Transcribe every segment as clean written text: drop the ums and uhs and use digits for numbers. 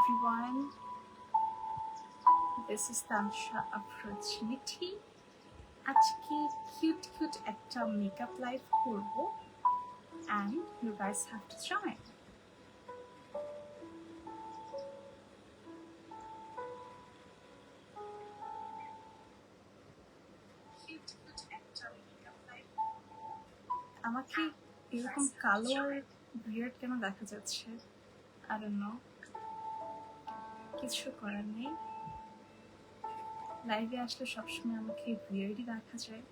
everyone. This is Tansha Opportunity. আজকে cute একটা makeup live করব and you guys have to join. আমাকে এরকম কালো আর বিয়ার্ড কেন দেখা যাচ্ছে? I don't know. কিছু করার নেই। লাইভে আসলে সবসময় আমাকে বিয়ার্ডই দেখা যায়,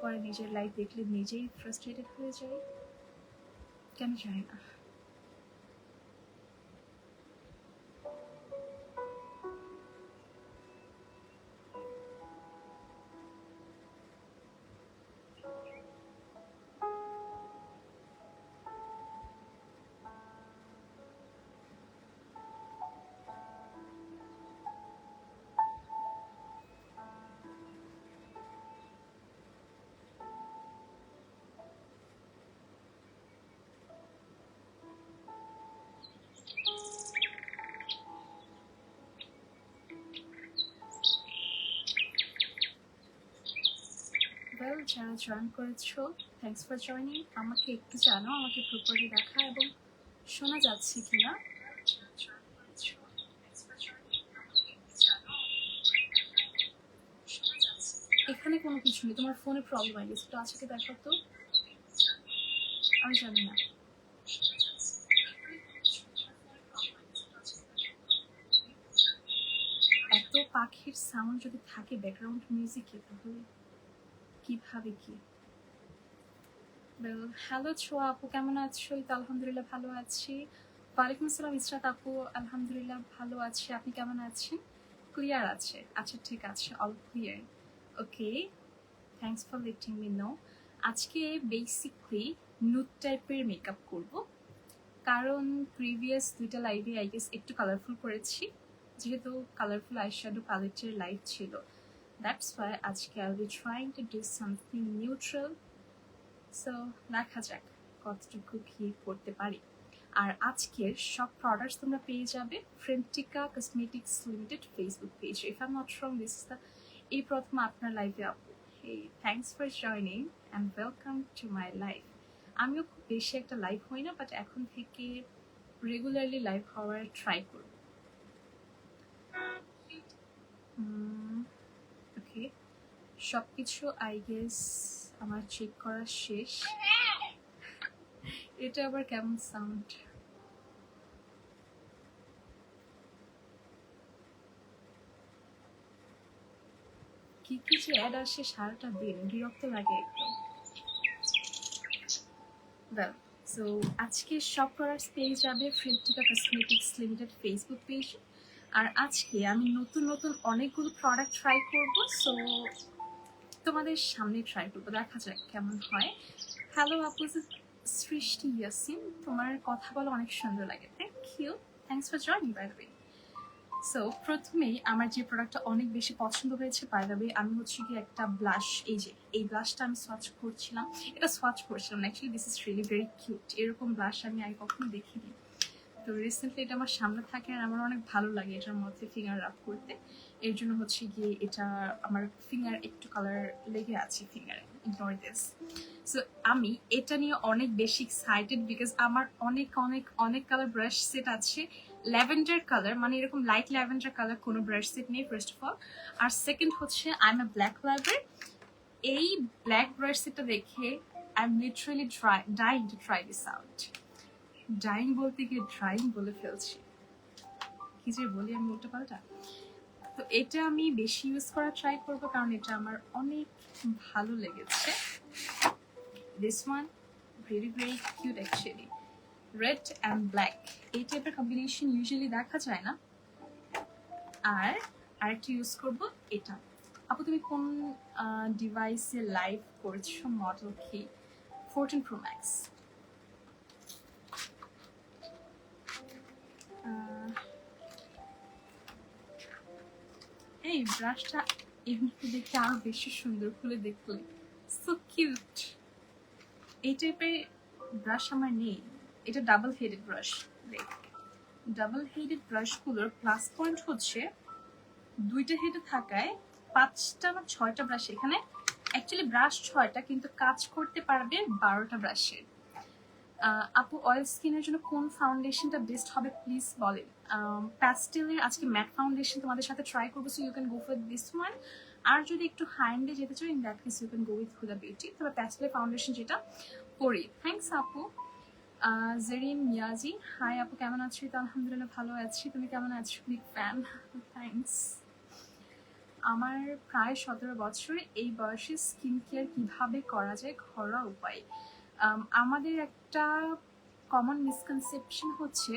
পরে নিজের লাইভ দেখলে নিজেই ফ্রাস্ট্রেটেড হয়ে যায়, কেন জানি না। ওয়েল, যারা জয়েন করেছো থ্যাঙ্কস ফর জয়নিং। আমাকে একটু জানো, আমাকে প্রপারলি দেখা এবং শোনা যাচ্ছে কিনা। এখানে কোনো কিছু নেই, তোমার ফোনে প্রবলেম হয়ে গেছে, তো আছে কি দেখো তো, আমি জানি না। এত পাখির সাউন্ড যদি থাকে ব্যাকগ্রাউন্ড মিউজিকে, তাহলে কিভাবে কি? হ্যালো ছোয়া আপু, কেমন আছো? তো আলহামদুলিল্লাহ ভালো আছি। ওয়ালাইকুম আসসালাম ইসরাত আপু, আলহামদুলিল্লাহ ভালো আছি। আপনি কেমন আছেন? ক্লিয়ার আছে? আচ্ছা ঠিক আছে, all clear. Okay, thanks for letting me no. আজকে বেসিকলি নুড টাইপের মেকআপ করব, কারণ প্রিভিয়াস দুইটা লাইভে আই গেস একটু কালারফুল করেছি, যেহেতু কালারফুল আইশ্যাডো প্যালেটের লাইভ ছিল। দ্যাটস ওয়াই আজকে I will be trying to do something neutral. So দেখা যাক কতটুকু কি করতে পারি। আর আজকের সব প্রোডাক্টস তোমরা পেয়ে যাবে Frentica cosmetics limited Facebook page. If I am not wrong, this is the এই প্রথম আপনার লাইভে আপু। Hey, thanks for joining and welcome to my live. আমিও খুব বেশি একটা লাইভ হই না, বাট এখন থেকে রেগুলারলি লাইভ হওয়ার ট্রাই করব। ওকে, সব কিছু আই গেস আমার চেক করা শেষ। এটা আবার কেমন সাউন্ড? কি কি যে অ্যাড আসে সারাটা দিন, বিরক্ত লাগে একদম। ওয়েল, সো আজকে সব প্রোডাক্টস পেয়ে যাবে Frentica cosmetics limited Facebook page. আর আজকে আমি নতুন নতুন অনেকগুলো প্রোডাক্ট ট্রাই করব, সো তোমাদের সামনে ট্রাই করবো, দেখা যাক কেমন হয়। হ্যালো আপু, সৃষ্টি ইয়াসিন, তোমার কথা বলা অনেক সুন্দর লাগে। Thank you, thanks for joining by the way. So প্রথমেই আমার যে প্রোডাক্টটা অনেক বেশি পছন্দ হয়েছে বাই দ্য ওয়ে, আমি হচ্ছে কি একটা ব্লাশ, এই ব্লাশটা আমি সোয়াচ করছিলাম, actually this is really very cute. এরকম ব্লাশ আমি আগে কখনো দেখিনি, তো রিসেন্টলি এটা আমার সামনে থাকে আর আমার অনেক ভালো লাগে এটার মধ্যে ফিঙ্গার রাব করতে। এর জন্য হচ্ছে গিয়ে এটা আমার ফিঙ্গার একটু কালার লেগে আছে ফিঙ্গারে, ইগনোর দিস। সো আমি এটা নিয়ে অনেক বেশি এক্সাইটেড, বিকজ আমার অনেক অনেক অনেক কালার ব্রাশ সেট আছে। ল্যাভেন্ডার কালার, মানে এরকম লাইট ল্যাভেন্ডার কালার কোনো ব্রাশ সেট নেই ফার্স্ট অফ অল। আর সেকেন্ড হচ্ছে I am a black lover. এই ব্ল্যাক ব্রাশ সেটটা দেখে I am literally dying to try this out. Dying বলতে গিয়ে ড্রাইং বলে ফেলছি, কি যে বলি আমি উল্টো পাল্টা। তো এটা আমি বেশি ইউজ করা ট্রাই করবো, কারণ এটা আমার অনেক ভালো লেগেছে। This one very very cute actually, red and black, এই টাইপের কম্বিনেশন ইউজুয়ালি দেখা যায় না। আর আরেকটা ইউজ করবো এটা। আপু তুমি কোন ডিভাইসে লাইভ করছো? মডেল কি? 14 Pro Max। এই ব্রাশটা এমনিতে দেখতে আরো বেশি সুন্দর, খুলে দেখলে সো কিউট। এই টাইপের ব্রাশ আমার নেই, এটা double headed brush. Double headed ব্রাশগুলোর প্লাস পয়েন্ট হচ্ছে দুইটা হেডে থাকায় 5টা বা 6টা ব্রাশ, এখানে অ্যাকচুয়ালি ব্রাশ 6টা কিন্তু কাজ করতে পারবে 12টা ব্রাশের। আপু অয়েল স্কিনের জন্য কোন ফাউন্ডেশনটা বেস্ট হবে প্লিজ বলেন। প্যাস্টেলের আজকে ম্যাট ফাউন্ডেশন তোমাদের সাথে ট্রাই করবো, so you can go for this one. আর যদি একটু হাই এন্ডে যেতে চাও in that case you can go with Huda beauty, তবে প্যাস্টেলের ফাউন্ডেশন যেটা পরি। থ্যাংকস আপু। জেরিন মিয়াজি, হাই আপু কেমন আছো? তো আলহামদুলিল্লাহ ভালো আছি, তুমি কেমন আছো? Big fan, thanks. আমার প্রায় 17 বছর, এই বয়সে স্কিন কেয়ার কিভাবে করা যায় ঘরোয়া উপায়? আমাদের একটা কমন মিসকনসেপশন হচ্ছে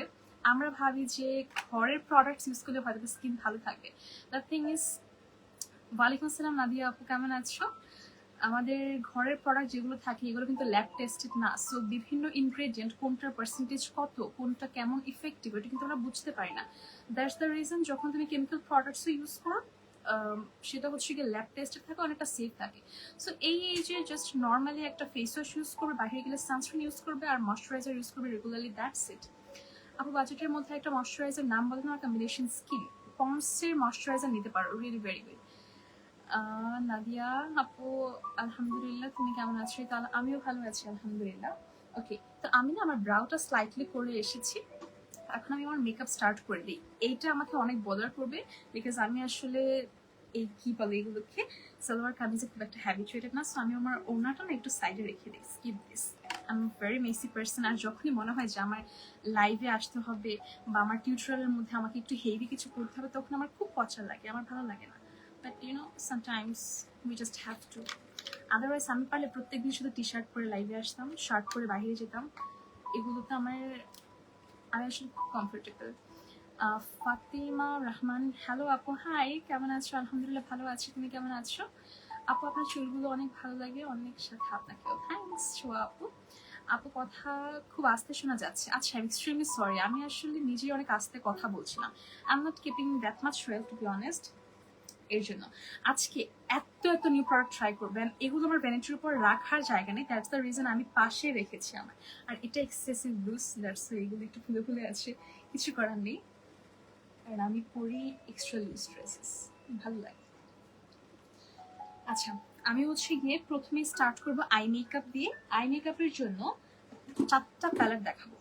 আমরা ভাবি যে ঘরের প্রোডাক্টস ইউজ করলে হয়তো স্কিন ভালো থাকবে। দ্য থিং ইজ, ওয়ালাইকুম আসসালাম নাদিয়া আপু কেমন আছো? আমাদের ঘরের প্রোডাক্ট যেগুলো থাকে এগুলো কিন্তু ল্যাব টেস্টেড না, সো বিভিন্ন ইনগ্রেডিয়েন্ট কোনটার পার্সেন্টেজ কত, কোনটা কেমন ইফেক্টিভ, এটা কিন্তু আমরা বুঝতে পারি না। দ্যাটস দ্য রিজন যখন তুমি কেমিক্যাল প্রোডাক্টসও ইউজ করো সেটা হচ্ছে গিয়ে ল্যাব টেস্টেড থাকে, অনেকটা সেফ থাকে। সো এই এজে জাস্ট নর্মালি একটা ফেস ওয়াশ ইউজ করবে, বাইরে গেলে সানস্ক্রিন ইউজ করবে আর ময়শ্চারাইজার ইউজ করবে রেগুলারলি, দ্যাটস ইট। আপু বাজেটের মধ্যে একটা ময়শ্চারাইজার নাম বলেন আর কম্বিনেশন স্কিন। পন্ডসের ময়শ্চারাইজার নিতে পারো, রিয়েলি ভেরি গুড। নাদিয়া আপু আলহামদুলিল্লাহ, তুমি কেমন আছো? তো আমিও ভালো আছি আলহামদুলিল্লাহ। ওকে, তো আমি না আমার ব্রাউটা স্লাইটলি করে এসেছি, এখন আমি আমার মেকআপ স্টার্ট করে দিই। এইটা আমাকে অনেক বদার করবে বিকজ আমি আসলে এই কি বলে এগুলোকে সালোয়ার কামিজে খুব একটা হ্যাবিচুয়েটেড না, সো আমি আমার ওনাটা না একটু সাইডে রেখে দিই, skip this. I am very messy person, আর যখনই মনে হয় যে আমার লাইভে আসতে হবে বা আমার টিউটোরিয়ালের মধ্যে আমাকে একটু হেভি কিছু করতে হবে তখন আমার খুব পচা লাগে, আমার ভালো লাগে না। But you know sometimes we just have to. Otherwise আমি পারলে প্রত্যেকদিন শুধু টি শার্ট পরে লাইভে আসতাম, শার্ট পরে বাইরে যেতাম, এগুলোতে আমি আসলে খুব কমফোর্টেবল। ফাতিমা রহমান, হ্যালো আপু, হাই কেমন আছো? আলহামদুলিল্লাহ ভালো আছি, তুমি কেমন আছো? আপু আপনার চুলগুলো অনেক ভালো লাগে, অনেক সাথে আপনাকেও থ্যাংকস। শোয়া আপু, আপু কথা খুব আস্তে শোনা যাচ্ছে। আচ্ছা, আই এক্সট্রিমলি সরি, আমি আসলে নিজেই অনেক আস্তে কথা বলছিলাম। I am not keeping that much well to be honest, এর জন্য। আজকে এত এত নিউ প্রোডাক্ট ট্রাই করবেন, এগুলো আমার ভ্যানিটির উপর রাখার জায়গা নেই, দ্যাটস দ্য রিজন আমি পাশে রেখেছি আমার। আর এটা এক্সেসিভ লুজ, দ্যাটস এগুলো একটু ফুলে ফুলে আছে, কিছু করার নেই। আর আমি পরি এক্সট্রা লুজ ড্রেসেস, ভালো লাগে। আচ্ছা, আমি হচ্ছে গিয়ে প্রথমেই স্টার্ট করবো আই মেকআপ দিয়ে। আই মেকআপের জন্য 4টা প্যালেট দেখাবো।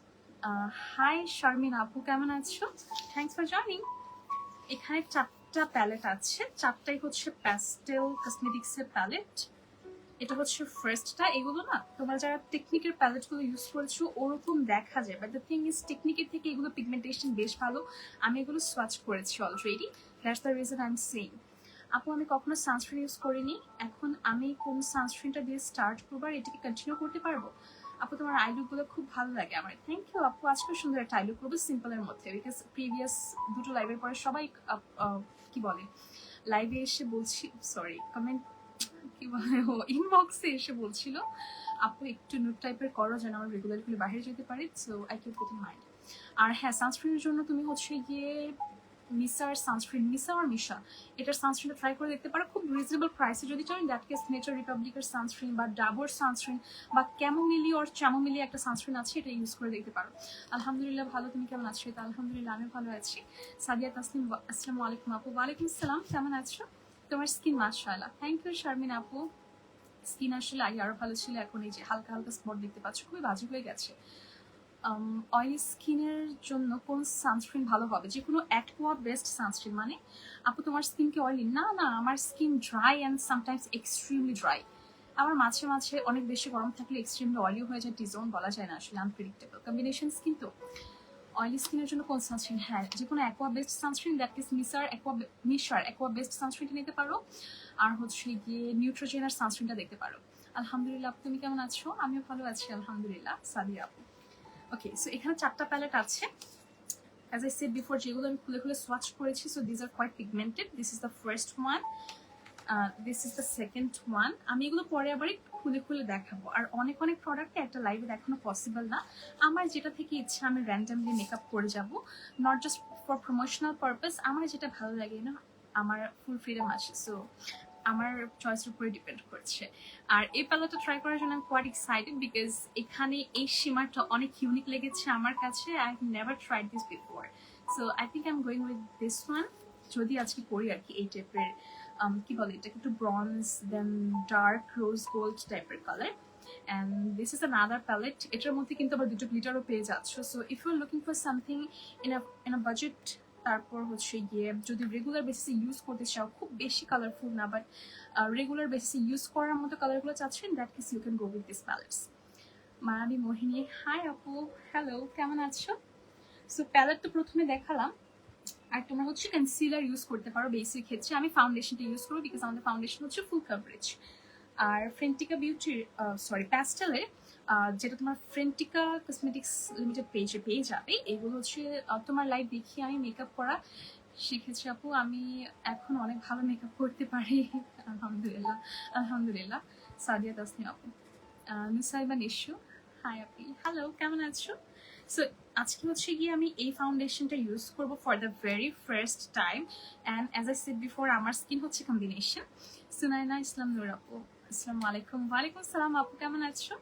হাই শারমিন আপু কেমন আছো? Thanks for joining. এখানে 4টা প্যালেট আছে, 4টাই হচ্ছে প্যাস্টেল কসমেটিক্সের প্যালেট। এটা হচ্ছে ফার্স্টটা। এগুলো না তোমরা যারা টেকনিকের প্যালেটগুলো ইউজ করেছো ওরকম দেখা যায়, বাট দ্য থিং ইজ টেকনিকের থেকে এগুলো পিগমেন্টেশন বেশ ভালো। আমি এগুলো সোয়াচ করেছি already, that's the reason I am saying. আপু আমি কখনো সানস্ক্রিন ইউজ করিনি, এখন আমি কোন সানস্ক্রিনটা দিয়ে স্টার্ট করবো আর এটাকে কন্টিনিউ করতে পারবো? আপু তোমার আই লুকগুলো খুব ভালো লাগে আমার, থ্যাংক ইউ আপু। আজকে সুন্দর একটা আই লুক করবো সিম্পলের মধ্যে, বিকজ প্রিভিয়াস দুটো লাইভের পরে সবাই কি বলে লাইভে এসে বলছি, সরি কমেন্ট কি বলে ও ইনবক্সে এসে বলছিল আপু একটু নুড টাইপের করো যেন আমার রেগুলারলি বাইরে যেতে পারি, so I keep it in mind. আর হ্যাঁ, সানস্ক্রিনের জন্য তুমি হচ্ছে গিয়ে মিসার সানস্ক্রিন, মিসা আর মিশা, এটার সানস্ক্রিনটা ট্রাই করে দেখতে পারো খুব রিজনেবল প্রাইসে যদি চাও। ইন দ্যাট কেস নেচার রিপাবলিকের সানস্ক্রিন বা ডাবর সানস্ক্রিন বা ক্যামোমিলি ওর চ্যামোমিলি একটা সানস্ক্রিন আছে, এটা ইউজ করে দেখতে পারো। আলহামদুলিল্লাহ ভালো, তুমি কেমন আছো? তো আলহামদুলিল্লাহ আমি ভালো আছি। সাদিয়া তাসলিম, আসসালামু আলাইকুম আপু। ওয়ালাইকুম আসসালাম, কেমন আছো? তোমার স্কিন মাশাআল্লাহ, থ্যাংক ইউ শারমিন আপু। স্কিন আসলে আগে আরো ভালো ছিল, এখন এই যে হালকা হালকা স্পট দেখতে পাচ্ছ, খুবই বাজে হয়ে গেছে। অয়েলি স্কিনের জন্য কোন সানস্ক্রিন ভালো হবে? যে কোনো অ্যাকোয়া বেস্ট সানস্ক্রিন। মানে আপু তোমার স্কিন কি অয়েলি? না না, আমার skin dry and sometimes extremely dry. আমার মাঝে মাঝে অনেক বেশি গরম থাকলে এক্সট্রিমলি অয়েলি হয়ে যায়, ডিজোন বলা যায় না আসলে, আনপ্রেডিক্টেবল কম্বিনেশন স্কিন। তো অয়েলি স্কিনের জন্য কোন সানস্ক্রিন? হ্যাঁ, যে কোনো aqua best sunscreen, that is Missha aqua best সানস্ক্রিনটা নিতে পারো। আর হচ্ছে গিয়ে নিউট্রোজেনার সানস্ক্রিনটা দেখতে পারো। আলহামদুলিল্লাহ আপু, তুমি কেমন আছো? আমিও ভালো আছি আলহামদুলিল্লাহ। সাদিয়া আপু, ওকে, সো এখানে 4টা প্যালেট আছে অ্যাজ আই সেড বিফোর, যেগুলো আমি খুলে খুলে সোয়াচ করেছি। So this are quite pigmented. This is the first one, this is the second one. আমি এগুলো পরে আবার খুলে খুলে দেখাবো। আর অনেক অনেক প্রোডাক্টে একটা লাইভে দেখানো পসিবল না, আমার যেটা থেকে ইচ্ছা আমি র্যান্ডামলি মেকআপ করে যাব, not just for promotional purpose. আমার যেটা ভালো লাগে না, আমার ফুল ফ্রিডম আছে। সো আমার চয়েসের উপরে ডিপেন্ড করছে। আর এই প্যালেটটা ট্রাই করার জন্য আমি কোয়াইট এক্সাইটেড বিকজ এখানে এই শিমারটা অনেক ইউনিক লেগেছে আমার কাছে। I have never tried this before, so I think I am going with this one. যদি আজকে করি আর কি এই টাইপের কি বলে এটাকে, একটু bronze then dark rose gold টাইপের colour. And this is another palette. এটার মধ্যে কিন্তু আবার দুটো গ্লিটারও পেয়ে যাচ্ছ। So if you are looking for something in a budget, তারপর হচ্ছে গিয়ে যদি রেগুলার বেসিসে ইউজ করতে চাও, খুব বেশি কালারফুল না বাট রেগুলার বেসিসে ইউজ করার মতো কালারগুলো চাচ্ছেন, that case you can go with this palettes. মায়াবী মোহিনী, হাই আপু, হ্যালো, কেমন আছো? সো প্যালেট তো প্রথমে দেখালাম। আর তোমরা হচ্ছে কনসিলার ইউজ করতে পারো বেসিক ক্ষেত্রে। আমি ফাউন্ডেশনটা ইউজ করবো বিকজ আমাদের ফাউন্ডেশন হচ্ছে ফুল কাভারেজ। আর ফ্রেন্টিকা বিউটির প্যাস্টেলের যেটা তোমার ফ্রেন্টিকা কসমেটিক্স লিমিটেড পেজে পেয়ে যাবে, এগুলো হচ্ছে তোমার লাইভ দেখি আমি মেকআপ করা শিখেছি আপু। আমি এখন অনেক ভালো মেকআপ করতে পারি, আলহামদুলিল্লাহ আলহামদুলিল্লাহ। সাদিয়া তাসনিম আপু, নুসাইবা নিশু, হাই আপি, হ্যালো, কেমন আছো? সো আজকে হচ্ছে গিয়ে আমি এই ফাউন্ডেশনটা ইউজ করবো for the very first time. And as I said before, আমার স্কিন হচ্ছে কম্বিনেশন। সুনাইনা ইসলাম নূর আপু, আসসালামু আলাইকুম। ওয়ালাইকুম সালাম আপু, কেমন আছো?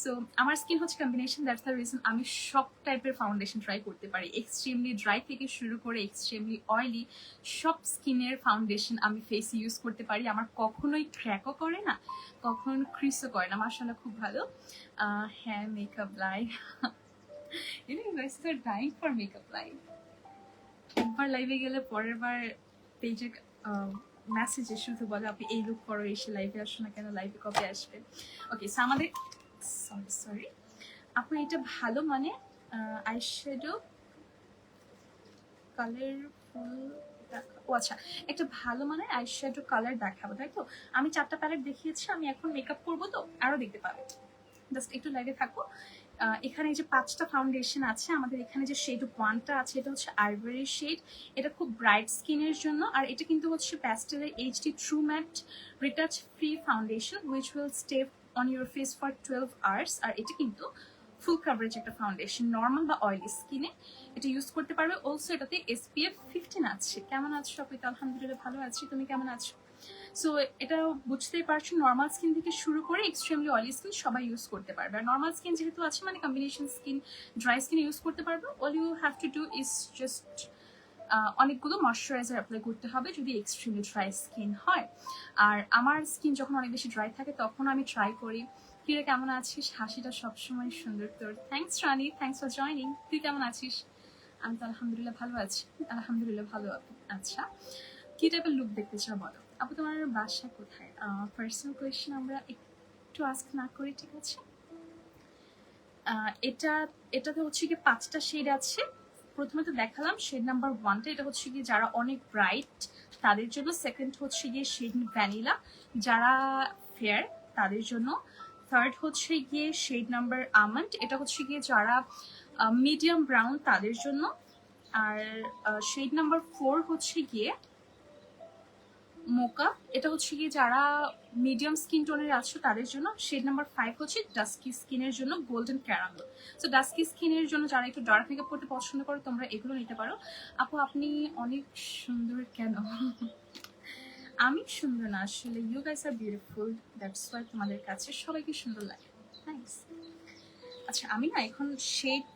সো আমার স্কিন হচ্ছে কম্বিনেশন, দ্যাটস দ্য রিজন আমি সব টাইপের ফাউন্ডেশন ট্রাই করতে পারি। এক্সট্রিমলি ড্রাই থেকে শুরু করে এক্সট্রিমলি অয়েলি সব স্কিনের ফাউন্ডেশন আমি ফেসে ইউজ করতে পারি। আমার কখনোই ক্র্যাকও করে না, কখনো ক্রিসও করে না, মাশাআল্লাহ খুব ভালো। হ্যাঁ, makeup live, you know, you guys are dying for makeup live. একবার লাইভে গেলে পরের বার পেজে মেসেজে শুধু বলে আপনি এই লুক করো, এসে লাইভে আসো না কেন, লাইভে কবে আসবে? ওকে, সো আমাদের সরি আপু, এটা ভালো মানে আইশ্যাডো কালারফুল, ও আচ্ছা, একটা ভালো মানে আইশ্যাডো কালার দেখাবো, তাই তো? আমি 4টা প্যালেট দেখিয়েছি, আমি এখন মেকআপ করবো তো আরো দেখতে পাবে, জাস্ট একটু লাইভে থাকো। এখানে যে 5টা ফাউন্ডেশন আছে আমাদের, এখানে যে শেড 1টা আছে এটা হচ্ছে আইভরি শেড, এটা খুব ব্রাইট স্কিনের জন্য। আর এটা কিন্তু হচ্ছে প্যাস্টেলের HD true matte retouch free foundation which will stay on your face for 12 hours. আর এটা কিন্তু ফুল কাভারেজ একটা ফাউন্ডেশন, নর্মাল বা অয়েলি স্কিনে এটা ইউজ করতে পারবে। অলসো এটাতে SPF 15 আছে। কেমন আছো আপনি? তো আলহামদুলিল্লাহ ভালো আছি, তুমি কেমন আছো? সো এটা বুঝতেই পারছো, নর্মাল স্কিন থেকে শুরু করে এক্সট্রিমলি অয়েলি স্কিন সবাই ইউজ করতে পারবে। আর নর্মাল স্কিন যেহেতু আছে মানে combination skin, dry skin use করতে পারবে। All you have to do is just অনেকগুলো ময়শ্চারাইজার অ্যাপ্লাই করতে হবে যদি এক্সট্রিমলি ড্রাই স্কিন হয়। আর আমার স্কিন যখন অনেক বেশি ড্রাই থাকে তখন আমি ট্রাই করি। কিরে কেমন আছিস? হাসিটা সবসময় সুন্দর তোর। Thanks Rani, thanks for joining. তুই কেমন আছিস? আমি তো আলহামদুলিল্লাহ ভালো আছি, আলহামদুলিল্লাহ ভালো। আচ্ছা, কি টাইপের লুক দেখতে চাও বলো? আপু তোমার বাসা কোথায়? পার্সোনাল কোয়েশ্চেন আমরা একটু আস্ক না করি, ঠিক আছে? এটাতে হচ্ছে কি 5টা শেড আছে। প্রথমে তো দেখালাম শেড নাম্বার 1টা, এটা হচ্ছে কি যারা অনেক ব্রাইট তাদের জন্য। সেকেন্ড হচ্ছে গিয়ে শেড ভ্যানিলা, যারা ফেয়ার তাদের জন্য। থার্ড হচ্ছে গিয়ে শেড নাম্বার আমন্ড, এটা হচ্ছে গিয়ে যারা মিডিয়াম ব্রাউন তাদের জন্য। আর শেড নাম্বার 4 হচ্ছে গিয়ে মোকা, এটা হচ্ছে গিয়ে যারা মিডিয়াম স্কিন টোনের আছো তাদের জন্য। শেড নাম্বার 5 হচ্ছে ডাস্কি স্কিনের জন্য, গোল্ডেন ক্যারামেল। সো ডাস্কি স্কিনের জন্য যারা একটু ডার্ক মেকআপ করতে পছন্দ করো তোমরা এগুলো নিতে পারো। আপু আপনি অনেক সুন্দর কেন? আমি সুন্দর না আসলে, you guys are beautiful, that's why তোমাদের কাছে সবাইকে সুন্দর লাগে। নাইস। আচ্ছা, আমি না এখন শেড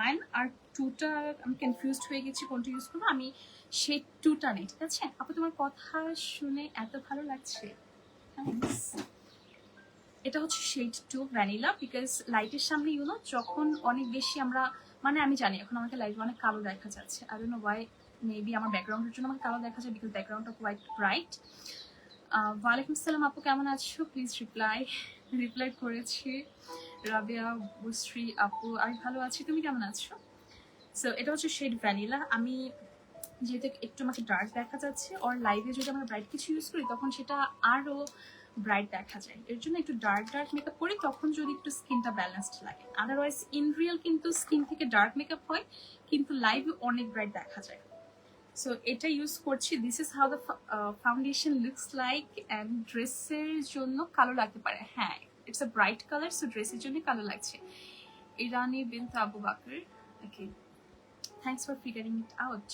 1 আর 2টা আমি কনফিউজড হয়ে গেছি কোনটা ইউজ করবো। আমি শেড 2টা নেই, ঠিক আছে? আপু তোমার কথা শুনে এত ভালো লাগছে, থ্যাঙ্কস। এটা হচ্ছে শেড 2 ভ্যানিলা, বিকজ লাইটের সামনে ইউনো যখন অনেক বেশি আমরা, মানে আমি জানি এখন আমাকে লাইটে অনেক কালো দেখা যাচ্ছে, I don't no Y, maybe আমার ব্যাকগ্রাউন্ডের জন্য আমাকে কালো দেখা যায় বিকজ ব্যাকগ্রাউন্ডটা কোয়াইট ব্রাইট। ওয়ালাইকুম আসসালাম আপু, কেমন আছো? প্লিজ রিপ্লাই করেছি। রাবিয়া বুশ্রী আপু, আমি ভালো আছি, তুমি কেমন আছো? সো এটা হচ্ছে শেড ভ্যানিলা। আমি যেহেতু একটু আমাকে ডার্ক দেখা যাচ্ছে, আর লাইভে যদি আমরা ব্রাইট কিছু ইউজ করি তখন সেটা আরও ব্রাইট দেখা যায়, এর জন্য একটু ডার্ক মেকআপ করি তখন যদি একটু স্কিনটা ব্যালেন্সড লাগে। আদারওয়াইজ ইন রিয়েল কিন্তু স্কিন থেকে ডার্ক মেকআপ হয় কিন্তু লাইভে অনেক ব্রাইট দেখা যায়। সো এটা ইউজ করছি। This is how the foundation looks like. And ড্রেসের জন্য কালো লাগতে পারে, হ্যাঁ it's a bright colour, so ড্রেসের জন্য কালো লাগছে। Irani Binte Abu Bakar, okay, thanks for figuring it out.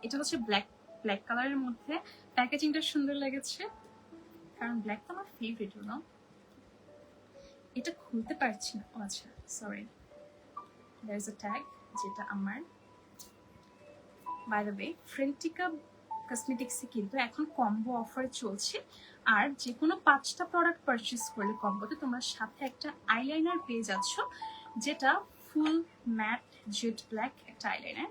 এটা হচ্ছে ব্ল্যাক ব্ল্যাক কালারের মধ্যে। প্যাকেজিংটা সুন্দর লেগেছে, কারণ ব্ল্যাক তো আমার ফেভারিট, ইউ নো। এটা খুলতে পারছি না, আচ্ছা sorry, there is a tag যেটা আমার। বাই দ্য ওয়ে, ফ্রেন্টিকা কসমেটিক্সে কিন্তু এখন কম্বো অফার চলছে, আর যে কোনো 5টা প্রোডাক্ট পারচেস করলে কম্বোতে তোমরা সাথে একটা আইলাইনার পেয়ে যাচ্ছ, যেটা ফুল ম্যাট জেড ব্ল্যাক একটা আইলাইনার।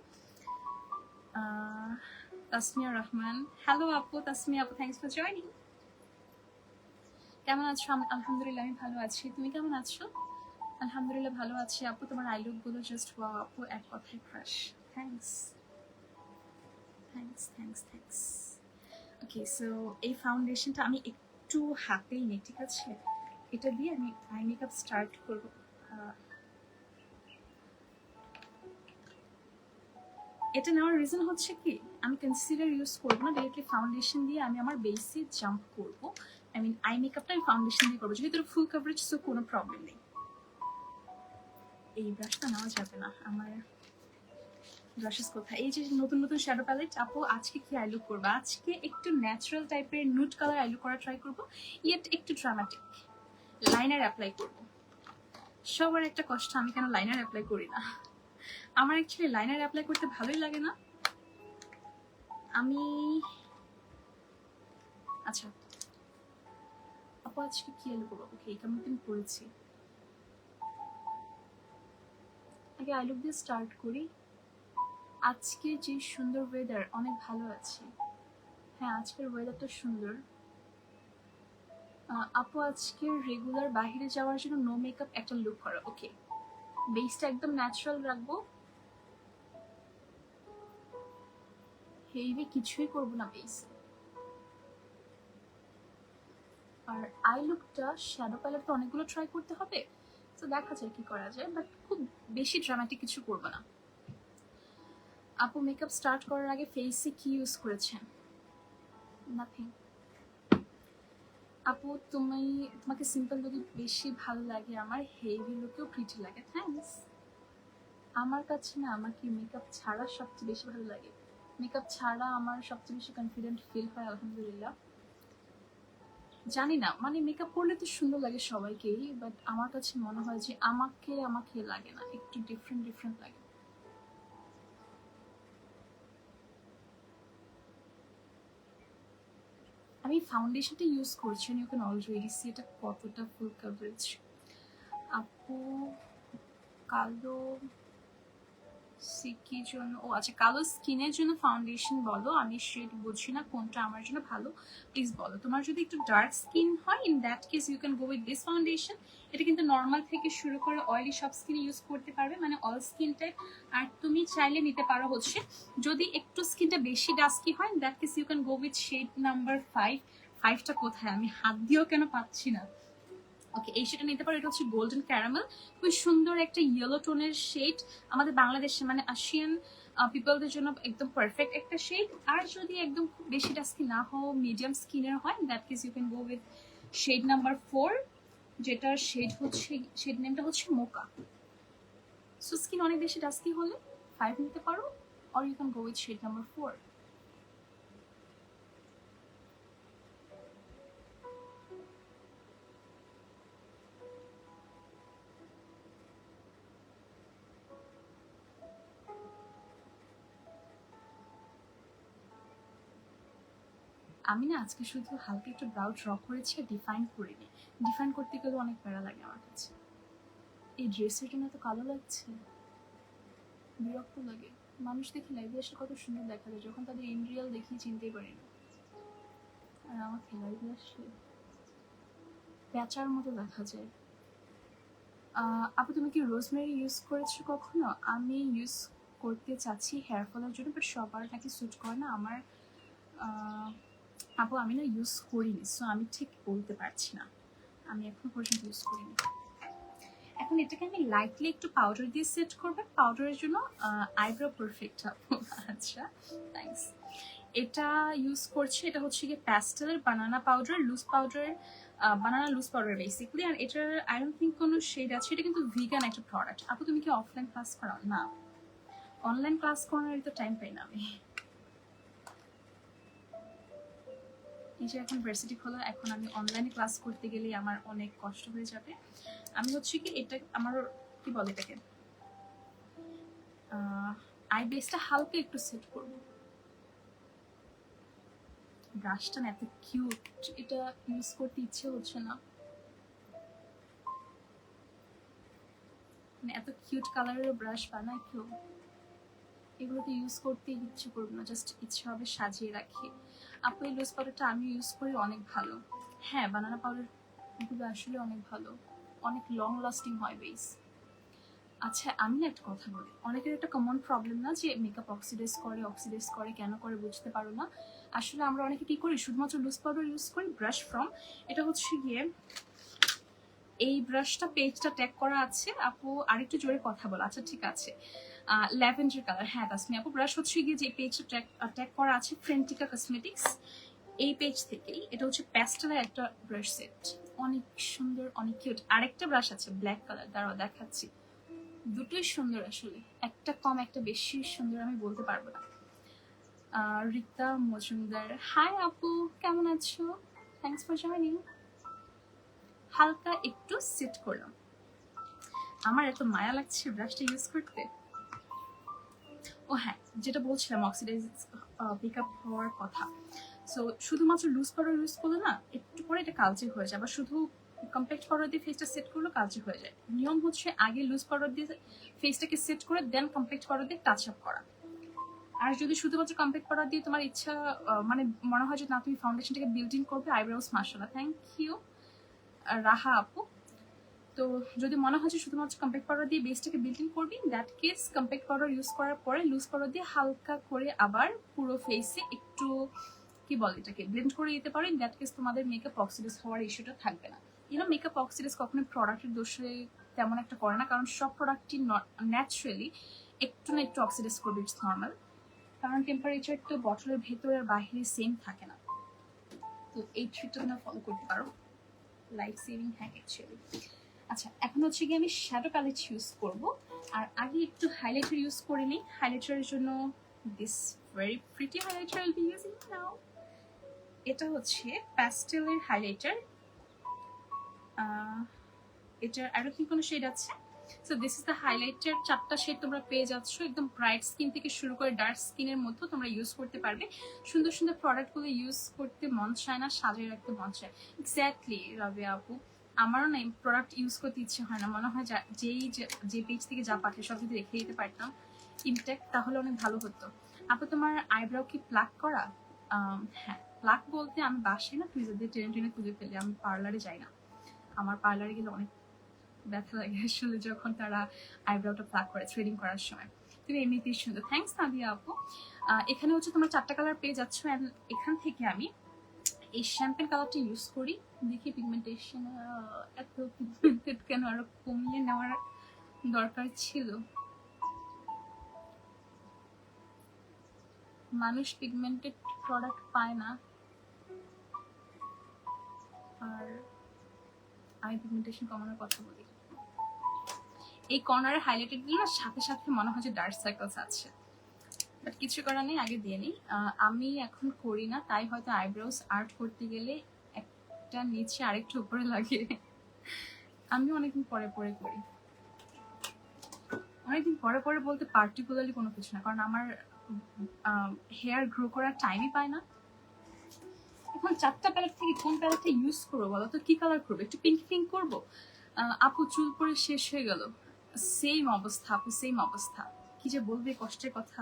তাসমিয়া রহমান, হ্যালো আপু। তাসমিয়া আপু, থ্যাংকস ফর জয়নিং। কেমন আছো? আলহামদুলিল্লাহ আমি ভালো আছি, তুমি কেমন আছো? আলহামদুলিল্লাহ ভালো আছি আপু। তোমার আইলুক গুলো জাস্ট ওয়াও আপু, এক কথায় crush. Thanks thanks thanks thanks. Okay, so এই ফাউন্ডেশনটা আমি একটু হাতেই নিই, ঠিক আছে? এটা দিয়ে আমি আই মেকআপ স্টার্ট করবো। এটা নেওয়ার রিজন হচ্ছে কি, আমি কনসিলার ইউজ করবো না, ডিরেক্টলি ফাউন্ডেশন দিয়ে আমি আমার বেসে জাম্প করবো। আই মিন আই মেকআপটা আমি ফাউন্ডেশন দিয়ে করবো, যেহেতু ফুল কভারেজ, সো কোনো প্রবলেম নেই। এই ব্রাশটা নেওয়া যাবে না, আমার ব্রাশেস কোথায়? এই যে নতুন নতুন শ্যাডো প্যালেট। আপু আজকে কি আইলুক করবো? আজকে একটু ন্যাচারাল টাইপের নুড কালার আইলুক করা ট্রাই করবো, ইয়েট একটু ড্রামাটিক। লাইনার অ্যাপ্লাই করবো। সবার একটা কষ্ট, আমি কেন লাইনার অ্যাপ্লাই করি না। আমার অ্যাকচুয়ালি লাইনার অ্যাপ্লাই করতে ভালোই লাগে না। আমি আচ্ছা আপু আজকে কি আইলুক করবো? ওকে, কেমন দিন পড়েছি, আগে আইলুক দিয়ে স্টার্ট করি। আজকে যে সুন্দর ওয়েদার, অনেক ভালো আছি। হ্যাঁ, আজকের ওয়েদারটা সুন্দর। আপু আজকে রেগুলার বাইরে যাওয়ার জন্য নো মেকআপ একটা লুক করো। ওকে, বেসটা একদম ন্যাচারাল রাখবো, হেভি কিছুই করবো না বেসে। আর আই লুকটা শ্যাডো প্যালেট তো অনেকগুলো ট্রাই করতে হবে, তো দেখা যায় কি করা যায়, বাট খুব বেশি ড্রামাটিক কিছু করবো না। আপু মেকআপ স্টার্ট করার আগে ফেসে কি ইউজ করেছেন? নাথিং। আপু তোমাকে সিম্পল লুক বেশি ভালো লাগে, আমার হেভি লুকেও প্রিটি লাগে। থ্যাঙ্কস। আমার কাছে না আমাকে মেকআপ ছাড়া সবচেয়ে বেশি ভালো লাগে। মেকআপ ছাড়া আমার সবচেয়ে বেশি কনফিডেন্ট ফিল হয়, আলহামদুলিল্লাহ। জানি না, মানে মেকআপ করলে তো সুন্দর লাগে সবাইকেই, বাট আমার কাছে মনে হয় যে আমাকে লাগে না, একটু ডিফারেন্ট লাগে। আমি ফাউন্ডেশনটা ইউজ করছি, ইউ ক্যান অলরেডি সি এটা কতটা ফুল কভারেজ। আপু কালো সিকির জন্য, ও আচ্ছা, কালো স্কিনের জন্য ফাউন্ডেশন বলো, আমি শেড বুঝি না কোনটা আমার জন্য ভালো, প্লিজ বলো। তোমার যদি একটু ডার্ক স্কিন হয়, in that case you can go with this foundation. এটা কিন্তু নর্মাল থেকে শুরু করে অয়েলি সব স্কিনে ইউজ করতে পারবে, মানে অল স্কিন টাইপ। আর তুমি চাইলে নিতে পারো হচ্ছে, যদি একটু স্কিনটা বেশি ডাস্কি হয়, in that case you can go with shade number 5। 5টা কোথায়, আমি হাত দিয়েও কেন পাচ্ছি না। ওকে, এই শেডটা নিতে পারো, এটা হচ্ছে গোল্ডেন ক্যারামেল, খুবই সুন্দর একটা ইয়েলো টোনের শেড, আমাদের বাংলাদেশে মানে আসিয়ান পিপলদের জন্য একদম পারফেক্ট একটা শেড। আর যদি একদম খুব বেশি ডাস্কি না হও, মিডিয়াম স্কিনের হয়, that case you can go with shade number 4, যেটার শেড নেমটা হচ্ছে মোকা। সো স্কিন অনেক বেশি ডাস্কি হলে 5 নিতে পারো, or you can go with shade number 4। আমি না আজকে শুধু হালকা একটু ব্রাউ ড্র করেছি, ডিফাইন করিনি। ডিফাইন করতে গেলে অনেক প্যারা লাগে আমার কাছে। এই ড্রেসের জন্য এত কালো লাগছে, বিরক্ত লাগে। মানুষ দেখি লাইভে আসলে কত সুন্দর দেখা যায়, যখন তাদের ইন রিয়াল দেখি চিনতেই পারি না। আর আমাকে লাইভে আসলে প্যাঁচার মতো দেখা যায়। আপু তুমি কি রোজমেরি ইউজ করেছো কখনো? আমি ইউজ করতে চাচ্ছি হেয়ার ফলের জন্য, বাট সবার নাকি স্যুট করে না। আমার আপু আমি না ইউজ করিনি, সো আমি ঠিক বলতে পারছি না, আমি এখনো পর্যন্ত ইউজ করিনি। এখন এটাকে আমি লাইটলি একটু পাউডার দিয়ে সেট করবো, পাউডারের জন্য আইব্রো পারফেক্ট আপু। আচ্ছা থ্যাঙ্কস। এটা ইউজ করছি, এটা হচ্ছে গিয়ে প্যাস্টেলের বানানা পাউডার, লুজ পাউডার, বানানা লুজ পাউডার বেসিক্যালি। আর এটার আই ডোন্ট থিঙ্ক কোনো শেড আছে, এটা কিন্তু ভিগান একটা প্রোডাক্ট। আপু তুমি কি অফলাইন ক্লাস করাও? না, অনলাইন ক্লাস করানোর তো টাইম পাই না আমি। এই যে এখন ভার্সিটি খোলা, এখন আমি অনলাইনে ক্লাস করতে গেলেই আমার অনেক কষ্ট হয়ে যাবে। আমি হচ্ছে কি এটা আমার কি বলে এটাকে আই বেসটা হালকা একটু সেট করবো। ব্রাশটা না এত কিউট, এটা ইউজ করতে ইচ্ছে হচ্ছে না, মানে এত কিউট কালারের ব্রাশ বানায় কেউ, এগুলোতে ইউজ করতে ইচ্ছে করবে না, জাস্ট ইচ্ছে হবে সাজিয়ে রাখি। আপু এই লুজ পাউডারটা আমি ইউজ করি, অনেক ভালো। হ্যাঁ, বানানা পাউডার গুলো আসলে অনেক ভালো, অনেক লং লাস্টিং হয় বেস। আচ্ছা আমি একটা কথা বলি, অনেকের একটা কমন প্রবলেম না যে মেকআপ অক্সিডাইজ করে কেন করে বুঝতে পারো না। আসলে আমরা অনেকে কি করি, শুধুমাত্র লুজ পাউডার ইউজ করি, ব্রাশ ফ্রম, এটা হচ্ছে গিয়ে এই ব্রাশটা পেজটা ট্যাগ করা আছে। আপু আরেকটু জোরে কথা বলো। আচ্ছা ঠিক আছে, ল্যাভেন্ডার কালার। হ্যাঁ তাসমি আপু, ব্রাশ হচ্ছে গিয়ে যে পেজটা ট্যাগ করা আছে ফ্রেন্টিকা কসমেটিক্স, এই পেজ থেকেই। এটা হচ্ছে প্যাস্টেলের একটা ব্রাশ সেট, অনেক সুন্দর, অনেক কিউট। আরেকটা ব্রাশ আছে ব্ল্যাক কালার, দাঁড়াও দেখাচ্ছি। দুটোই সুন্দর আসলে, একটা কম একটা বেশি সুন্দর আমি বলতে পারবো না। রিতা মজুমদার, হাই আপু, কেমন আছো? Thanks for joining. হালকা একটু সেট করলাম, আমার এত মায়া লাগছে ব্রাশটা ইউজ করতে। ও হ্যাঁ, যেটা বলছিলাম অক্সিডাইজ পিকআপ হওয়ার কথা। সো শুধুমাত্র লুজ পাউডার ইউজ করলে না একটু পরে এটা কালচে হয়ে যায়, আবার শুধু কম্প্যাক্ট পাউডার দিয়ে ফেসটা সেট করলে কালচে হয়ে যায়। নিয়ম হচ্ছে আগে লুজ পাউডার দিয়ে ফেসটাকে সেট করে দেন কম্প্যাক্ট পাউডার দিয়ে টাচ আপ করা। আর যদি শুধুমাত্র কম্প্যাক্ট পাউডার দিয়ে তোমার ইচ্ছা মানে মনে হয় যে না তুমি ফাউন্ডেশনটাকে বিল্ড ইন করবে, আইব্রোস মাশাআল্লাহ, থ্যাংক ইউ রাহা আপু। তো যদি মনে হয় যে শুধুমাত্র কম্প্যাক্ট পাউডার দিয়ে বেসটাকে বিল্ড ইন করবি, that case compact powder use করার পরে লুজ পাউডার দিয়ে হালকা করে আবার পুরো ফেসে একটু কি বলে এটাকে ব্লেন্ড করে দিতে পারো। ইন দ্যাট কেস তোমাদের মেকআপ অক্সিডাইজ হওয়ার ইস্যুটা থাকবে না। মেকআপ অক্সিডাইজ কখনোই প্রোডাক্টের দোষে তেমন একটা করে না, কারণ সব প্রোডাক্টই ন্যাচারালি একটু না একটু অক্সিডাইজ করবে, ইটস নর্মাল। কারণ টেম্পারেচার তো বটলের ভেতরে আর বাইরে সেম থাকে না। তো এই ট্রিকটা তোমরা ফলো করতে পারো, লাইফ সেভিং হ্যাক অ্যাকচুয়ালি। আচ্ছা এখন হচ্ছে কি আমি শ্যাডো প্যালেট ইউজ করব, আর আগে একটু হাইলাইটার ইউজ করে নিই। হাইলাইটারের জন্য this very pretty highlighter will be using now. এটা হচ্ছে প্যাস্টেলের হাইলাইটার, এটার আরো কি কোনো শেড আছে। So this is the highlighter, 4টা শেড তোমরা পেয়ে যাচ্ছ, একদম ব্রাইট স্কিন থেকে শুরু করে ডার্ক স্কিনের মধ্যে তোমরা ইউজ করতে পারবে। সুন্দর সুন্দর প্রোডাক্টগুলো ইউজ করতে মন চায় না, সাজিয়ে রাখতে মন চায়। এক্স্যাক্টলি রাবিয়া আপু, আমারও না প্রোডাক্ট ইউজ করতে ইচ্ছে হয় না, মনে হয় যে পেজ থেকে যা পাঠায় সব যদি রেখে দিতে পারতাম ইনট্যাক্ট, তাহলে অনেক ভালো হতো। আপু তোমার আইব্রাউ কি প্লাক করা? হ্যাঁ, প্লাক বলতে আমি বাসায় না টুইজার দিয়ে টেনে টেনে তুলে ফেলি, আমি পার্লারে যাই না। আমার পার্লারে গেলে অনেক ব্যথা লাগে আসলে যখন তারা আইব্রাউটা প্লাক করে থ্রেডিং করার সময়। তুমি এমনিতেই সুন্দর, থ্যাংকস নাদিয়া আপু। এখানে হচ্ছে তোমরা 4টা কালার পেয়ে যাচ্ছ, অ্যান্ড এখান থেকে আমি এই শ্যাম্পেন কালারটা ইউজ করি। দেখি পিগমেন্টেশন এত পিগমেন্টেড কেন, আরো কমিয়ে নেওয়ার দরকার ছিল। মানুষ পিগমেন্টেড প্রোডাক্ট পায় না, আর আমি পিগমেন্টেশন কমানোর কথা বলি। এই কর্নারে হাইলাইটেড দিলে না সাথে সাথে মনে হয় যে ডার্ক সার্কেলস আছে, বাট কিছু করার নেই, আগে দিয়ে নিই। আমি এখন করি না, তাই হয়তো আইব্রোস আর্ট করতে গেলে একটা নিচে আরেকটু উপরে লাগে। আমি অনেকদিন পরে পরে করি, অনেকদিন পরে পরে বলতে পার্টিকুলারলি কোনো কিছু না, কারণ আমার হেয়ার গ্রো করার টাইমই পায় না। এখন 4টা প্যালেট থেকে কোন প্যালেটটা ইউজ করবো বলো তো? কি কালার করবো? একটু পিঙ্ক পিঙ্ক করবো? আপু চুল পরে শেষ হয়ে গেল, সেম অবস্থা আপু, সেম অবস্থা। কি যে বলবে কষ্টের কথা।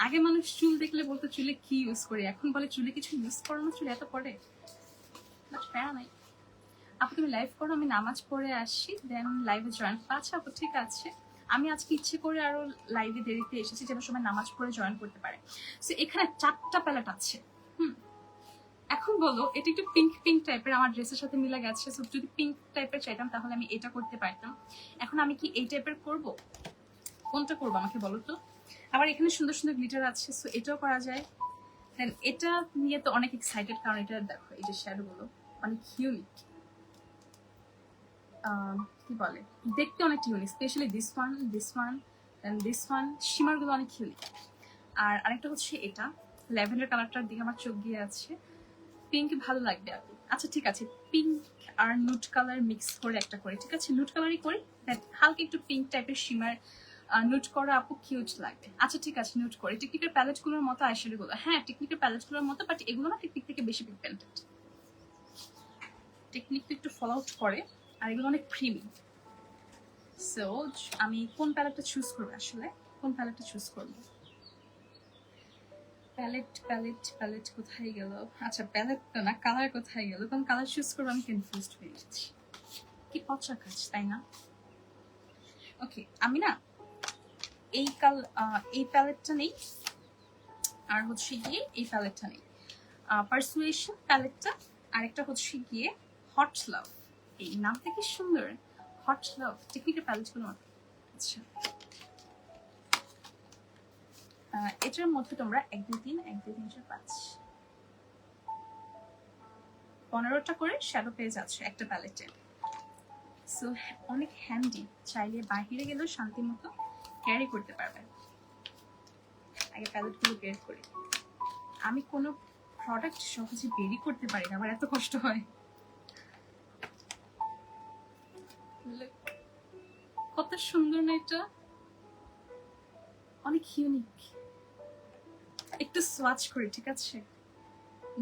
আগে মানুষ চুল দেখলে বলতো চুলে কি ইউজ করে, এখন বলে চুলে কিছু ইউজ করো না, চুলে এত পড়ে। প্যারা নাই আপু, তুমি লাইভ করো, আমি নামাজ পড়ে আসি দেন লাইভে জয়েন। আচ্ছা আপু ঠিক আছে, আমি আজকে ইচ্ছে করে আরো লাইভে দেরিতে এসেছি যেন সবাই নামাজ পড়ে জয়েন করতে পারে। সো এখানে 4টা প্যালেট আছে। এখন বলো, এটা একটু পিঙ্ক পিঙ্ক টাইপের, আমার ড্রেসের সাথে মিলে গেছে। সো যদি পিঙ্ক টাইপের চাইতাম তাহলে আমি এটা করতে পারতাম। এখন আমি কি এই টাইপের করব? কোনটা করবো আমাকে বলো তো? আবার এখানে সুন্দর সুন্দর গ্লিটার আছে, সো এটাও করা যায়। দেন এটা নিয়ে তো অনেক এক্সাইটেড, কারণ এটা দেখো এই যে শ্যাডো গুলো অনেক ইউনিক, কি বলে দেখতে অনেক unique, specially this one then this one, shimmer গুলো অনেক ইউনিক। আর আরেকটা হচ্ছে এটা ল্যাভেন্ডার কালারটার দিকে আমার চোখ গিয়ে আছে। পিঙ্ক ভালো লাগবে আপু। আচ্ছা ঠিক আছে, পিঙ্ক আর নুট কালার মিক্স করে একটা করি, ঠিক আছে? নুট কালারই করি, হালকা একটু পিঙ্ক টাইপের শিমার নুট করা আপু কিউট লাগবে। আচ্ছা ঠিক আছে, নুট করি। টিকটিকের প্যালেট গুলোর মতো আইশ্যাডো গুলো, হ্যাঁ টিকটিকের প্যালেট গুলোর মতো, বাট এগুলো না টিকটিক থেকে বেশি পিগমেন্টেড। টেকনিক একটু ফলো আউট করে, আর এগুলো অনেক ক্রিমি। সো আমি কোন প্যালেটটা চুজ করবো আসলে, কোন প্যালেটটা চুজ করবো? প্যালেট প্যালেট প্যালেট কোথায় গেল? আচ্ছা প্যালেট তো না, কালার কোথায় গেল? কোন কালার চুজ করবো আমি কনফিউজড হয়ে যাচ্ছি। কি পচা কাজ, তাই না? ওকে, আমি না এই প্যালেটটা নেই, আর হচ্ছে গিয়ে এই প্যালেটটা নেই, পারসুয়েশন প্যালেটটা, আরেকটা হচ্ছে গিয়ে হট লাভ। এই নামটা কি সুন্দর, হট লাভ। টেকনিকের প্যালেটগুলো আচ্ছা, এটার মধ্যে তোমরা 1 2 3 1 2 3 4 5 15টা করে শ্যাডো পেয়ে যাচ্ছ একটা প্যালেটে। সো অনেক হ্যান্ডি, চাইলে বাহিরে গেলেও শান্তি মতো ক্যারি করতে পারবে। আগে প্যালেটগুলো বের করি। আমি কোনো প্রোডাক্ট সহজে বেরি করতে পারি না, আমার এত কষ্ট হয়। কত সুন্দর না এটা, অনেক ইউনিক। একটু সোয়াচ করি, ঠিক আছে?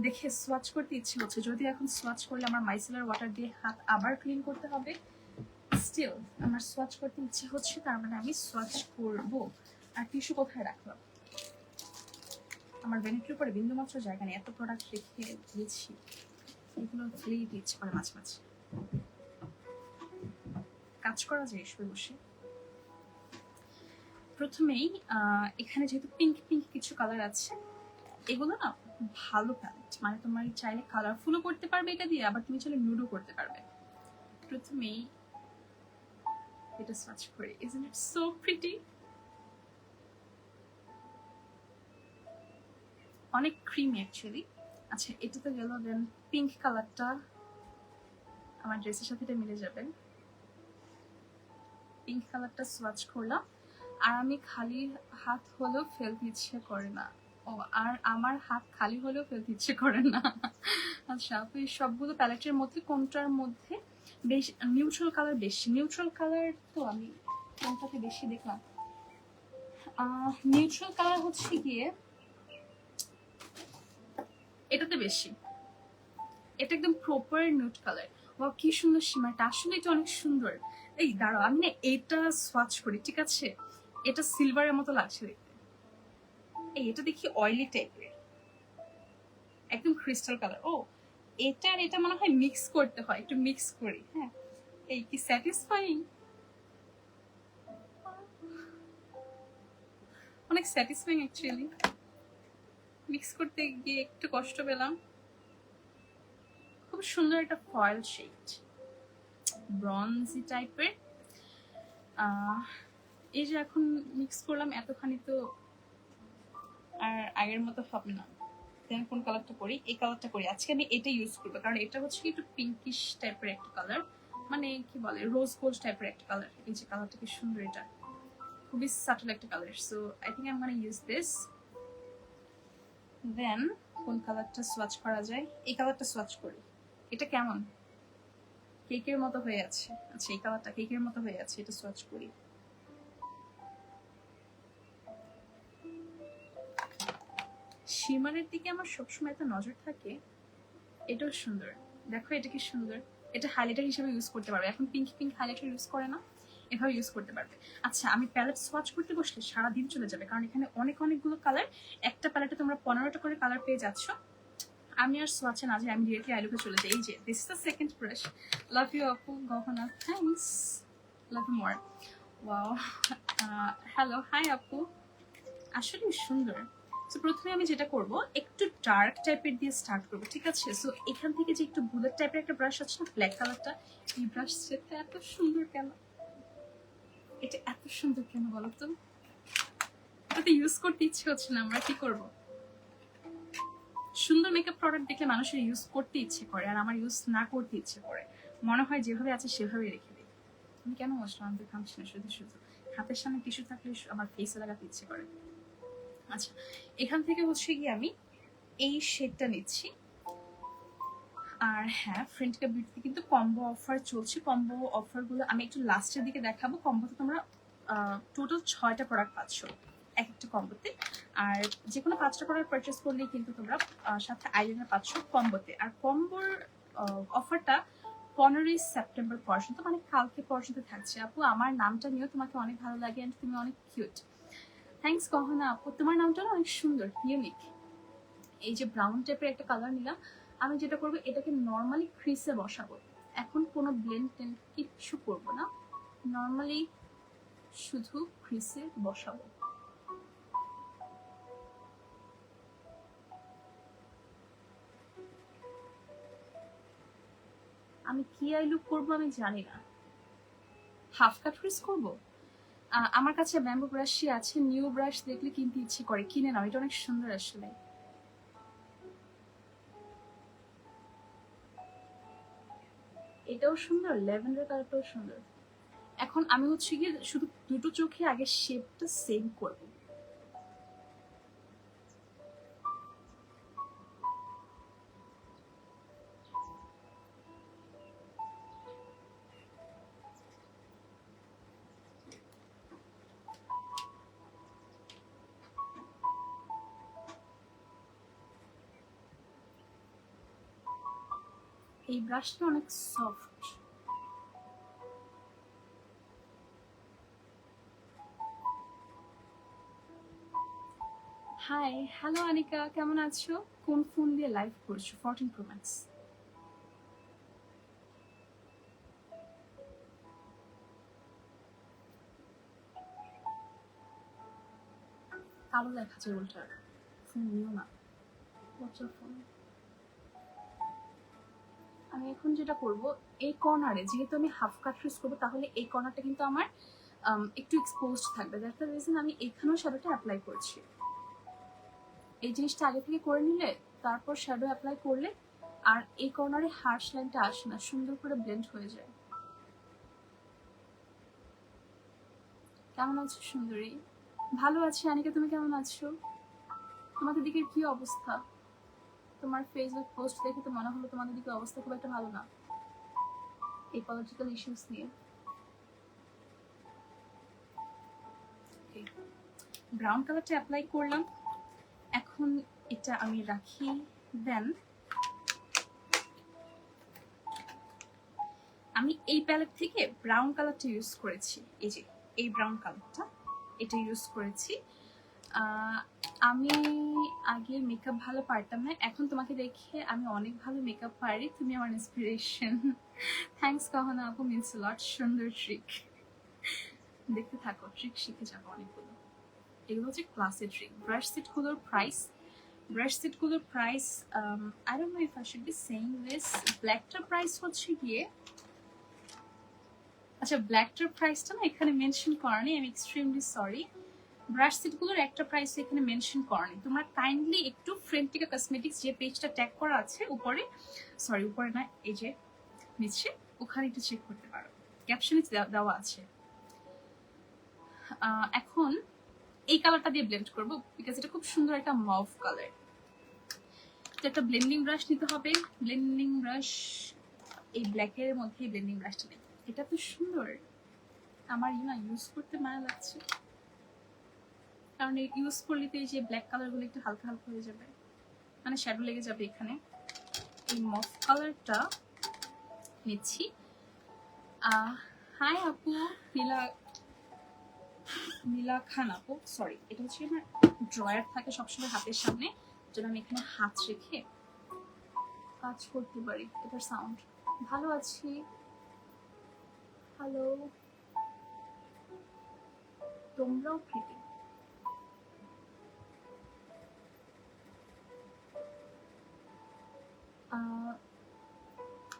দেখে সোয়াচ করতে ইচ্ছে হচ্ছে, যদি এখন সোয়াচ করলে আমার মাইসেলার ওয়াটার দিয়ে হাত আবার ক্লিন করতে হবে। স্টিল আমার সোয়াচ করতে ইচ্ছে হচ্ছে, তার মানে আমি সোয়াচ করব। আর টিস্যু কোথায় রাখলাম? আমার ভ্যানিটির উপরে বিন্দুমাত্র জায়গা নেই, এত প্রোডাক্ট রেখে দিয়েছি, এগুলো ফেলেই দিচ্ছে পরে মাঝে মাঝে। কাজ করা যায় শুয়ে বসে। প্রথমেই এখানে যেহেতু পিঙ্ক পিঙ্ক কিছু কালার আছে, এগুলো না ভালো প্যালেট, মানে তোমার চাইলে কালারফুলও করতে পারবে এটা দিয়ে, আবার তুমি চাইলে নুডও করতে পারবে। প্রথমেই এটা সোয়াচ করি। Isn't it so pretty? অনেক ক্রিমি অ্যাকচুয়ালি। আচ্ছা এটা তো গেল, দেন পিঙ্ক কালারটা আমার ড্রেসের সাথে এটা মিলে যাবে। পিঙ্ক কালারটা সোয়াচ করলাম, আর আমি খালি হাত হলেও ফেলতে ইচ্ছে করে না। ও, আর আমার হাত খালি হলেও ফেলতে ইচ্ছে করে না। আচ্ছা তো এই সবগুলো প্যালেটের মধ্যে কোনটার মধ্যে বেশ নিউট্রাল কালার বেশি? নিউট্রাল কালার তো আমি কোনটাতে বেশি দেখলাম, নিউট্রাল কালার হচ্ছে গিয়ে এটাতে বেশি। এটা একদম প্রপার নিউট কালার। ও কি সুন্দর সীমাটা, আসলে এটা অনেক সুন্দর। এই দাঁড়াও, আমি না এটা সোয়াচ করি, ঠিক আছে? এটা সিলভারের মতো লাগছে দেখতে। এই এটা দেখি অয়েলি টাইপের, একদম ক্রিস্টাল কালার। ও এটা আর এটা মনে হয় মিক্স করতে হয়, একটু মিক্স করি। হ্যাঁ, এই কি স্যাটিসফাইং, অনেক স্যাটিসফাইং অ্যাকচুয়ালি। মিক্স করতে গিয়ে একটু কষ্ট পেলাম। খুব সুন্দর একটা ফয়েল শেড, ব্রঞ্জি টাইপের। এই যে এখন মিক্স করলাম এতখানি, তো আর আগের মতো হবে না। দেন কোন কালারটা করি? এই কালারটা করি। আজকে আমি এটা ইউজ করবো, কারণ এটা হচ্ছে একটু পিঙ্কিশ টাইপের একটা কালার, মানে কি বলে রোজ গোল্ড টাইপের একটা কালার। এই যে কালারটা কি সুন্দর, এটা খুবই সাটল একটা colour. So I think I am gonna use this. Then কোন কালারটা সোয়াচ করা যায়? এই কালারটা সোয়াচ করি। এটা কেমন, কেকের মতো হয়ে আছে। আচ্ছা এই কালারটা কেকের মতো হয়ে আছে, এটা সোয়াচ করি। শিমারের দিকে আমার সবসময় একটা নজর থাকে। এটাও সুন্দর, দেখো এটা কি সুন্দর। এটা হাইলাইটার হিসেবে ইউজ করতে পারবে। এখন পিঙ্ক পিঙ্ক হাইলাইটার ইউজ করে না, এভাবে ইউজ করতে পারবে। আচ্ছা আমি প্যালেট সোয়াচ করতে বসলে সারাদিন চলে যাবে, কারণ এখানে অনেকগুলো কালার। একটা প্যালেটে তোমরা 15টা করে কালার পেয়ে যাচ্ছ। আমি আর সোয়াচে না যাই, আমি ডিরেক্টলি আইলুকে চলে যাই। এই যে this is the second brush. Love you আপু গহনা, thanks, love you more. Wow, hello, hi আপু। আসলে সুন্দর। সো প্রথমে আমি যেটা করব, একটু ডার্ক টাইপের দিয়ে স্টার্ট করব, ঠিক আছে? সো এখান থেকে যে একটু বুলেট টাইপের একটা ব্রাশ আছে না, ব্ল্যাক কালারটা, এই ব্রাশ সেটটা এত সুন্দর কেন, এটা এত সুন্দর কেন বলো তো? এটাতে ইউজ করতে ইচ্ছে হচ্ছে না, আমরা কি করব? সুন্দর মেকআপ প্রোডাক্ট দেখলে মানুষের ইউজ করতে ইচ্ছে করে, আর আমার ইউজ না করতে ইচ্ছে করে। মনে হয় যেভাবে আছে সেভাবেই রেখে দিই। আমি কেন বসলাম, আমি খাচ্ছি না, শুধু শুধু হাতের সামনে টিস্যু থাকলে আমার ফেসে লাগাতে ইচ্ছে করে। আচ্ছা এখান থেকে হচ্ছে গিয়ে আমি এই শেডটা নিচ্ছি। আর হ্যাঁ, ফ্রেন্ডকা বিউটিতে কিন্তু কম্বো অফার চলছে। কম্বো অফারগুলো আমি একটু লাস্টের দিকে দেখাবো। কম্বোতে তোমরা টোটাল 6টা প্রোডাক্ট পাচ্ছ এক একটা কম্বোতে। আর যে কোনো 5টা প্রোডাক্ট পারচেস করলেই কিন্তু তোমরা সাথে আইলাইনার পাচ্ছ কম্বোতে। আর কম্বোর অফারটা 15ই সেপ্টেম্বর পর্যন্ত, মানে কালকে পর্যন্ত থাকছে। আপু আমার নামটা নিয়েও তোমাকে অনেক ভালো লাগে অ্যান্ড তুমি অনেক কিউট। থ্যাংকস গহনা আপু, তোমার নামটা না অনেক সুন্দর, ইউনিক। এই যে ব্রাউন টাইপের একটা কালার নিলাম। আমি যেটা করবো এটাকে নর্মালি ক্রিসে বসাবো। এখন কোনো ব্লেন্ড টেন্ড কিচ্ছু করবো না, নর্মালি শুধু ক্রিসে বসাবো। আমি কি আই লুক করবো আমি জানি না, হাফ কাট ক্রিস করবো। আমার কাছে ব্যাম্বু ব্রাশই আছে, নিউ ব্রাশ দেখলে কিনতে ইচ্ছে করে, কিনে নাও, এটা অনেক সুন্দর আসলে। এটাও সুন্দর, ল্যাভেন্ডার কালারটাও সুন্দর। এখন আমি হচ্ছে গিয়ে শুধু দুটো চোখে আগে শেপটা সেম করবো। এই ব্রাশটা অনেক সফট। হাই, হ্যালো আনিকা, কেমন আছো? কোন ফোন দিয়ে লাইভ করছো? 14 Pro Max। কালো দেখাচ্ছে উল্টা, ফোন নিও না, বছর ফোন। আমি এখন যেটা করব, এই কর্নারে যেহেতু আমি হাফ কাট ক্রিস করবো, তাহলে এই কর্নারটা কিন্তু আমার একটু এক্সপোজড থাকবে। দ্যাটস দ্য রিজন আমি এখানেও শ্যাডোটা অ্যাপ্লাই করছি। এই জিনিসটা আগে থেকে করে নিলে তারপর শ্যাডো অ্যাপ্লাই করলে আর এই কর্নারে হার্শ লাইনটা আসে না, সুন্দর করে ব্লেন্ড হয়ে যায়। কেমন আছো সুন্দরী? ভালো আছি আনিকা, তুমি কেমন আছো? তোমাদের দিকের কি অবস্থা? তোমার ফেসবুক পোস্ট দেখে তো মনে হলো তোমাদের দিকে অবস্থা খুব একটা ভালো না, এই পলিটিক্যাল ইস্যুস নিয়ে। ব্রাউন কালারটা অ্যাপ্লাই করলাম, এখন এটা আমি রাখি। দেন আমি এই প্যালেট থেকে ব্রাউন কালারটা ইউজ করেছি, এই যে এই ব্রাউন কালারটা, এটা ইউজ করেছি। আমি আগে মেকআপ ভালো পারতাম না, এখন তোমাকে দেখে আমি অনেক ভালো মেকআপ পারি, তুমি আমার ইন্সপিরেশন। থ্যাংকস গহনা আপু, মিন্স লট, সুন্দর ট্রিক। দেখতে থাকো, ট্রিক শিখে যাবো অনেকগুলো। এগুলো হচ্ছে ক্লাসের ট্রিক। ব্রাশ সেটগুলোর প্রাইস, ব্রাশ সেটগুলোর price I don't know if I should be saying this. ব্ল্যাকটার প্রাইস হচ্ছে গিয়ে, আচ্ছা ব্ল্যাকটার প্রাইসটা না এখানে মেনশন করা নেই, আমি এক্সট্রিমলি সরি। ব্রাশ সেটগুলোর একটা প্রাইস এখানে মেনশন করা নেই। তোমরা কাইন্ডলি একটু ফ্রেন্টিকা কসমেটিক্স যে পেজটা ট্যাগ করা আছে উপরে, সরি উপরে না, এই যে নিচে, ওখানে একটু চেক করতে পারো, ক্যাপশনে দেওয়া আছে। এখন এই কালারটা দিয়ে ব্লেন্ড করবো, বিকজ এটা খুব সুন্দর একটা মভ কালার। তো একটা ব্লেন্ডিং ব্রাশ নিতে হবে। ব্লেন্ডিং ব্রাশ এই ব্ল্যাকের মধ্যে ব্লেন্ডিং ব্রাশটা নেই, এটা তো সুন্দর, আমার ইউজ করতে মায়া লাগছে, কারণ ইউজ করলে তো এই যে ব্ল্যাক কালারগুলো একটু হালকা হালকা হয়ে যাবে, মানে শ্যাডো লেগে যাবে এখানে। এই মভ কালারটা নিচ্ছি। হাই আপু, নীলা, নীলা খান আপু, সরি, এটা হচ্ছে আমার ড্রয়ার থাকে সবসময় হাতের সামনে, যেন আমি এখানে হাত রেখে কাজ করতে পারি। এটার সাউন্ড ভালো আছি। হ্যালো, তোমরাও প্রিটি।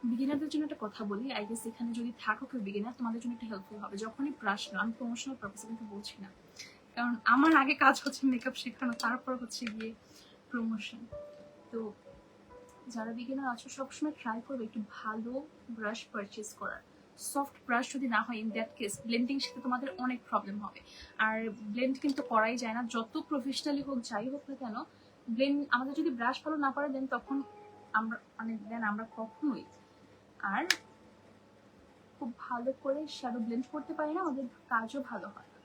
বিগিনারদের জন্য একটা কথা বলি, আই গেস এখানে যদি থাকো কেউ বিগিনার, তোমাদের জন্য একটা হেল্পফুল হবে। যখনই ব্রাশ নাও, আমি প্রমোশনাল পারপাসে কিন্তু বলছি না, কারণ আমার আগে কাজ হচ্ছে মেকআপ শেখানো, তারপর হচ্ছে গিয়ে প্রমোশন। তো যারা বিগিনার আছো সবসময় ট্রাই করবে একটু ভালো ব্রাশ পারচেস করার। সফট ব্রাশ যদি না হয়, ইন দ্যাট কেস ব্লেন্ডিং সাথে তোমাদের অনেক প্রবলেম হবে। আর ব্লেন্ড কিন্তু করাই যায় না, যত প্রফেশনালি হোক যাই হোক না কেন, ব্লেন্ড আমাদের যদি ব্রাশ ভালো না পারে দেন তখন আমরা দেন আমরা কখনোই আর খুব ভালো করে শ্যাডো ব্লেন্ড করতে পারি না, আমাদের কাজও ভালো হয় না।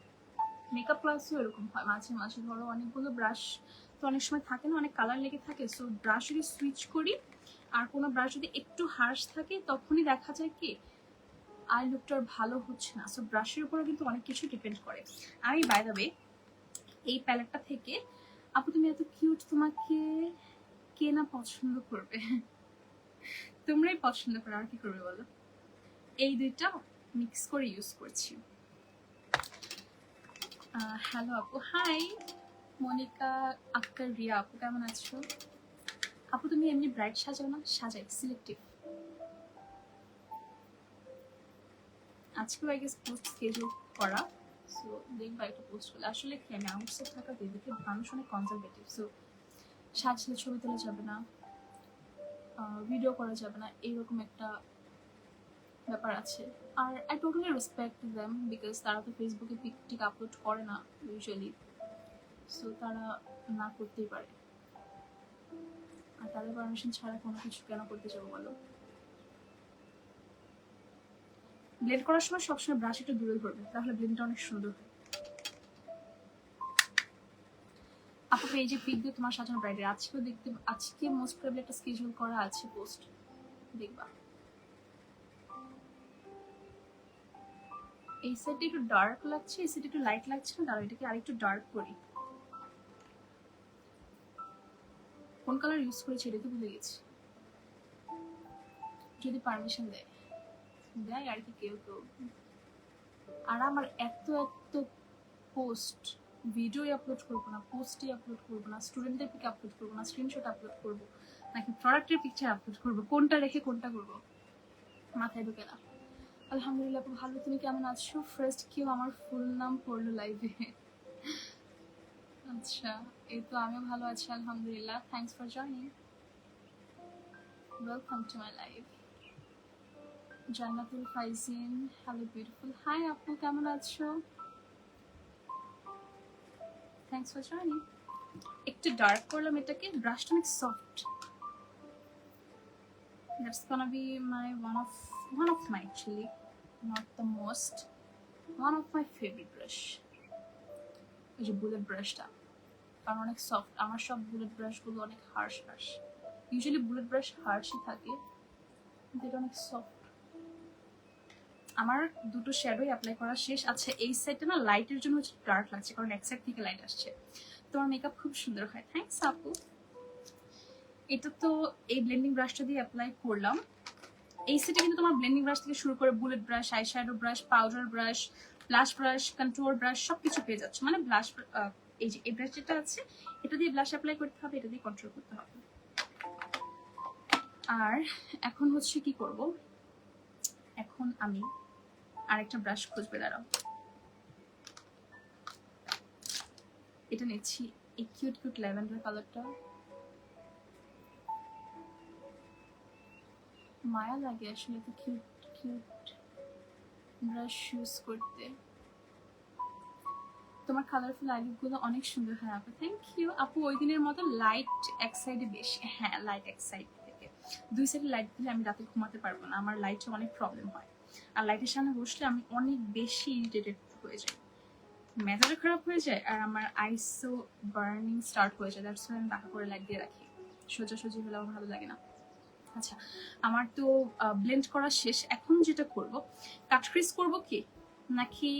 মেকআপ ক্লাসও এরকম হয় মাঝে মাঝে, ধরো অনেকগুলো ব্রাশ তো অনেক সময় থাকে না, অনেক কালার লেগে থাকে, সো ব্রাশ যদি সুইচ করি আর কোনো ব্রাশ যদি একটু হার্শ থাকে তখনই দেখা যায় কি আই লুকটা ভালো হচ্ছে না। সো ব্রাশের উপরে কিন্তু অনেক কিছু ডিপেন্ড করে। আমি বাই দ্য ওয়ে এই প্যালেটটা থেকে, আপু তুমি এত কিউট, তোমাকে কে না পছন্দ করবে? তোমরাই পছন্দ করো, আর কি করবে বলো। এই দুইটা মিক্স করে ইউজ করছি। হ্যালো আপু, হাই মনিকা আক্তার রিয়া, আপু কেমন আছো? আপু তুমি এমনি ব্রাইট সাজাও না? সাজাই, সিলেক্টিভ। আজকেও আই গেস পোস্ট স্কেডিউল করা, সো দেখবা একটা পোস্ট করলে। আসলে কি আমি আউটসাইড থাকা দিদিকে মানুষ অনেক কনজারভেটিভ, সো সাজলে ছবি তোলা যাবে না, ভিডিও করা যাবে না, এইরকম একটা ব্যাপার আছে। আর I totally respect them because তারা তো ফেসবুকে পিক টিক আপলোড করে না ইউজুয়ালি, সো তারা না করতেই পারে। আর তাদের পারমিশন ছাড়া কোনো কিছু কেন করতে যাবো বলো। ব্লেন্ড করার সময় সবসময় ব্রাশ একটু দূরে ধরবে, তাহলে ব্লেন্ডটা অনেক সুন্দর হয়। আপু এই যে পিক দিয়ে তোমার সাজানো ব্রাইডের আজকেও দেখতে, আজকে মোস্ট প্রবলি একটা স্কেডিউল করা আছে পোস্ট, দেখবা। এই সাইডটা একটু ডার্ক লাগছে, এই সাইডটা একটু লাইট লাগছে না, দাঁড়াও এটাকে আরেকটু ডার্ক করি। কোন কালার ইউজ করেছি এটা তো ভুলে গেছি, যদি পারমিশন দেয় দেয় আর কি কেউ কেউ। আর আমার এত এত পোস্ট, ভিডিও আপলোড করবো না, পোস্টই আপলোড করবো না, স্টুডেন্টদের পিক আপলোড করবো না, স্ক্রিনশট আপলোড করবো নাকি প্রোডাক্টের পিকচার আপলোড করবো, কোনটা রেখে কোনটা করবো মাথায় ঢুকে না। আলহামদুলিল্লাহ আপু ভালো, তুমি কেমন আছো? ফার্স্ট কেউ আমার ফুল নাম পড়লো লাইভে। আচ্ছা, এই তো আমিও ভালো আছি আলহামদুলিল্লাহ। Thanks for joining, welcome to my live. Jannatul Faizin, hello beautiful, hi আপু কেমন আছো? Thanks for joining. একটু ডার্ক করলাম এটাকে, ব্রাশটা অনেক soft. That's gonna be my one of my actually, not the most, one of my favorite brush, এই যে বুলেট ব্রাশটা, কারণ অনেক সফট। আমার সব বুলেট ব্রাশগুলো অনেক harsh harsh, usually bullet brush হার্শই থাকে, কিন্তু এটা অনেক সফট। আমার দুটো শ্যাডোই অ্যাপ্লাই করা শেষ। আচ্ছা এই সাইডটা না লাইটের জন্য হচ্ছে ডার্ক লাগছে, কারণ এক সাইড থেকে লাইট আসছে। তোমার মেকআপ খুব সুন্দর হয়, থ্যাঙ্কস আপু। এটা তো এই ব্লেন্ডিং ব্রাশটা দিয়ে অ্যাপ্লাই করলাম। এই সেটে কিন্তু তোমার ব্লেন্ডিং ব্রাশ থেকে শুরু করে bullet brush, eye shadow brush, powder brush, blush brush, control brush সবকিছু পেয়ে যাচ্ছে। মানে ব্লাশ, এই যে এই ব্রাশ যেটা আছে এটা দিয়ে ব্লাশ অ্যাপ্লাই করতে হবে, এটা দিয়ে কন্ট্রোল করতে হবে। আর এখন হচ্ছে কি করব, এখন আমি আরেকটা ব্রাশ খুঁজবে, দাঁড়াও। এটা নিচ্ছি, এই কিউট কিউট ল্যাভেন্ডার কালারটা। মায়া লাগে আসলে এত কিউট কিউট ব্রাশ ইউজ করতে। তোমার কালারফুল আইলিপগুলো অনেক সুন্দর হয় আপু, থ্যাংক ইউ আপু। ওই দিনের মতো লাইট এক সাইডে বেশি, হ্যাঁ লাইট এক সাইড থেকে, দুই সাইডে লাইট দিলে আমি রাতে ঘুমাতে পারবো না, আমার লাইটে অনেক প্রবলেম হয়। আর লাইটের সামনে বসলে আমি অনেক বেশি ইরিটেটেড হয়ে যাই, মেজাজও খারাপ হয়ে যায়, আর আমার আইসও বার্নিং স্টার্ট হয়ে যায়। দ্যাটস ওয়াই আমি বাঁকা করে লাইট দিয়ে রাখি, সোজাসুজি হলে আমার ভালো লাগে না। আচ্ছা আমার তো ব্লেন্ড করা শেষ, এখন যেটা করব কাট ক্রিজ করবো কি নাকি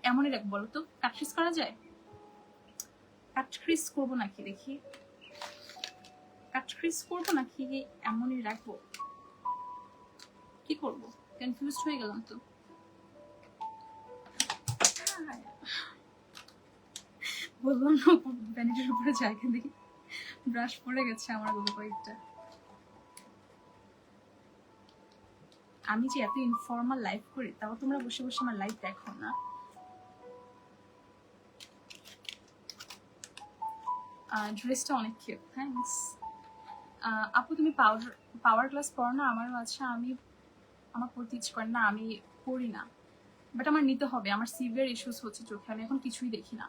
এমনই রাখবো বলো তো? কাট ক্রিজ করা যায়? কাট ক্রিজ করবো নাকি দেখি, কাট ক্রিজ করবো নাকি এমনই রাখবো, কি করবো? কনফিউজ হয়ে গেলাম তো। বললাম না ভ্যানিটির উপরে জায়গা দিই, ব্রাশ পড়ে গেছে আমার গুলো কয়েকটা। আমি যে এত ইনফর্মাল লাইভ করি তাও তোমরা বসে বসে আমার লাইভ দেখো না। ড্রেসটা অনেক কিউট, থ্যাঙ্কস আপু। তুমি পাওয়ার গ্লাস পড়ো না? আমারও আছে, আমি আমার পড়তে ইচ্ছে করে না, আমি পড়ি না, বাট আমার নিতে হবে, আমার সিভিয়ার ইস্যুস হচ্ছে চোখে, আমি এখন কিছুই দেখি না।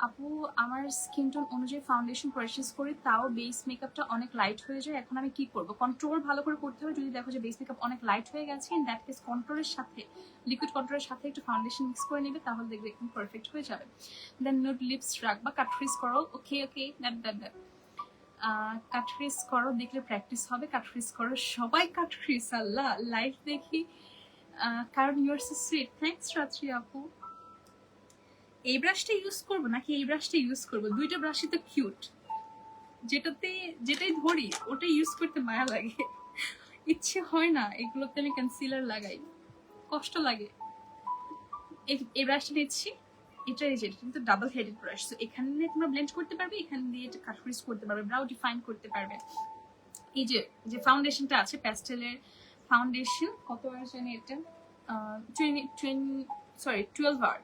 আপু আমার স্কিন টোন অনুযায়ী ফাউন্ডেশন পারচেস করি, তাও বেস মেকআপটা অনেক লাইট হয়ে যায়। এখন আমি কি করব? কন্ট্রোল ভালো করে করতে হবে। যদি দেখো যে বেস মেকআপ অনেক লাইট হয়ে গেছে, ইন দ্যাট কেস কন্ট্রোলের সাথে, লিকুইড কন্ট্রোলের সাথে একটু ফাউন্ডেশন মিক্স করে নেবে, তাহলে দেখবে একদম পারফেক্ট হয়ে যাবে। দেন নুড লিপস রাখবা, কাটফ্রিজ করো। ওকে ওকে, দ্যাট কাটফ্রিজ করো, দেখলে প্র্যাকটিস হবে। কাটফ্রিজ করো, সবাই কাটফ্রিজ, আল্লাহ লাইভ দেখি। কারণ ইউর সো সুইট, থ্যাংকস রাত্রি আপু। এই ব্রাশটা ইউজ করবো নাকি এই ব্রাশটা ইউজ করবো? দুইটা ব্রাশই তো কিউট, যেটাই ধরি ওটা ইউজ করতে মায়া লাগে, ইচ্ছে হয় না এগুলোতে আমি কনসিলার লাগাই, কষ্ট লাগে। এই ব্রাশটা নিচ্ছি, এটা এই যে কিন্তু ডাবল হেডেড ব্রাশ, তো এখানে দিয়ে তোমরা ব্লেন্ড করতে পারবে, এখানে দিয়ে এটা কাটফ্রিজ করতে পারবে, ব্রাউ ডিফাইন করতে পারবে। এই যে ফাউন্ডেশনটা আছে, প্যাস্টেলের ফাউন্ডেশন, কত আর জানি এটা, 12 আর,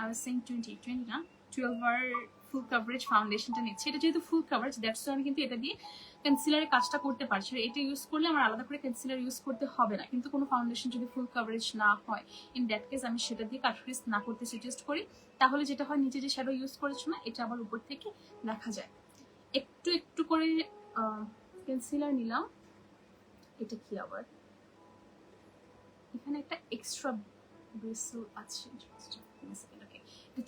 I was saying 20 না, 12 আর ফুল কভারেজ ফাউন্ডেশনটা নিচ্ছি। এটা যেহেতু ফুল কভারেজ, দ্যাটস আমি কিন্তু এটা দিয়ে কনসিলারের কাজটা করতে পারছি। এটা ইউজ করলে আমার আলাদা করে কনসিলার ইউজ করতে হবে না। কিন্তু কোনো ফাউন্ডেশন যদি ফুল কভারেজ না হয়, ইন দ্যাট কেস আমি সেটা দিয়ে কাটফ্রিজ না করতে সাজেস্ট করি। তাহলে যেটা হয়, নিচে যে শ্যাডো ইউজ করেছো না, এটা আবার উপর থেকে দেখা যায়। একটু একটু করে কনসিলার নিলাম। এটা কি আবার, এখানে একটা এক্সট্রা ব্রিসল আছে,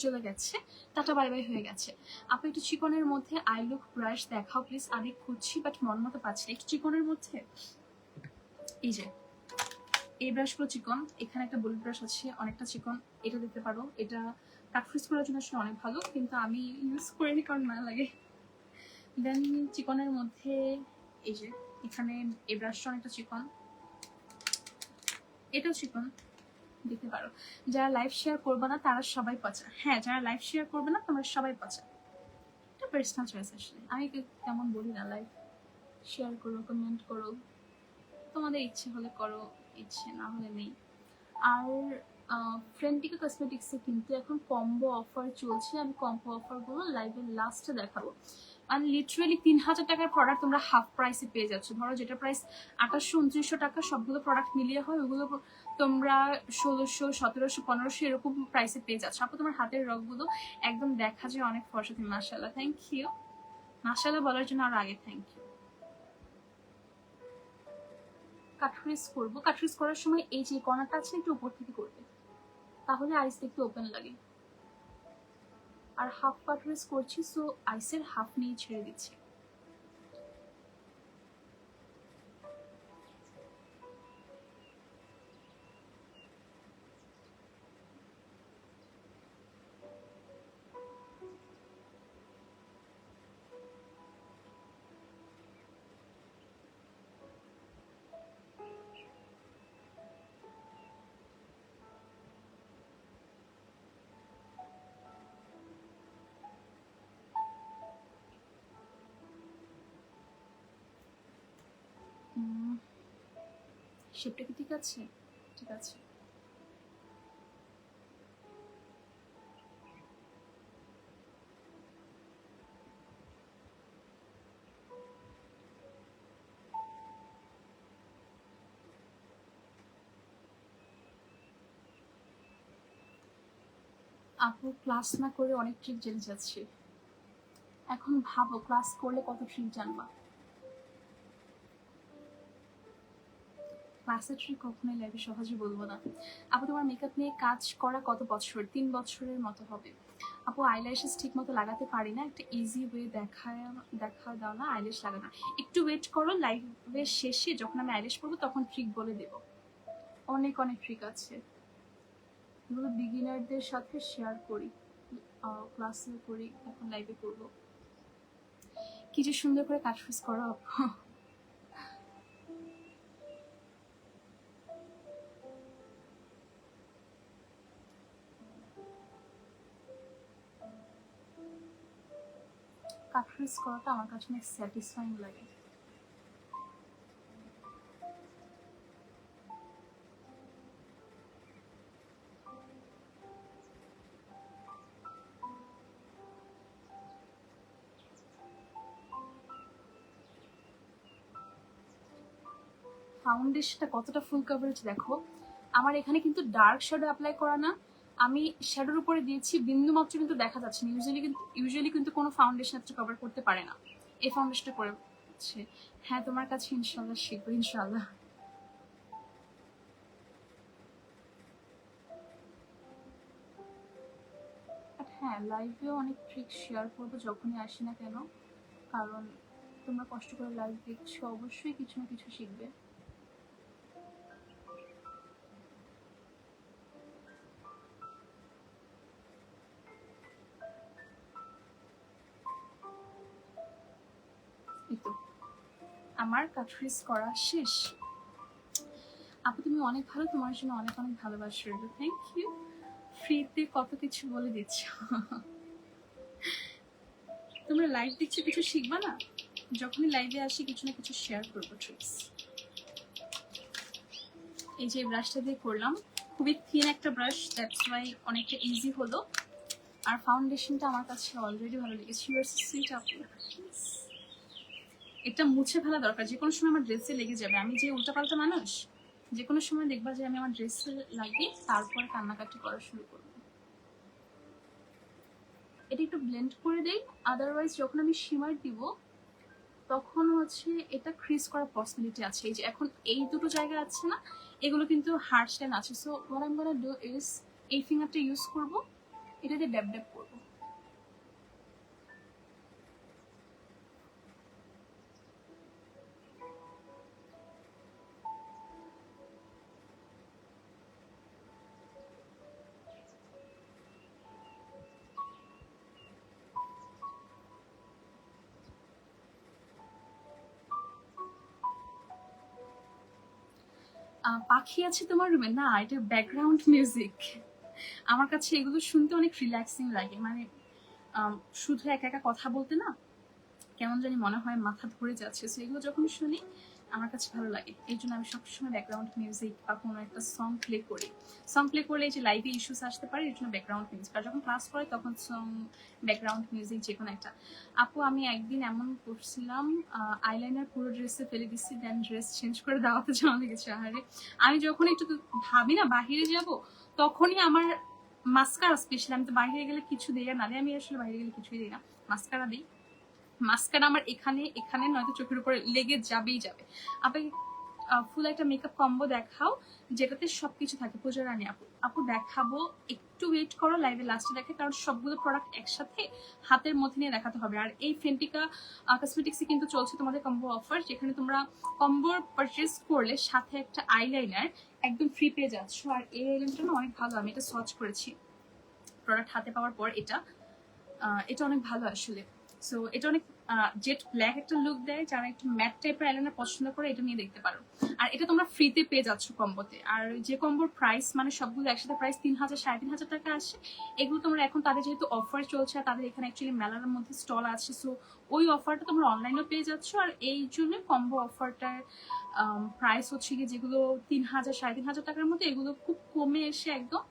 চলে গেছে, টাটা বাই বাই হয়ে গেছে। আপনি একটু চিকনের মধ্যে আই লুক ব্রাশ দেখাও প্লিজ, আমি খুঁজছি বাট মন মতো পাচ্ছি না। একটু চিকনের মধ্যে এই যে এই ব্রাশগুলো চিকন, এখানে একটা বুলেট ব্রাশ আছে অনেকটা চিকন, এটা দিতে পারো। এটা কাটফ্রিজ করার জন্য আসলে অনেক ভালো, কিন্তু আমি ইউজ করিনি কারণ না লাগে। দেন চিকনের মধ্যে এই যে এখানে এই ব্রাশটা অনেকটা চিকন, এটাও চিকন, দিতে পারো। যারা লাইভ শেয়ার করবে না তারা সবাই পচা। হ্যাঁ, যারা লাইভ শেয়ার করবে না তোমরা সবাই পচা, এটা পার্সোনাল চয়েস। আসলে আমি তেমন বলি না, লাইভ শেয়ার করো, কমেন্ট করো, তোমাদের ইচ্ছে হলে করো, ইচ্ছে না হলে নেই। আর ফ্রেন্টিকা কসমেটিক্সে কিন্তু এখন কম্বো অফার চলছে, আমি কম্বো অফারগুলো লাইভের লাস্টে দেখাবো। মানে লিটারেলি 3000 টাকার প্রোডাক্ট তোমরা হাফ প্রাইসে পেয়ে যাচ্ছ। ধরো যেটা প্রাইস 2800-2900 টাকা, সবগুলো প্রোডাক্ট মিলিয়ে হয়, ওগুলো তোমরা 1600, 1700, 1500 এরকম প্রাইসে পেয়ে যাচ্ছ। আপু তোমার হাতের রগগুলো একদম দেখা যায় অনেক ফর্সা, তুমি মাশাআল্লাহ, থ্যাংক ইউ। মাশাআল্লাহ বলার জন্য আর আগে থ্যাংক ইউ। কাটফ্রিজ করবো, কাটফ্রিজ করার সময় এই যে কর্নারটা আছে একটু উপর থেকে করবে, তাহলে আইস একটু ওপেন লাগে। আর হাফ কাটফ্রিজ করছি, সো আইসের হাফ নিয়ে ছেড়ে দিচ্ছি। শেপটা কি ঠিক আছে? ঠিক আছে। আপু ক্লাস না করে অনেক ট্রিক জেনে যাচ্ছি। এখন ভাবো ক্লাস করলে কত ট্রিক জানবা। ক্লাসের ট্রিক কখনোই লাইফে সহজে বলবো না। আপু তোমার মেকআপ নিয়ে কাজ করা কত বছর? 3 বছরের মতো হবে। আপু আইল্যাশেস ঠিক মতো লাগাতে পারি না, একটা ইজি ওয়ে দেখা দাও না আইল্যাশ লাগানো। একটু ওয়েট করো, লাইভের শেষে যখন আমি আইল্যাশ করবো তখন ট্রিক বলে দেবো। অনেক অনেক ট্রিক আছে, এগুলো বিগিনারদের সাথে শেয়ার করি, ক্লাসে করি, এখন লাইভে করবো। কি যে সুন্দর করে কাটফ্রিজ করো আপু। কাটফ্রিজ করাটা আমার কাছে অনেক স্যাটিসফাইং লাগে। ফাউন্ডেশনটা কতটা ফুল কভারেজ দেখো। আমার এখানে কিন্তু ডার্ক শ্যাডো অ্যাপ্লাই করা না, আমি শ্যাডোর উপরে দিয়েছি, বিন্দু মাত্র কিন্তু দেখা যাচ্ছে না। ইউজুয়ালি কিন্তু কোনো ফাউন্ডেশন এত কভার করতে পারে না। এই ফাউন্ডেশনটা করেছে। হ্যাঁ, তোমার কাছে ইনশাল্লাহ শিখবো, ইনশাল্লাহ। হ্যাঁ, লাইভেও অনেক ট্রিক শেয়ার করবো যখনই আসি না কেন, কারণ তোমরা কষ্ট করে লাইভ দেখছো, অবশ্যই কিছু না কিছু শিখবে। এই তো আমার কাটরিজ করা শেষ। আপু তুমি অনেক ভালো, তোমার জন্য অনেক অনেক ভালোবাসা রইল। Thank you. ফ্রিতে কত কিছু বলে দিচ্ছ। তোমরা লাইভ দেখছো, কিছু শিখবা না? যখনই লাইভে আসি কিছু না কিছু শেয়ার করবো ট্রিক্স। এই যে ব্রাশটা দিয়ে করলাম, খুবই থিন একটা ব্রাশ, দ্যাটস ওয়াই অনেকটা ইজি হলো। আর ফাউন্ডেশনটা আমার কাছে অলরেডি ভালো লেগেছে। ইউ আর সুইট আপু। এটা মুছে ফেলা দরকার, যে কোনো সময় আমার ড্রেসে লেগে যাবে। আমি যে উল্টাপাল্টা মানুষ, যে কোনো সময় দেখবা যে আমি আমার ড্রেসে লাগিয়ে তারপরে কান্নাকাটি করা শুরু করবো। এটা একটু ব্লেন্ড করে দেই, আদারওয়াইজ যখন আমি শিমার দিব তখন হচ্ছে এটা ক্রিজ করার পসিবিলিটি আছে। এই যে এখন এই দুটো জায়গা আছে না, এগুলো কিন্তু হার্ড স্ট্যান্ড আছে। So what I am gonna do is এই ফিঙ্গারটা ইউজ করবো, এটা দিয়ে ড্যাব ড্যাব করবো। পাখি আছে তোমার রুমে? না, এটা ব্যাকগ্রাউন্ড মিউজিক। আমার কাছে এগুলো শুনতে অনেক রিল্যাক্সিং লাগে। মানে শুধু একা একা কথা বলতে না কেমন জানি মনে হয় মাথা ধরে যাচ্ছে। সো এগুলো যখন শুনি আমার কাছে ভালো লাগে। এই জন্য আমি সবসময় ব্যাকগ্রাউন্ড মিউজিক বা কোনো একটা সং প্লে করি। সং প্লে করলে যে লাইভে ইস্যুস আসতে পারে, এর জন্য ব্যাকগ্রাউন্ড মিউজিক। আর যখন ক্লাস করে তখন সং, ব্যাকগ্রাউন্ড মিউজিক যে কোনো একটা। আপু আমি একদিন এমন করছিলাম, আইলাইনার পুরো ড্রেসে ফেলে দিচ্ছি, দেন ড্রেস চেঞ্জ করে দাওয়াতে যাওয়া লেগেছে। আহারে, আমি যখন একটু ভাবি না বাহিরে যাব, তখনই আমার মাস্কারা স্পেশাল, আমি তো বাইরে গেলে কিছু দিই না, আমি আসলে বাইরে গেলে কিছুই দিই না, মাস্কারা দিই। মাস্কারা আমার এখানে এখানে নয়তো চোখের উপরে লেগে যাবেই যাবে। আপনি ফুল একটা মেকআপ কম্বো দেখাও যেটাতে সবকিছু থাকে। পূজা রানী আপু, আপু দেখাবো, একটু ওয়েট করো, লাইভে লাস্টে দেখে, কারণ সবগুলো প্রোডাক্ট একসাথে হাতের মধ্যে নিয়ে দেখাতে হবে। আর এই ফেন্টিকা কসমেটিক্সে কিন্তু চলছে তোমাদের কম্বো অফার, যেখানে তোমরা কম্বো পারচেস করলে সাথে একটা আইলাইনার একদম ফ্রি পেয়ে যাচ্ছ। আর এই আইলাইনারটা না অনেক ভালো, আমি এটা সোয়াচ করেছি প্রোডাক্ট হাতে পাওয়ার পর। এটা অনেক ভালো আসলে। সো এটা অনেক জেট ব্ল্যাক একটা লুক দেয়, যারা একটু ম্যাট টাইপের আইলাইনার পছন্দ করে এটা নিয়ে দেখতে পারো। আর এটা তোমরা ফ্রিতে পেয়ে যাচ্ছ কম্বোতে। আর যে কম্বোর প্রাইস মানে সবগুলো একসাথে প্রাইস 3000 3,500 টাকা আসে। এগুলো তোমরা এখন তাদের যেহেতু অফার চলছে, তাদের এখানে অ্যাকচুয়ালি মেলার মধ্যে স্টল আছে, সো ওই অফারটা তোমরা অনলাইনেও পেয়ে যাচ্ছ। আর এই জন্য কম্বো অফারটার প্রাইস হচ্ছে কি, যেগুলো 3000 3,500 টাকার মধ্যে, এগুলো খুব কমে এসে একদম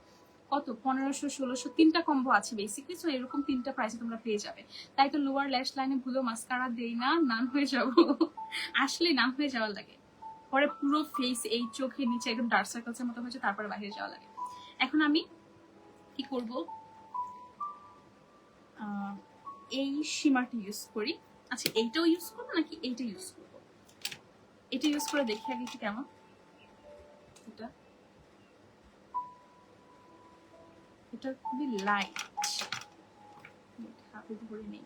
কত 1500 1600, তিনটা কম্বো আছে বেসিকলি। সো এরকম তিনটা প্রাইসে তোমরা পেয়ে যাবে। তাই তো লোয়ার ল্যাশ লাইনে ভুলো মাস্কারা দেই না, নান হয়ে যাবো। আসলে নান হয়ে যাওয়ার লাগে, পরে পুরো ফেস এই চোখের নিচে একদম ডার্ক সার্কেলসের মতো হয়েছে, তারপরে বাইরে যাওয়া লাগে। এখন আমি কি করব, এই শিমারটা ইউজ করি। আচ্ছা এইটাও ইউজ করবো নাকি এইটা ইউজ করবো? এটা ইউজ করে দেখি আগে একটু কেমন। এটা এটা খুবই লাইট, হাতে ধরে নেই।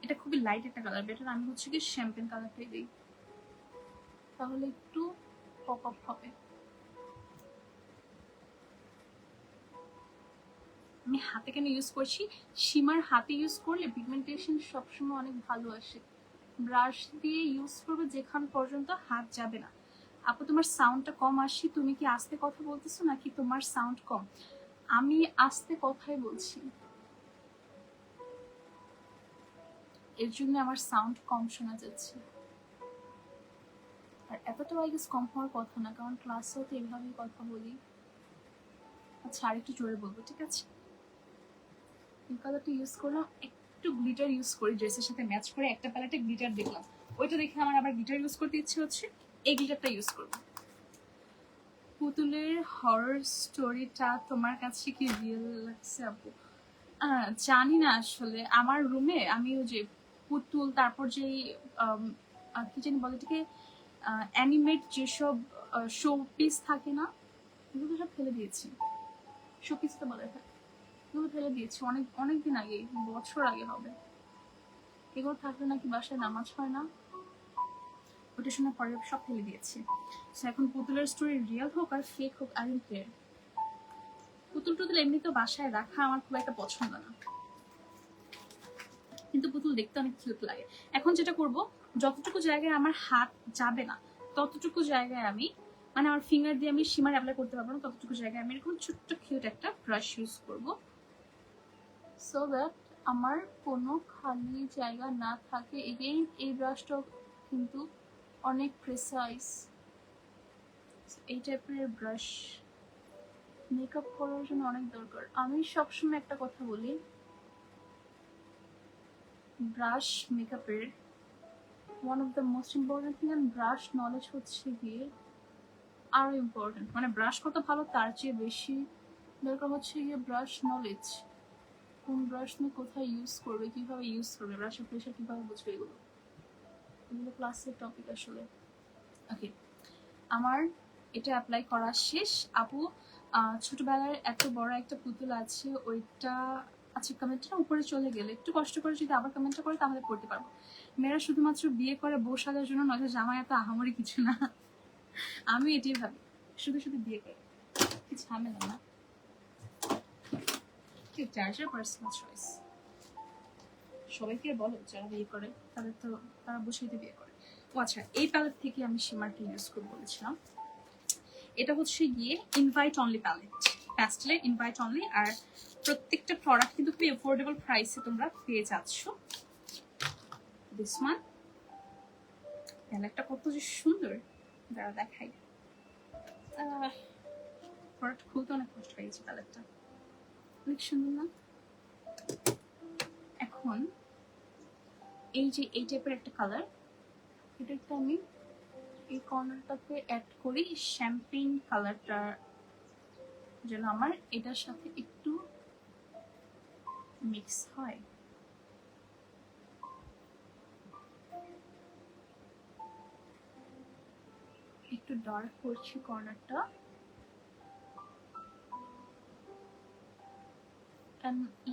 এটা খুবই লাইট একটা কালার, বেটার আমি হচ্ছে কি শ্যাম্পেন কালারটাই দিই, তাহলে একটু পপ আপ হবে। আমি হাতে কেন ইউজ করছি, শিমার হাতে ইউজ করলে পিগমেন্টেশন সবসময় অনেক ভালো আসে। ব্রাশ দিয়ে ইউজ করবে যেখান পর্যন্ত হাত যাবে না। আপু তোমার সাউন্ডটা কম আসছে, তুমি কি আস্তে কথা বলতেছো নাকি তোমার সাউন্ড কম? আমি আস্তে কথাই বলছি, এর জন্য আমার সাউন্ড কম শোনা যাচ্ছে। আর এতটাও আই গেস কম হওয়ার কথা না, কারণ ক্লাসেও তো এইভাবেই কথা বলি। আচ্ছা আর একটু জোরে বলবো, ঠিক আছে? এই কালারটা ইউজ করলাম, একটু গ্লিটার ইউজ করি ড্রেসের সাথে ম্যাচ করে। একটা প্যালেটে গ্লিটার দেখলাম, ওইটা দেখে আমার আবার গ্লিটার ইউজ করতে ইচ্ছে হচ্ছে। এই গ্লিটারটা ইউজ করবো। পুতুলের হরর স্টোরিটা তোমার কাছে কি রিয়েল লাগছে আপু? জানি না আসলে। আমার রুমে আমি ওই যে পুতুল, তারপর যেই কি জানি বলে এটাকে, অ্যানিমেট যেসব শো পিস থাকে না, এগুলো সব ফেলে দিয়েছি। শো পিস তো বলে, এগুলো ফেলে দিয়েছি অনেক অনেক দিন আগে, বছর আগে হবে। এগুলো থাকলে নাকি বাসায় নামাজ হয় না, ওটা শোনার পরে সব ফেলে দিয়েছি। এখন পুতুলের স্টোরি রিয়েল হোক আর ফেক হোক, আই ডোন্ট কেয়ার। পুতুল টুতুল এমনি তো বাসায় রাখা আমার খুব একটা পছন্দ না, কিন্তু পুতুল দেখতে অনেক কিউট লাগে। এখন যেটা করব, যতটুকু জায়গায় আমার হাত যাবে না ততটুকু জায়গায় আমি, মানে আমার ফিঙ্গার দিয়ে আমি শিমার অ্যাপ্লাই করতে পারবো না, ততটুকু জায়গায় আমি এরকম ছোট্ট কিউট একটা ব্রাশ ইউজ করব, সো দ্যাট আমার কোনো খালি জায়গা না থাকে। এগেইন এই ব্রাশটাও কিন্তু অনেক প্রেসাইজ। এই টাইপের ব্রাশ মেকআপ করার জন্য অনেক দরকার। আমি সবসময় একটা কথা বলি, ব্রাশ মেকআপের one of the most important thing, and brush knowledge হচ্ছে গিয়ে আরো ইম্পর্টেন্ট। মানে ব্রাশ কত ভালো তার চেয়ে বেশি দরকার হচ্ছে গিয়ে ব্রাশ নলেজ। কোন ব্রাশ তুমি কোথায় ইউজ করবে, কিভাবে ইউজ করবে, ব্রাশের প্রেশার কিভাবে বুঝবে, এগুলো ক্লাসের টপিক আসলে। ওকে, আমার এটা অ্যাপ্লাই করা শেষ। আপু ছোটবেলার এত বড় একটা পুতুল আছে, ওইটা আচ্ছা কমেন্টটা উপরে চলে গেলে একটু কষ্ট করে যদি আবার কমেন্টটা করে তাহলে পড়তে পারবো। মেয়েরা শুধুমাত্র বিয়ে করে বউ সাজার জন্য, নয়তো জামাই এত আহামরি কিছু না। আমি এটাই ভাবি, শুধু শুধু বিয়ে করে কি ঝামেলা না। চার্জার পার্সোনাল চয়েস, সবাইকে বলো যারা বিয়ে করে তাদের তো তারা বসেইতে বিয়ে করে। ও আচ্ছা, এই প্যালেট থেকে আমি শিমারটা ইউজ করবো বলেছিলাম। এটা হচ্ছে গিয়ে ইনভাইট অনলি প্যালেট, প্যাস্টেলের ইনভাইট অনলি। আর প্রত্যেকটা প্রোডাক্ট কিন্তু খুবই অ্যাফোর্ডেবল প্রাইসে তোমরা পেয়ে যাচ্ছ। দিস ওয়ান প্যালেটটা কত যে সুন্দর, যারা দেখাই। প্রোডাক্ট খুলতে অনেক কষ্ট পেয়েছি, প্যালেটটা অনেক সুন্দর না? এখন এই যে এই টাইপের একটা কালার, এটা একটা আমি এই কর্নারটাতে অ্যাড করি শ্যাম্পেইন কালারটা, যেন আমার এটার সাথে একটু মিক্স হয়। একটু ডার্ক করছি কর্নারটা।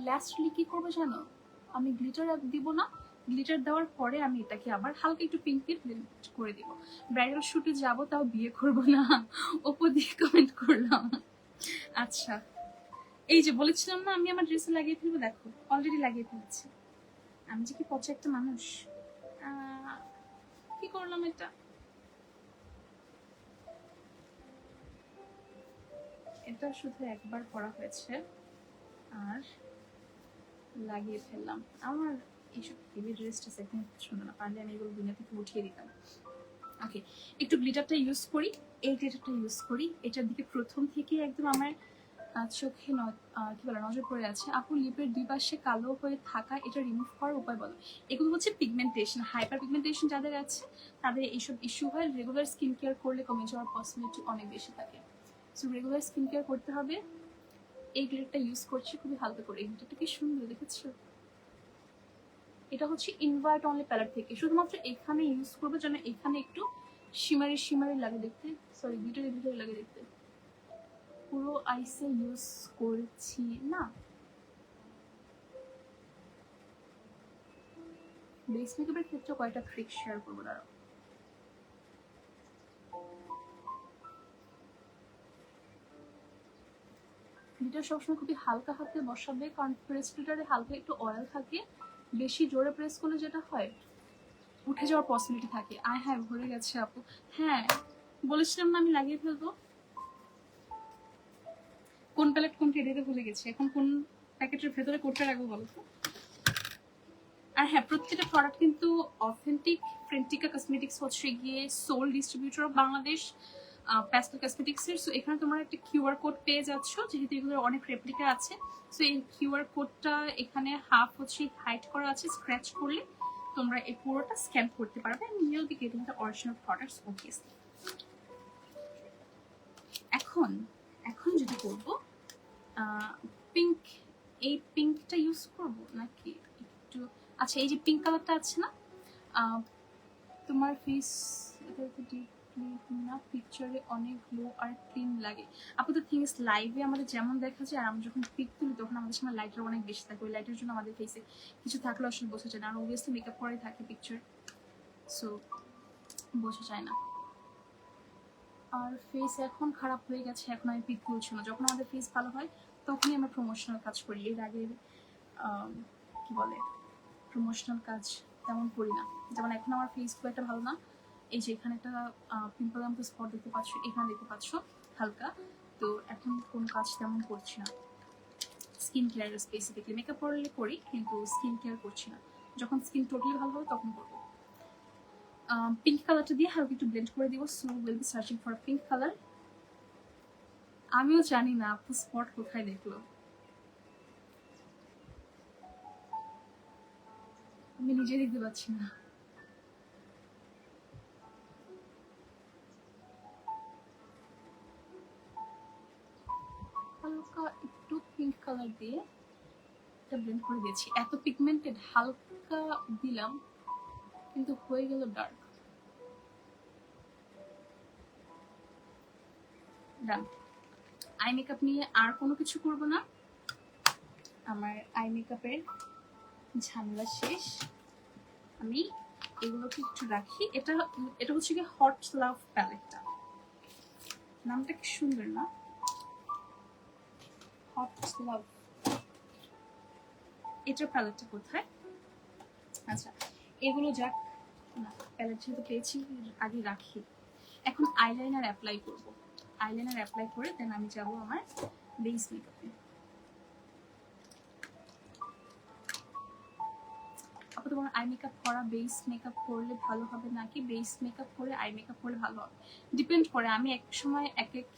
লাস্টলি কি করবো জানো, আমি গ্লিটার দিব না, গ্লিটার দেওয়ার পরে আমি এটাকে আবার হালকা একটু পিঙ্ক দিয়ে ব্লেন্ড করে দিব। ব্রাইডাল শুটে যাব, তাও বিয়ে করব না, ওপর দিয়ে কমেন্ট করলাম। আচ্ছা, এই যে বলেছিলাম না আমি আমার ড্রেসে লাগিয়ে ফেলবো, দেখো অলরেডি লাগিয়ে ফেলেছি। আমি যে কি পচা একটা মানুষ, কি করলাম এটা। এটা শুধু একবার করা হয়েছে আর লাগিয়ে ফেললাম। আমার এইসব হেভি ড্রেসটা সেকেন্ড পছন্দ না, পারলে আমি এগুলো দুনিয়া থেকে উঠিয়ে দিতাম। ওকে, একটু গ্লিটারটা ইউজ করি, এই গ্লিটারটা ইউজ করি। এটার দিকে প্রথম থেকে একদম আমার চোখে কি বলে নজর পড়ে আছে। আপু লিপের দুই পাশে কালো হয়ে থাকা, এটা রিমুভ করার উপায় বলো। এগুলো হচ্ছে পিগমেন্টেশন, হাইপার পিগমেন্টেশন যাদের আছে তাদের এইসব ইস্যু হয়। রেগুলার স্কিন কেয়ার করলে কমে যাওয়ার পসিবিলিটি অনেক বেশি থাকে, সো রেগুলার স্কিন কেয়ার করতে হবে। এই গ্লিটারটা ইউজ করছি খুবই হালকা করে। এই গ্লিটারটা কি সুন্দর দেখেছো, এটা হচ্ছে ইনভাইট অনলি প্যালেট থেকে। শুধুমাত্র এখানে ইউজ করবো যেন এখানে একটু শিমারি শিমারি লাগে দেখতে, সরি গ্লিটারি গ্লিটারি লাগে দেখতে। পুরো আইসে ইউজ করছি না। বেস মেকআপের ক্ষেত্রে কয়েকটা ট্রিক শেয়ার করবো, দাঁড়াও। গ্লিটার সবসময় খুবই হালকা হাতে বসাবে, কারণ প্রেস গ্লিটারে হালকা একটু অয়েল থাকে, বেশি জোরে প্রেস করলে যেটা হয় উঠে যাওয়ার পসিবিলিটি থাকে। হ্যাঁ ভরে গেছে আপু, হ্যাঁ বলেছিলাম না আমি লাগিয়ে ফেলবো। কোন প্যালেট কোনটা এটাতে ভুলে গেছি, এখন কোন প্যাকেটের ভেতরে কোনটা রাখবো বলো তো। আর হ্যাঁ, প্রত্যেকটা প্রোডাক্ট কিন্তু অথেন্টিক। ফ্রেন্টিকা কসমেটিক্স হচ্ছে গিয়ে sole distributor of Bangladesh pastel কসমেটিক্সের। সো এখানে তোমরা একটা কিউআর কোড পেয়ে যাচ্ছ, যেহেতু এগুলোর অনেক রেপ্লিকা আছে। সো এই কিউআর কোডটা এখানে হাফ হচ্ছে হাইড করা আছে, স্ক্র্যাচ করলে তোমরা এই পুরোটা স্ক্যান করতে পারবে and you'll be getting the original products obviously. এখন যেটা করব, পিঙ্ক, এই পিঙ্কটা ইউজ করব নাকি একটু, আচ্ছা এই যে পিঙ্ক কালারটা আছে না, তোমার ফেস না পিকচারে অনেক গ্লো আর ক্লিন লাগে। আপাতত থিংস লাইভে আমাদের যেমন দেখা যায় আর আমরা যখন পিক তুলি তখন আমাদের সময় লাইটার অনেক বেশি থাকে, ওই লাইটের জন্য আমাদের ফেসে কিছু থাকলে আসলে বোঝা যায় না, আর অবভিয়াসলি মেকআপ করাই থাকে পিকচার, সো বোঝা যায় না। আর ফেস এখন খারাপ হয়ে গেছে, এখন আমি পিক তুলছি না, যখন আমাদের ফেস ভালো হয় তখনই আমরা প্রমোশনাল কাজ করি, এর আগে কি বলে প্রমোশনাল কাজ তেমন করি না। যেমন এখন আমার ফেস খুব একটা ভালো না, এই যে এখানে একটা পিম্পল আমাকে স্পট দেখতে পাচ্ছ, এখানে দেখতে পাচ্ছ হালকা, তো এখন কোনো কাজ তেমন করছি না স্কিন কেয়ার স্পেসিফিকলি, মেকআপ করলে করি কিন্তু স্কিন কেয়ার করছি না, যখন স্কিন টোটালি ভালো হবে তখন করবো। পিঙ্ক কালারটা দিয়ে হালকা একটু ব্লেন্ড করে দিব, so will be searching for pink colour. আমিও জানি না আপু স্পট কোথায় দেখলো, আমি নিজে দেখতে পাচ্ছি না। হালকা একটু পিঙ্ক কালার দিয়ে এটা ব্লেন্ড করে দিয়েছি, এত পিগমেন্টেড হালকা দিলাম কিন্তু হয়ে গেল ডার্ক। ডান, আই মেকআপ নিয়ে আর কোনো কিছু করব না, আমার আই মেকআপের ঝামেলা শেষ। আমি এগুলোকে একটু রাখি, এটা এটা হচ্ছে কি হট লাভ প্যালেটটা, নামটা কি সুন্দর না, হট লাভ। এটার প্যালেটটা কোথায়, আচ্ছা এগুলো যাক না, প্যালেট যেহেতু পেয়েছি আগে রাখি। এখন আইলাইনার অ্যাপ্লাই করব, আইলাইনার অ্যাপ্লাই করে দেন আমি যাব আমার বেস মেকআপে। আপু তোমার আই মেকআপ করা বেস মেকআপ করলে ভালো হবে নাকি বেস মেকআপ করে আই মেকআপ করলে ভালো হবে? ডিপেন্ড করে, আমি এক সময় এক এক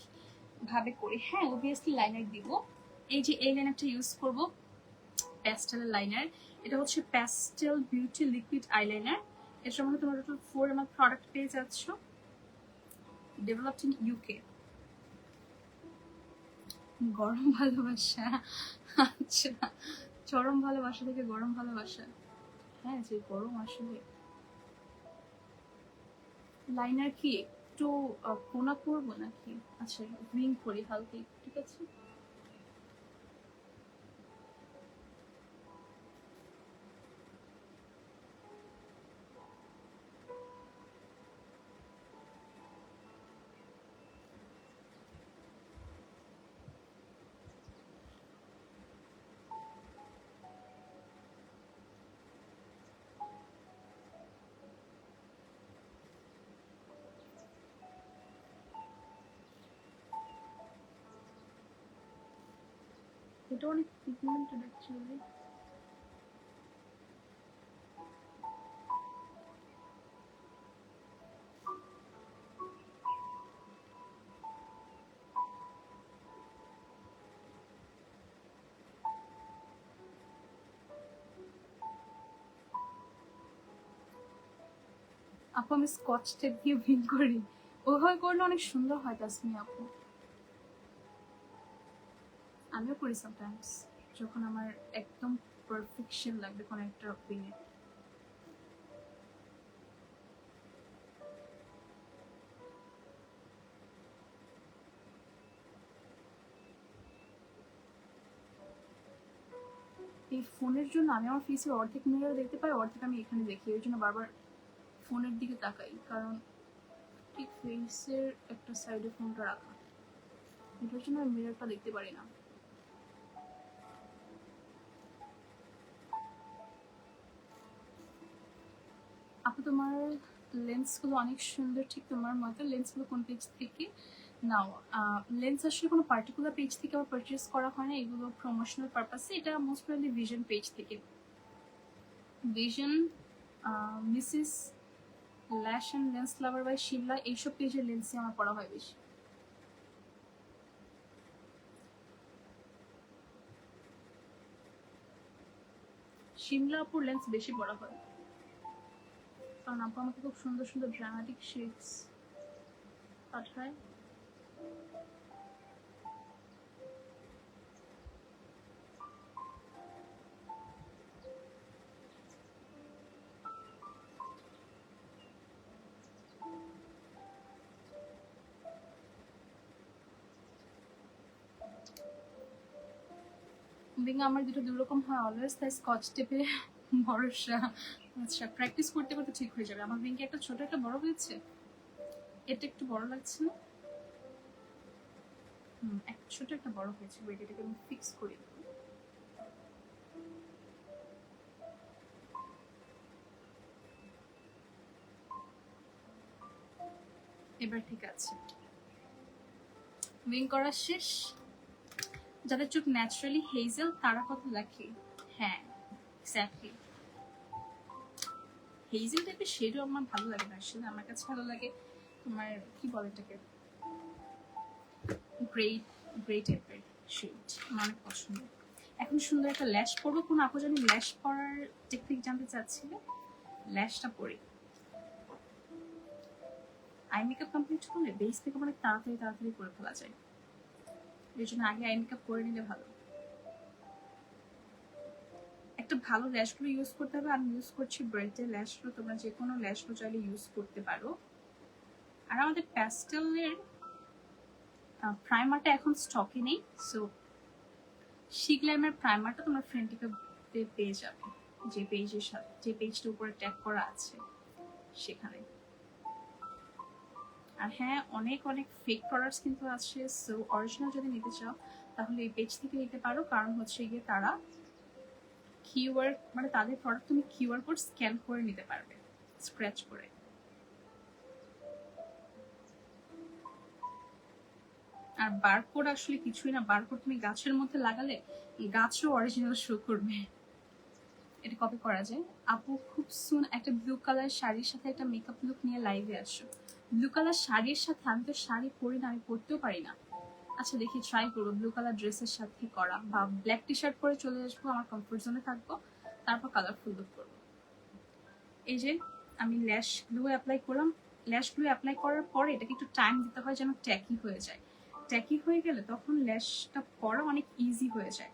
ভাবে করি। হ্যাঁ অবভিয়াসলি লাইনার দিব, এই যে এই লাইনারটা ইউজ করব প্যাস্টেল লাইনার, এটা হচ্ছে প্যাস্টেল বিউটি লিকুইড আইলাইনার, এর মধ্যে তোমরা টোটাল 4 ml প্রোডাক্ট পেয়ে যাচ্ছ, ডেভেলপড ইন ইউকে। গরম ভালোবাসা, আচ্ছা চরম ভালোবাসা থেকে গরম ভালোবাসা, হ্যাঁ যে গরম আসলে। লাইনার কি একটু কোনা করবো নাকি, আচ্ছা উইং করি হালকা, ঠিক আছে। এটা অনেক পিগমেন্টেড অ্যাকচুয়ালি। আপু আমি স্কচ টেপ দিয়ে উইং করি, ওইভাবে করলে অনেক সুন্দর হয় তাসমি আপু। আমিও করি সামটাইমস যখন আমার একদম পারফেকশন লাগবে কোনো একটা উইংয়ে। এই ফোনের জন্য আমি আমার ফেসের অর্ধেক মিরর দেখতে পাই, অর্ধেক আমি এখানে দেখি, ওই জন্য বারবার ফোনের দিকে তাকাই, কারণ ঠিক ফেসের একটা সাইডে ফোনটা রাখা, এটার জন্য আমি মিররটা দেখতে পারি না। আপু তোমার লেন্সগুলো অনেক সুন্দর, ঠিক তোমার মতো লেন্সগুলো কোন পেজ থেকে নাও? লেন্স আসলে কোনো পার্টিকুলার পেজ থেকে আমার পারচেস করা হয় না, এগুলো প্রমোশনাল পারপাসে, এটা মোস্ট প্রবাবলি ভিশন পেজ থেকে, vision, Mrs lash and lens lover by Shimla, এইসব পেজের লেন্সই আমার পড়া হয় বেশি। শিমলা আপুর লেন্স বেশি পড়া হয়। কারণ আপু আমাকে খুব সুন্দর সুন্দর ড্রামাটিক শেডস পাঠায়। বিঙ্গা আমার দুটো দুরকম হয় অলওয়েজ, তাই স্কচ টেপে ভরসা। আচ্ছা, প্র্যাকটিস করতে করতে ঠিক হয়ে যাবে। আমার বিঙ্গে একটা ছোট একটা বড় হয়েছে, এটা একটু বড় লাগছে না? একটা ছোট একটা বড় হয়েছে, ওয়েট এটাকে আমি ফিক্স করি। এবার ঠিক আছে, উইং করা শেষ। যাদের চোখ ন্যাচারালি হেজেল তারা কত লাকি। হ্যাঁ এক্স্যাক্টলি, হেজেল টাইপের শেডও আমার ভালো লাগে না আসলে। আমার কাছে ভালো লাগে তোমার কি বলে এটাকে, গ্রে গ্রে টাইপের শেড আমার অনেক পছন্দ। এখন সুন্দর একটা ল্যাশ পরবো। কোন আপু জানি ল্যাশ পরার টেকনিক জানতে চাচ্ছিলে, ল্যাশটা পরি। আই মেকআপ কমপ্লিট হলে বেস মেকআপ অনেক তাড়াতাড়ি তাড়াতাড়ি করে ফেলা যায়, এর জন্য আগে আই মেকআপ করে নিলে ভালো। একটা ভালো ল্যাশগুলো ইউজ করতে হবে। আমি ইউজ করছি ব্রেটের ল্যাশগুলো, তোমরা যে কোনো ল্যাশগুলো চাইলে ইউজ করতে পারো। আর আমাদের প্যাস্টেলের প্রাইমারটা এখন স্টকে নেই, সো শিগ্ল্যামের প্রাইমারটা তোমরা ফ্রেন্ডিকে পেয়ে যাবে, যে পেজের সাথে, যে পেজটার উপরে ট্যাগ করা আছে সেখানে। আর হ্যাঁ, অনেক অনেক ফেক প্রোডাক্টস কিন্তু আছে, সো অরিজিনাল যদি নিতে চাও তাহলে এই পেজ থেকে নিতে পারো। কারণ হচ্ছে গিয়ে তারা কিউআর, মানে তাদের প্রোডাক্ট তুমি কিউআর কোড স্ক্যান করে নিতে পারবে, স্ক্র্যাচ করে। আর বারকোড আসলে কিছুই না, বারকোড তুমি গাছের মধ্যে লাগালে গাছও অরিজিনাল শো করবে। এটা কপি করা যায়। আপু খুব সুন একটা ব্লু কালার শাড়ির সাথে একটা মেকআপ লুক নিয়ে লাইভে আসো। ব্লু কালার শাড়ির সাথে, আমি তো শাড়ি পরি না, আমি পরতেও পারি না। আচ্ছা দেখি, ট্রাই করবো ব্লু কালার ড্রেসের সাথে করা, বা ব্ল্যাক টি শার্ট পরে চলে আসবো, আমার কমফোর্ট জোনে থাকবো, তারপর কালারফুল লুক করবো। এই যে আমি ল্যাশ গ্লু অ্যাপ্লাই করলাম। ল্যাশ গ্লু অ্যাপ্লাই করার পরে এটাকে একটু টাইম দিতে হয় যেন ট্যাকি হয়ে যায়। ট্যাকি হয়ে গেলে তখন ল্যাশটা পরা অনেক ইজি হয়ে যায়।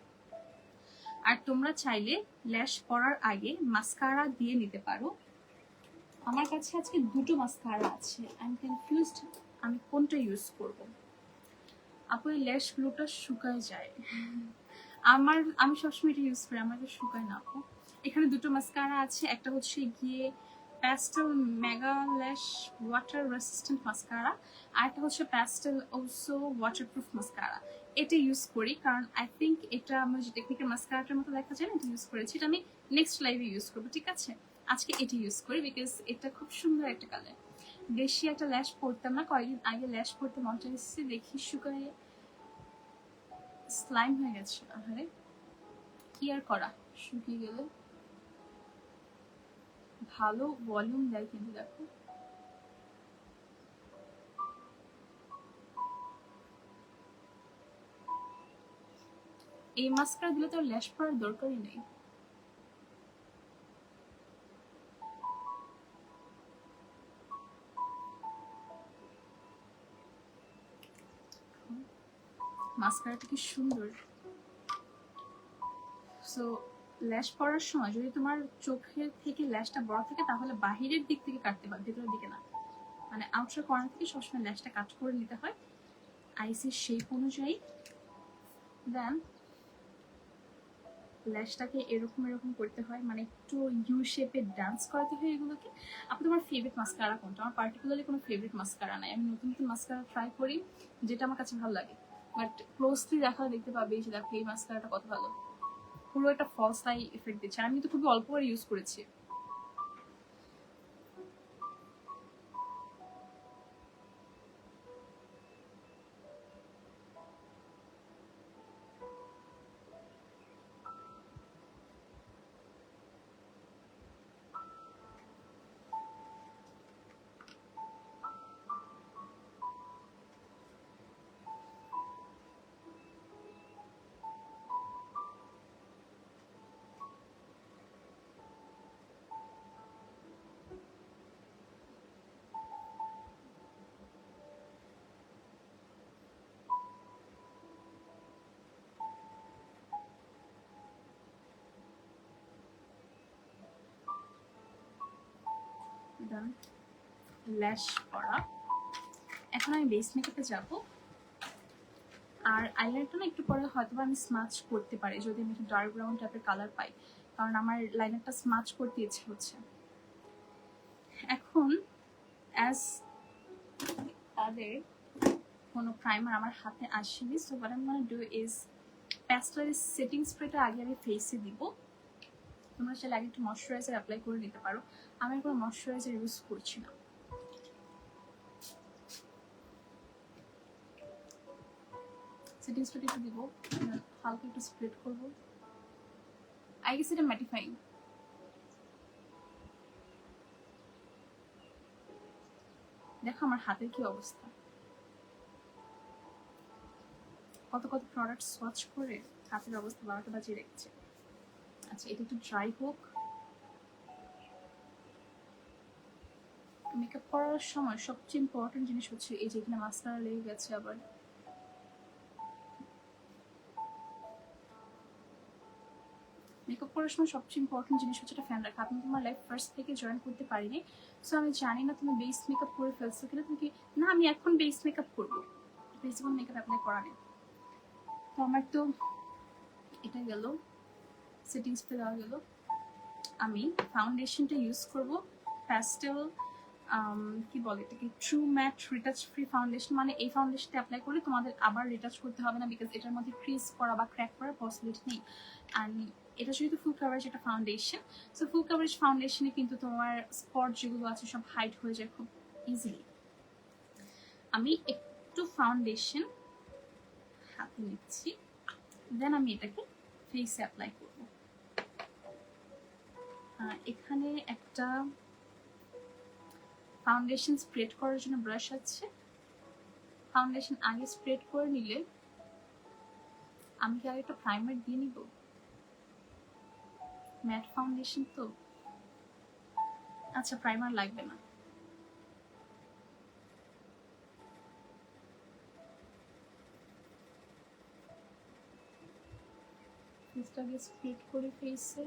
আর তোমরা চাইলে ল্যাশ পরার আগে মাস্কারা দিয়ে নিতে পারো। আমার কাছে আজকে দুটো মাস্কারা আছে, আমি কনফিউজড আমি কোনটা ইউজ করব। আপু এই ল্যাশ গ্লুটা শুকায় যায়, আমি সবসময় এটা ইউজ করি, আমার এটা শুকায় না আপু। এখানে দুটো মাস্কারা আছে, একটা হচ্ছে গিয়ে প্যাস্টেল মেগা ল্যাশ ওয়াটার রেসিস্ট্যান্ট মাস্কারা, আর একটা হচ্ছে প্যাস্টেল অলসো ওয়াটারপ্রুফ মাস্কারা। এটা ইউজ করি কারণ আই থিঙ্ক এটা আমার যে টেকনিক্যাল মাস্কারাটার মতো দেখা যায় না, এটা ইউজ করেছি। এটা আমি নেক্সট লাইভে ইউজ করবো, ঠিক আছে? আজকে এটা ইউজ করি বিকজ এটা খুব সুন্দর একটা কালার। বেশি একটা ল্যাশ পরতাম না, কয়েকদিন আগে ল্যাশ পরতে মন চাইছে, দেখি শুকায় স্লাইম হয়ে গেছে। আরে কি আর করা, শুকিয়ে গেলে ভালো ভলিউম দেয় কিন্তু। দেখো এই মাস্কারা দিলে তো ল্যাশ পরার দরকারই নেই। মাস্কারাটা কি সুন্দর। সো ল্যাশ পরার সময় যদি তোমার চোখের থেকে ল্যাশটা বড় থাকে তাহলে বাহিরের দিক থেকে কাটতে হয়, ভেতরের দিকে না। মানে আউটার কর্নার থেকে সবসময় ল্যাশটা কাট করে নিতে হয় আইসের শেপ অনুযায়ী। দেন ল্যাশটাকে এরকম এরকম করতে হয়, মানে একটু ইউ শেপে ডান্স করাতে হয় এগুলোকে। আপনি তোমার ফেভারিট মাস্কারা কোনটা? আমার পার্টিকুলারলি কোনো ফেভারিট মাস্কারা নাই, আমি নতুন নতুন মাস্কারা ট্রাই করি যেটা আমার কাছে ভালো লাগে। বাট ক্লোজলি দেখা দেখতে পাবে যে দেখো এই মাস্কারাটা কত ভালো, পুরো একটা ফলস আই এফেক্ট দিচ্ছে। আমি তো খুবই অল্প করে ইউজ করেছি। দেন ল্যাশ করা। এখন আমি বেস মেকআপে যাব। আর আইলাইনারটা না একটু পরে হয়তো আমি স্মাচ করতে পারি যদি আমি একটু ডার্ক ব্রাউন টাইপের কালার পাই, কারণ আমার লাইনারটা স্মাচ করতে ইচ্ছে হচ্ছে। এখন অ্যাজ তাদের কোনো প্রাইমার আমার হাতে আসেনি, so what I am gonna do is pastel setting স্প্রেটা আগে আমি ফেসে দিব। তোমরা চাইলে আগে একটু ময়শ্চারাইজার অ্যাপ্লাই করে নিতে পারো, আমি কোনো ময়শ্চারাইজার ইউজ করছি না। সেটিং স্প্রেটা একটু দিব, হালকা একটু স্প্রেড করবো। আই গেস এটা ম্যাটিফাইং। দেখো আমার হাতের কি অবস্থা, কত কত প্রোডাক্ট সোয়াচ করে হাতের অবস্থা 12টা বাজিয়ে রেখেছে। আচ্ছা এটা একটু ড্রাই হোক। মেকআপ করার সময় সবচেয়ে ইম্পর্টেন্ট জিনিস হচ্ছে এই যে এখানে মাস্কারা লেগে গেছে আবার। মেকআপ করার সময় সবচেয়ে ইম্পর্টেন্ট জিনিস হচ্ছে একটা ফ্যান রাখা। আমি তোমার লাইফ ফার্স্ট থেকে জয়েন করতে পারিনি, সো আমি জানি না তুমি বেস মেকআপ করে ফেলছো কিনা। তুমি কি না আমি এখন বেস মেকআপ করবো, বেসিক মেকআপ অ্যাপ্লাই করা নেই। তো আমার তো এটা গেল, সেটিং স্প্রে দেওয়া গেল। আমি ফাউন্ডেশনটা ইউজ করব প্যাস্টেল, কি বলে এটাকে, true matte retouch free foundation. মানে এই ফাউন্ডেশনটা অ্যাপ্লাই করলে তোমাদের আবার রিটাচ করতে হবে না, বিকজ এটার মধ্যে ক্রিজ করা বা ক্র্যাক করার পসিবিলিটি নেই। অ্যান্ড এটা যেহেতু ফুল কাভারেজ একটা ফাউন্ডেশন, সো ফুল কাভারেজ ফাউন্ডেশনে কিন্তু তোমার স্পট যেগুলো আছে সব হাইড হয়ে যায় খুব ইজিলি। আমি একটু ফাউন্ডেশন হাতে নিচ্ছি, দেন আমি এটাকে ফেসে অ্যাপ্লাই করব। এখানে একটা ফাউন্ডেশন স্প্রেড করার জন্য ব্রাশ আছে। ফাউন্ডেশন আগে স্প্রেড করে নিলে আমি কি আগে একটা প্রাইমার দিয়ে নিব? ম্যাট ফাউন্ডেশন তো, আচ্ছা প্রাইমার লাগবে না। ফেসটাকে স্প্রেড করে ফেসে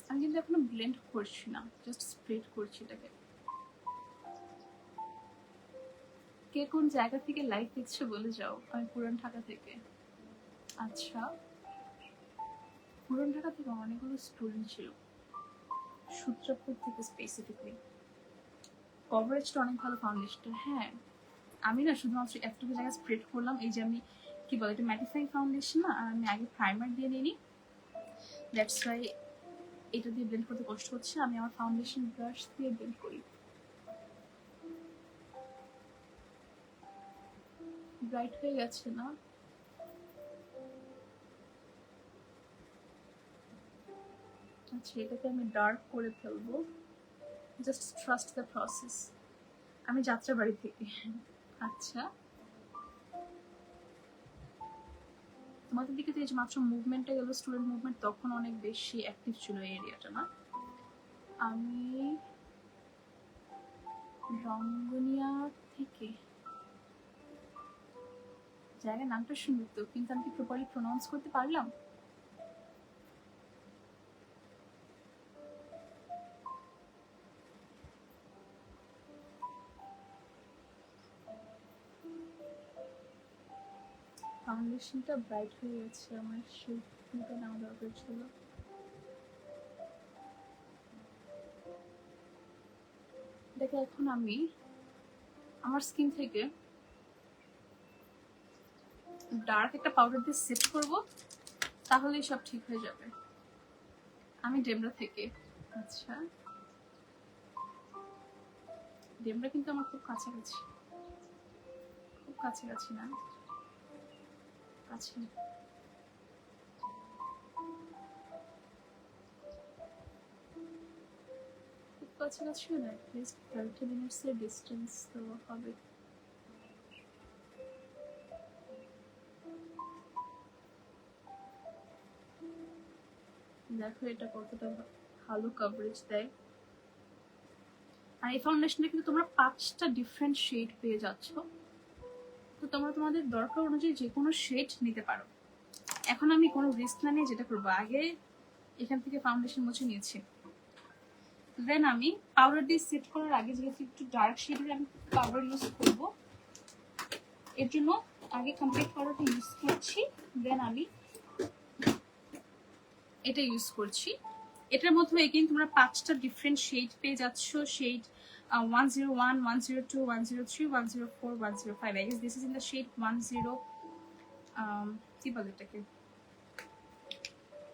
আমি কিন্তু এখনো ব্লেন্ড করছি না, জাস্ট স্প্রেড করছি এটাকে। কে কোন জায়গা থেকে লাইভ দেখছো বলে যাও। আমি পুরান ঢাকা থেকে। আচ্ছা পুরান ঢাকা থেকে অনেকগুলো স্টুডেন্ট ছিল, সূত্রপুর থেকে স্পেসিফিকলি। কভারেজটা অনেক ভালো ফাউন্ডেশনটা। হ্যাঁ আমি না শুধুমাত্র এতটুকু জায়গায় স্প্রেড করলাম। এই যে আমি কি বলে এটা ম্যাটিফাইং ফাউন্ডেশন না, আর আমি আগে প্রাইমার দিয়ে নিই, দ্যাটস ওয়াই এটা দিয়ে ব্লেন্ড করতে কষ্ট হচ্ছে। আমি আমার ফাউন্ডেশন ব্রাশ দিয়ে ব্লেন্ড করি। ব্রাইট হয়ে গেছে না? আচ্ছা এটাকে আমি ডার্ক করে ফেলবো। Just trust the process. আমি যাত্রাবাড়ি থেকে। আচ্ছা তোমাদের দিকে তো এই যে মাত্র মুভমেন্টটা গেল, স্টুডেন্ট মুভমেন্ট, তখন অনেক বেশি অ্যাক্টিভ ছিল এই এরিয়াটা না? আমি রঙ্গনিয়া থেকে। জায়গার নামটা সুন্দর তো, কিন্তু আমি কি প্রপারলি প্রোনাউন্স করতে পারলাম? ফাউন্ডেশনটা ব্রাইট হয়ে গেছে আমার, সেইটা নেওয়া দরকার ছিল। দেখে এখন আমি আমার স্কিন থেকে ডার্ক একটা পাউডার দিয়ে সেট করব, তাহলেই সব ঠিক হয়ে যাবে। আমি ডেমরা থেকে। আচ্ছা ডেমরা কিন্তু আমার খুব কাছাকাছি, খুব কাছাকাছি না, কাছে। খুব কাছাকাছিও না, অ্যাটলিস্ট 30 মিনিটসের ডিস্টেন্স তো হবে। দেখো এটা কতটা ভালো কভারেজ দেয়। আর এই ফাউন্ডেশনটা কিন্তু তোমরা 5টা ডিফারেন্ট শেড পেয়ে যাচ্ছ, তো তোমরা তোমাদের দরকার অনুযায়ী যে কোনো শেড নিতে পারো। এখন আমি কোনো রিস্ক না নিয়ে যেটা করবো, আগে এখান থেকে ফাউন্ডেশন মুছে নিয়েছি, দেন আমি পাউডার দিয়ে সেট করার আগে যেহেতু একটু ডার্ক শেডের আমি পাউডার ইউজ করবো, এর জন্য আগে কমপ্লিট পাউডারটা ইউজ করছি, দেন আমি এটা ইউজ করছি। এটার মধ্যে এগেইন তোমরা 5টা ডিফারেন্ট শেড পেয়ে যাচ্ছ, shade 101, 102, 103, 104, 105। I guess this is in the shade 10 কি বলে এটাকে,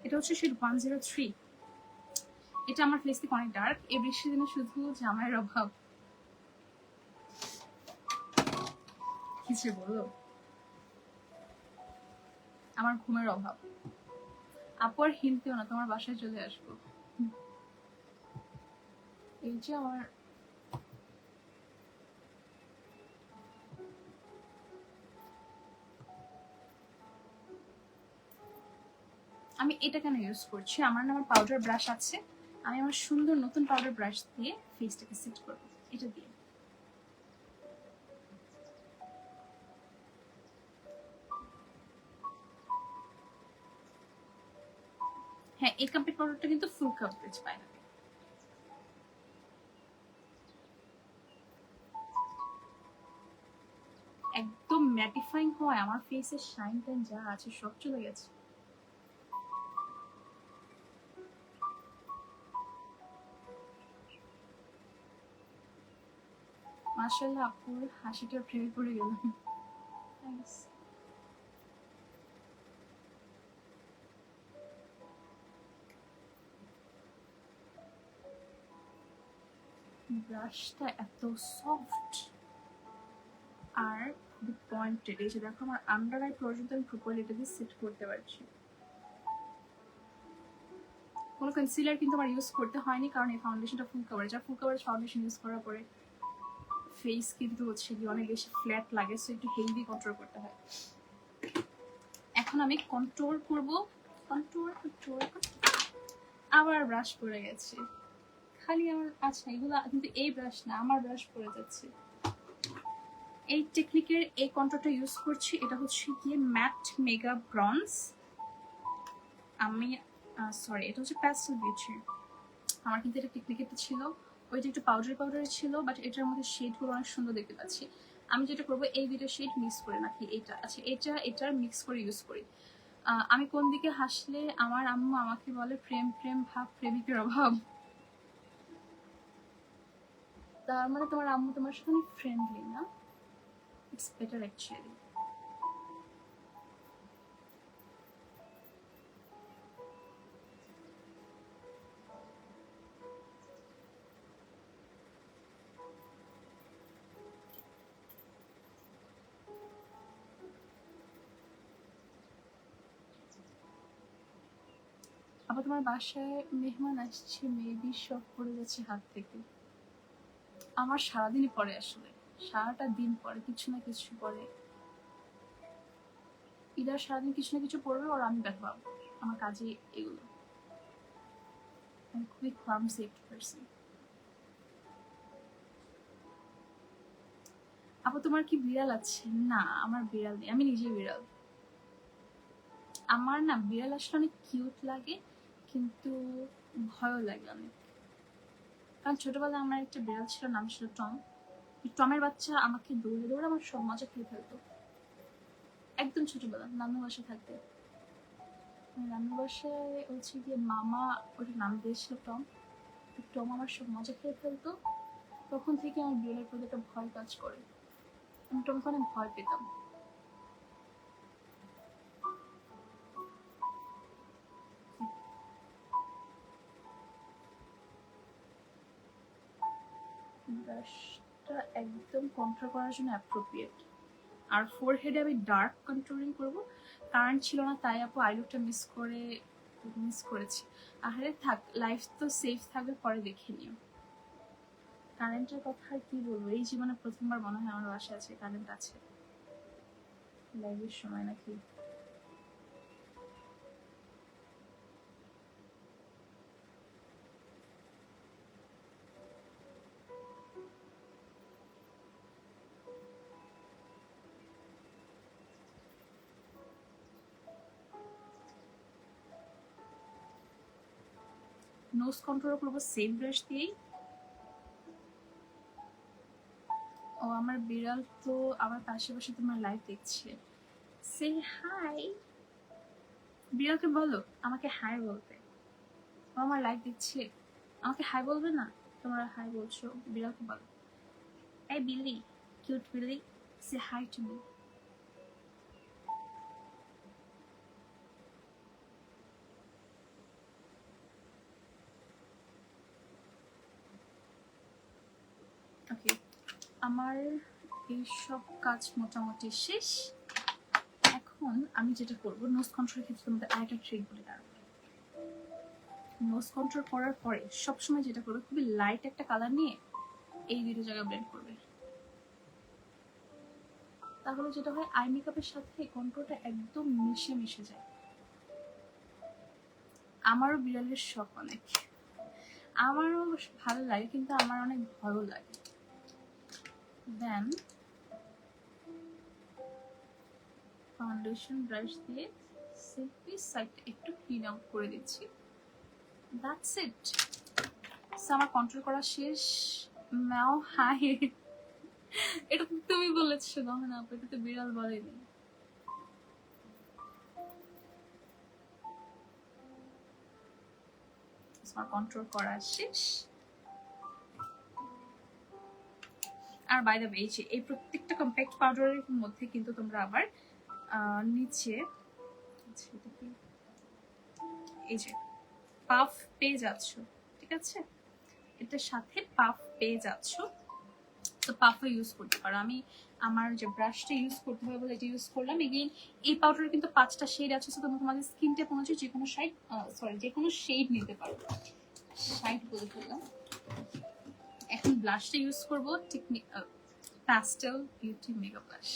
এটা হচ্ছে শেড 103। এটা আমার ফেস থেকে অনেক ডার্ক, এই বৃষ্টির দিনে শুধু জামাইয়ের অভাব, কিছু বলো, আমার ঘুমের অভাব। আপু আর হিন্দিও না, তোমার বাসায় চলে আসবো। এই যে আমার আমি এটা কেন ইউজ করছি, আমার না আমার পাউডার ব্রাশ আছে, আমি আমার সুন্দর নতুন পাউডার ব্রাশ দিয়ে ফেসটাকে সেট করবো এটা দিয়ে। হ্যাঁ, এই কমপ্লিট পাউডারটা কিন্তু ফুল কভারেজ পায় না, একদম ম্যাটিফাইং হয়, আমার ফেসের শাইন টাইন যা আছে সব চলে গেছে। মাশাআল্লাহ, আপুর হাসিটার প্রেমে পড়ে গেলাম। থ্যাঙ্কস। ব্রাশটা এত সফট আর খুবই পয়েন্টেড, এই যে দেখো আমার আন্ডার আই পর্যন্ত আমি প্রপারলি এটা দিয়ে সেট করতে পারছি। কোনো কনসিলার কিন্তু আমার ইউজ করতে হয়নি, কারণ এই ফাউন্ডেশনটা ফুল কভারেজ, আর ফুল কভারেজ ফাউন্ডেশন ইউজ করার পরে ফেস কিন্তু হচ্ছে কি অনেক বেশি ফ্ল্যাট লাগে, সো একটু হেলদি কন্ট্রোল করতে হয়। এখন আমি কন্ট্রোল করব, কন্ট্রোল কন্ট্রোল আবার ব্রাশ পড়ে গেছে খালি আমার। আচ্ছা, এগুলো কিন্তু এই ব্রাশ না, আমার ব্রাশ পড়ে যাচ্ছে। এই টেকনিকের এই কন্ট্রোলটা ইউজ করছি, এটা হচ্ছে গিয়ে ম্যাট মেগা ব্রঞ্জ। আমি সরি, এটা হচ্ছে প্যাস্টেল বিউটির। আমার কিন্তু এটা টেকনিকেরটা ছিল, ওইটা একটু পাউডারি ছিল, বাট এটার মধ্যে শেডগুলো অনেক সুন্দর দেখতে পাচ্ছি। আমি যেটা করবো, এই দুটো শেড মিক্স করে, নাকি এটা, আচ্ছা এটার মিক্স করে ইউজ করি। আমি কোন দিকে হাসলে আমার আম্মু আমাকে বলে প্রেম প্রেম ভাব, প্রেমিকের অভাব। তার মানে তোমার আম্মু তোমার সাথে অনেক ফ্রেন্ডলি না? It's better actually. আবার তোমার বাসায় মেহমান আসছে, মেবি সব পড়ে যাচ্ছে হাত থেকে। আমার সারাদিনই পরে, আসলে সারাটা দিন পরে কিছু না কিছু পরে, ইদার সারাদিন কিছু না কিছু পড়বে, আর আমি ব্যথা পাবো। আমার কাজে এগুলো, আমি খুবই ক্লামসি একটা পারসন। আপু তোমার কি বিড়াল আছে? না, আমার বিড়াল নেই, আমি নিজেই বিড়াল। আমার না বিড়াল আসলে অনেক কিউট লাগে, কিন্তু ভয়ও লাগে অনেক, কারণ ছোটবেলায় আমার একটা বিড়াল ছিল, নাম ছিল টম। টমের বাচ্চা আমাকে দৌড়ে দৌড়ে আমার সব মজা খেয়ে ফেলতো, একদম ছোটবেলা নানু বাসায় থাকতে। নানু বাসায় হচ্ছে গিয়ে মামা ওটা নাম দিয়েছিল টম, টম আমার সব মজা খেয়ে ফেলতো। তখন থেকে আমার বিড়ালের প্রতি একটা ভয় কাজ করে, আমি টমকে অনেক ভয় পেতাম। ব্রাশটা একদম কন্ট্রোল করার জন্য অ্যাপ্রোপ্রিয়েট। আর ফোরহেডে আমি ডার্ক কন্ট্রোলিং করবো, কারেন্ট ছিল না তাই আপু আইলুকটা মিস করেছি। আরে থাক, লাইফ তো সেফ থাকবে, পরে দেখে নিও। কারেন্টের কথা আর কি বলবো, এই জীবনে প্রথমবার মনে হয় আমার বাসায় আছে কারেন্ট আছে, লাইভের সময় নাকি। নোজ কন্ট্রোল করবো সেম ব্রাশ দিয়েই। ও আমার বিড়াল তো আমার পাশে বসে তোমার লাইভ দেখছে। সে হাই, বিড়ালকে বলো আমাকে হাই বলতে। ও আমার লাইভ দেখছে, আমাকে হাই বলবে না? তোমরা হাই বলছো, বিড়ালকে বলো। এই বিল্লি, কিউট বিল্লি, say hi to me. Okay, আমার এই সব কাজ মোটামুটি শেষ। এখন আমি যেটা করবো, নোজ কন্ট্রোলের ক্ষেত্রে তোমাদের আরেকটা ট্রিক বলে দাঁড়াবো। নোজ কন্ট্রোল করার পরে সবসময় যেটা করবে, খুবই লাইট একটা কালার নিয়ে এই দুটো জায়গা ব্লেন্ড করবে। তাহলে যেটা হয় আই মেকআপের সাথে কন্ট্রোলটা একদম মিশে মিশে যায়। আমারও বিড়ালের শখ অনেক, আমারও ভালো লাগে, কিন্তু আমার অনেক ভালো লাগে। দেন ফাউন্ডেশন ব্রাশ দিয়ে সিম্পলি সাইডটা একটু ক্লিন আউট করে দিচ্ছি। That's it. সো আমার কন্ট্রোল করা শেষ। ম্যাও হাই, এটা তো তুমি বলেছো তখন, আপু এটা তো বিড়াল বলেনি। আমার কন্ট্রোল করা শেষ। আর বাই দ্য ওয়ে, এই প্রত্যেকটা কম্প্যাক্ট পাউডারের মধ্যে কিন্তু তোমরা আবার নিচে এই যে পাফ পেয়ে যাচ্ছ, ঠিক আছে? এটার সাথে পাফ পেয়ে যাচ্ছ, তো পাফও ইউজ করতে পারো। আমি আমার যে ব্রাশটা ইউজ করতে হবে বলে এটা ইউজ করলাম। এগেইন এই পাউডারে কিন্তু 5টা শেড আছে, তো তোমরা তোমাদের স্কিন টাইপ অনুযায়ী যে কোনো যে কোনো শেড নিতে পারো। শাইড বলে ফেললাম। এখন ব্লাশটা ইউজ করবো, প্যাস্টেল বিউটি মেগা ব্লাশ।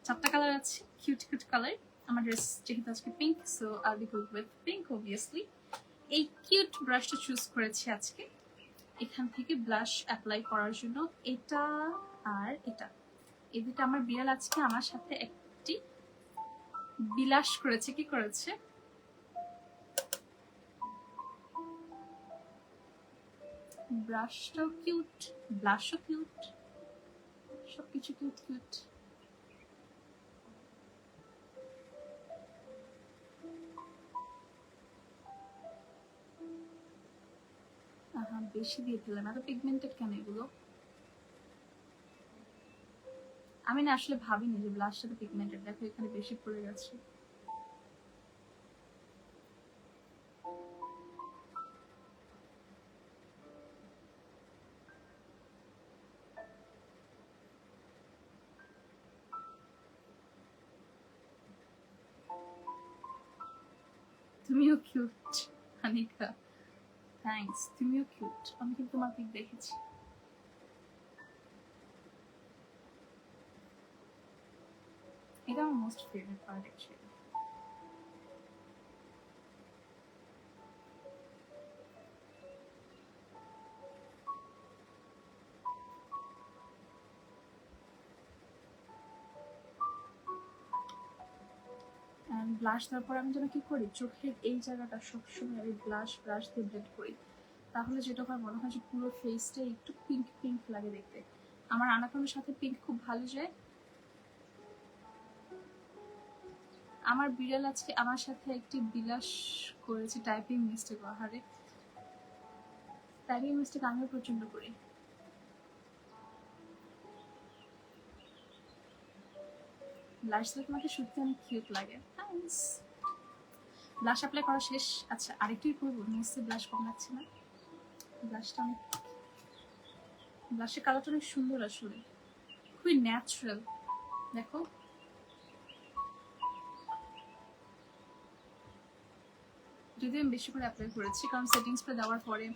4টা কালার আছে, কিউট কিউট কালার। আমার ড্রেস যেহেতু আজকে pink, so I will go with pink obviously. এই কিউট ব্রাশটা চুজ করেছি আজকে। এখান থেকে ব্লাশ অ্যাপ্লাই করার জন্য এটা আর এটা, এই দুটো আমার বিড়াল আজকে আমার সাথে একটি বিলাস করেছে। কি করেছে? ব্রাশটাও কিউট, ব্লাশও কিউট, সবকিছু কিউট কিউট। বেশি দিয়ে ফেললাম, এত পিগমেন্টেড কেন এগুলো? আমি না আসলে ভাবিনি যে ব্লাশটা তো পিগমেন্টেড, দেখো এখানে বেশি পড়ে গেছে। তুমিও কিউট আনিকা, থ্যাঙ্কস। তুমিও কিউট, আমি কিন্তু তোমার পিক দেখেছি। এটা আমার most favourite part actually. Blush দেওয়ার পর আমি যেন কি করি, চোখের এই জায়গাটা সবসময় আমি ব্রাশ দিয়ে ব্লেন্ড করি। তাহলে যেটা হয় মনে হয় যে পুরো ফেসটা একটু পিঙ্ক পিঙ্ক লাগে দেখতে। আমার আনাকোনার সাথে পিঙ্ক খুব ভালো যায়। আমার বিড়াল আজকে আমার সাথে একটি বিলাস করেছে টাইপিং মিস্টেক। আহারে, টাইপিং মিস্টেক আমিও প্রচন্ড করি। ব্লাশ দিয়ে তোমাকে সত্যি অনেক কিউট লাগে, থ্যাঙ্কস। ব্লাশ অ্যাপ্লাই করা শেষ। আচ্ছা আরেকটুই করবো, নিশ্চয়ই ব্লাশ কম লাগছে না? ব্লাশটা অনেক, ব্লাশের কালারটা অনেক সুন্দর আসলে, খুবই ন্যাচারাল। দেখো যদি আমি বেশি করে অ্যাপ্লাই করেছি, কারণ সেটিংস পে দেওয়ার পরে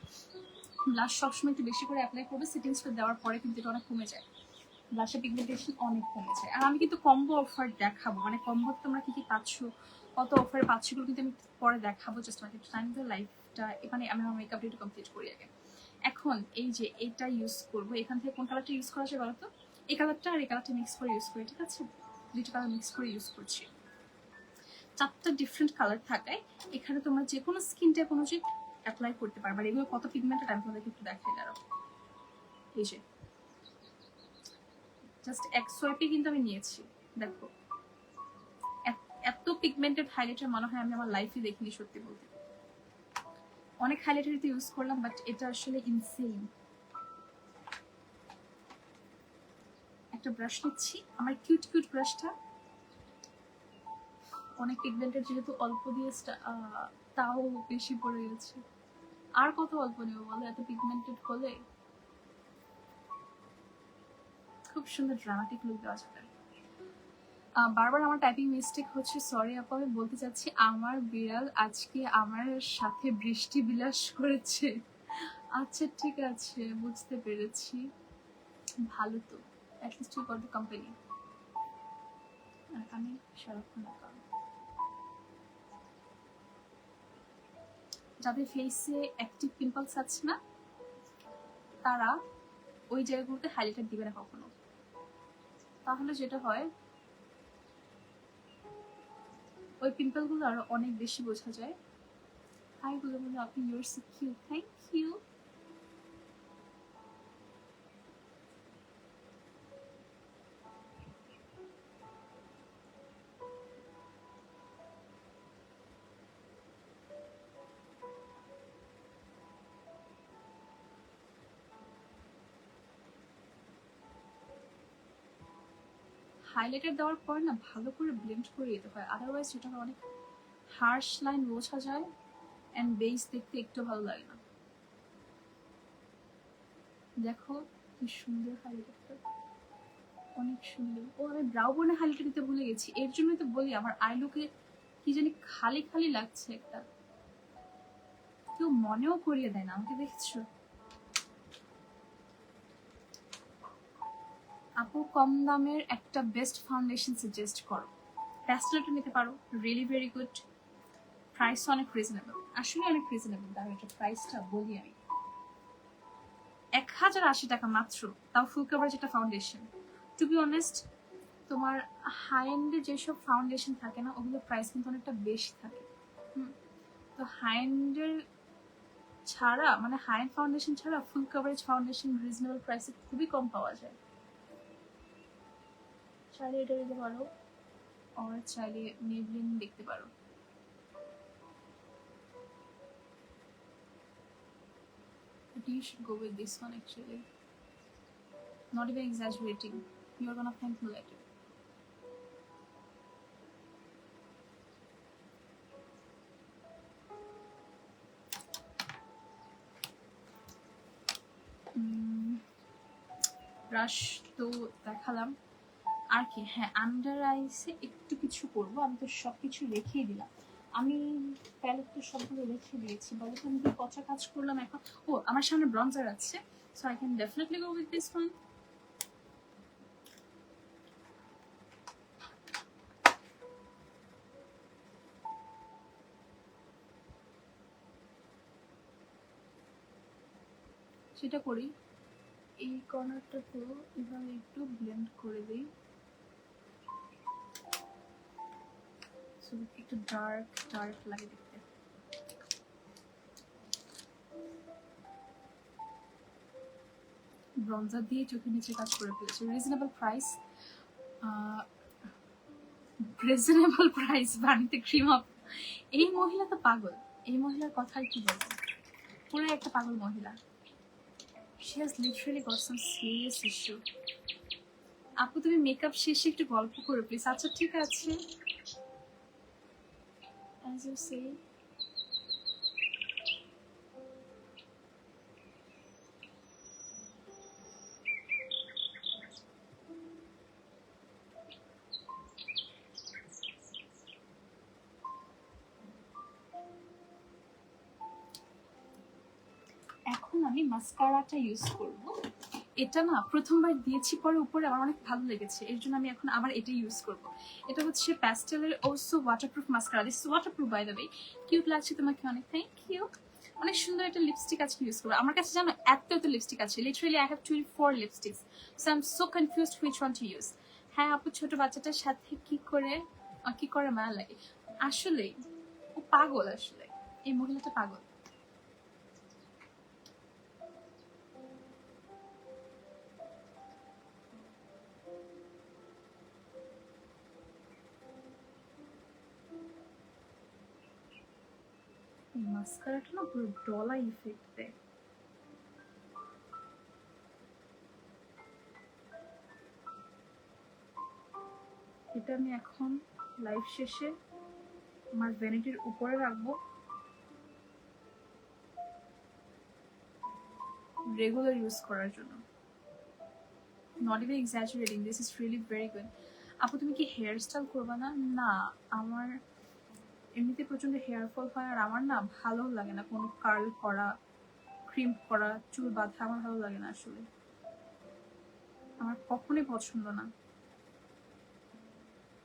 ব্লাশ সবসময় একটু বেশি করে অ্যাপ্লাই করবে, সেটিংস পে দেওয়ার পরে কিন্তু এটা অনেক কমে যায়, ব্লাশের পিগমেন্টেশন অনেক কমে যায়। আর আমি কিন্তু কম্বো অফার দেখাবো, মানে কম্বো তোমরা কি কি পাচ্ছ, কত অফারে পাচ্ছ এগুলো কিন্তু আমি পরে দেখাবো। জাস্ট আমাকে টাইম দিয়ে লাইফটা মানে আমি আমার মেকআপ ডিউটি কমপ্লিট করি আগে। এখন এই যে এটা ইউজ করবো, এখান থেকে কোন কালারটা ইউজ করা যায় বলো তো? এই কালারটা আর এই কালারটা মিক্স করে ইউজ করি, ঠিক আছে? দুটো কালার মিক্স করে ইউজ করছি। 4টা ডিফারেন্ট কালার থাকায় এখানে তোমরা যে কোনো স্কিন টাইপ অনুযায়ী অ্যাপ্লাই করতে পারবে। আর এগুলো কত পিগমেন্টেড আমি তোমাদেরকে একটু দেখাই, দাঁড়াও। এই যে জাস্ট এক সোয়াইপে কিন্তু আমি নিয়েছি, দেখো এত পিগমেন্টেড হাইলাইটার মনে হয় আমি আমার লাইফে দেখিনি সত্যি বলতে। অনেক হাইলাইটার তো ইউজ করলাম, বাট এটা আসলে ইনসেইন। একটা ব্রাশ নিচ্ছি, আমার কিউট কিউট ব্রাশটা। অনেক পিগমেন্টেড যেহেতু অল্প দিয়ে তাও বেশি পড়ে গেছে। আর কত অল্প নেব বলো এত পিগমেন্টেড হলে? খুব সুন্দর ড্রামাটিক লুক দেওয়া যাবে। বারবার আমার টাইপিং মিস্টেক হচ্ছে, সরি আপু। আমি বলতে চাচ্ছি আমার বিড়াল আজকে আমার সাথে বৃষ্টি বিলাস করেছে। আচ্ছা ঠিক আছে, বুঝতে পেরেছি। ভালো তো, at least you got the company. আর আমি সারাক্ষণ একা। যাদের ফেসে অ্যাক্টিভ পিম্পলস আছে না, তারা ওই জায়গাগুলোতে হাইলাইটার দিবে না কখনো। তাহলে যেটা হয়, ওই পিম্পলগুলো আরো অনেক বেশি বোঝা যায়। হাই গুলো বলে আপনি, you're so cute, thank you. Highlighter দেওয়ার পর না ভালো করে ব্লেন্ড করে দিতে হয়, আদারওয়াইজ যেটা হয় অনেক হার্শ লাইন বোঝা যায় অ্যান্ড বেস দেখতে একটু ভালো লাগে না। দেখো কি সুন্দর হাইলাইটারটা, অনেক সুন্দর। ও আমি ব্রাউ বোনে হাইলাইটার দিতে ভুলে গেছি, এর জন্যই তো বলি আমার আই লুকে কি জানি খালি খালি লাগছে একটা। কেউ মনেও করিয়ে দেয় না আমাকে, দেখছো? আপু কম দামের একটা বেস্ট ফাউন্ডেশন সাজেস্ট করো। প্যাস্টেলটা নিতে পারো, রিয়েলি ভেরি গুড। প্রাইস অনেক রিজনেবল, আসলে অনেক রিজনেবল। দাঁড়াও এটা প্রাইসটা বলি আমি, 1080 টাকা মাত্র, তাও ফুল কভারেজ একটা ফাউন্ডেশন। টু বি অনেস্ট, তোমার হাই এন্ডে যেসব ফাউন্ডেশন থাকে না, ওগুলো প্রাইস কিন্তু অনেকটা বেশি থাকে। তো হাই এন্ডের ছাড়া, মানে হাই এন্ড ফাউন্ডেশন ছাড়া ফুল কভারেজ ফাউন্ডেশন রিজনেবল প্রাইসে খুবই কম পাওয়া যায়। চাইলে এটা দিতে পারো, আর চাইলে মেবলিন দেখতে পারো। You should go with this one actually. Not even exaggerating. You're gonna thank me later. Brush তো দেখালাম, আর কি হ্যাঁ আন্ডার আইসে একটু কিছু করবো। আমি তো সব কিছু রেখেই দিলাম, আমি প্যালেট তো সবগুলো রেখে দিয়েছি। বলো তো আমি কি পচা কাজ করলাম এখন? ও আমার সামনে ব্রঞ্জার আছে, so I can definitely go with this one. সেটা করি, এই কর্নারটা তো এভাবে একটু ব্লেন্ড করে দিই, একটু ডার্ক ডার্ক লাগে দেখতে। ব্রঞ্জার দিয়ে চোখের নিচে কাজ করে ফেলেছে। রিজনেবল প্রাইস, রিজনেবল প্রাইস বাড়িতে ক্রিম আপ। এই মহিলা তো পাগল, এই মহিলার কথা কি বলবো, পুরো একটা পাগল মহিলা। She has literally got some serious issue. আপু তুমি মেকআপ শেষে একটু গল্প করো প্লিজ। আচ্ছা ঠিক আছে, as you say. এখন আমি মাস্কারাটা ইউজ করব। এটা না প্রথমবার দিয়েছি, পরে উপরে আমার অনেক ভালো লেগেছে, এর জন্য আমি এখন আবার এটা ইউজ করব। এটা হচ্ছে প্যাস্টেলের also waterproof mascara. This is waterproof by the way. Cute লাগছে তোমাকে অনেক, থ্যাংক ইউ। অনেক সুন্দর একটা লিপস্টিক আজকে ইউজ করবো। আমার কাছে জানো এত লিপস্টিক আছে, literally I have 24 lipsticks, so I am so confused which one to use. হ্যাঁ আপু ছোট বাচ্চাটার সাথে কি করে মায়া লাগে। আসলে ও পাগল, আসলে এই মহিলাটা পাগল। মাস্কারাটা না পুরো ডলা ইফেক্ট দেয়। এটা আমি এখন লাইভ শেষে আমার ভ্যানিটির উপরে রাখবো, রেগুলার ইউজ করার জন্য। Not even exaggerating, this is really very good. আপু তুমি কি হেয়ার স্টাইল করবা না? না, আমার এমনিতে প্রচন্ড হেয়ার ফল হয়, আর আমার না ভালো লাগে না কোনো কার্ল করা, ক্রিম্প করা, চুল বাঁধা আমার ভালো লাগে না আসলে, আমার কখনোই পছন্দ না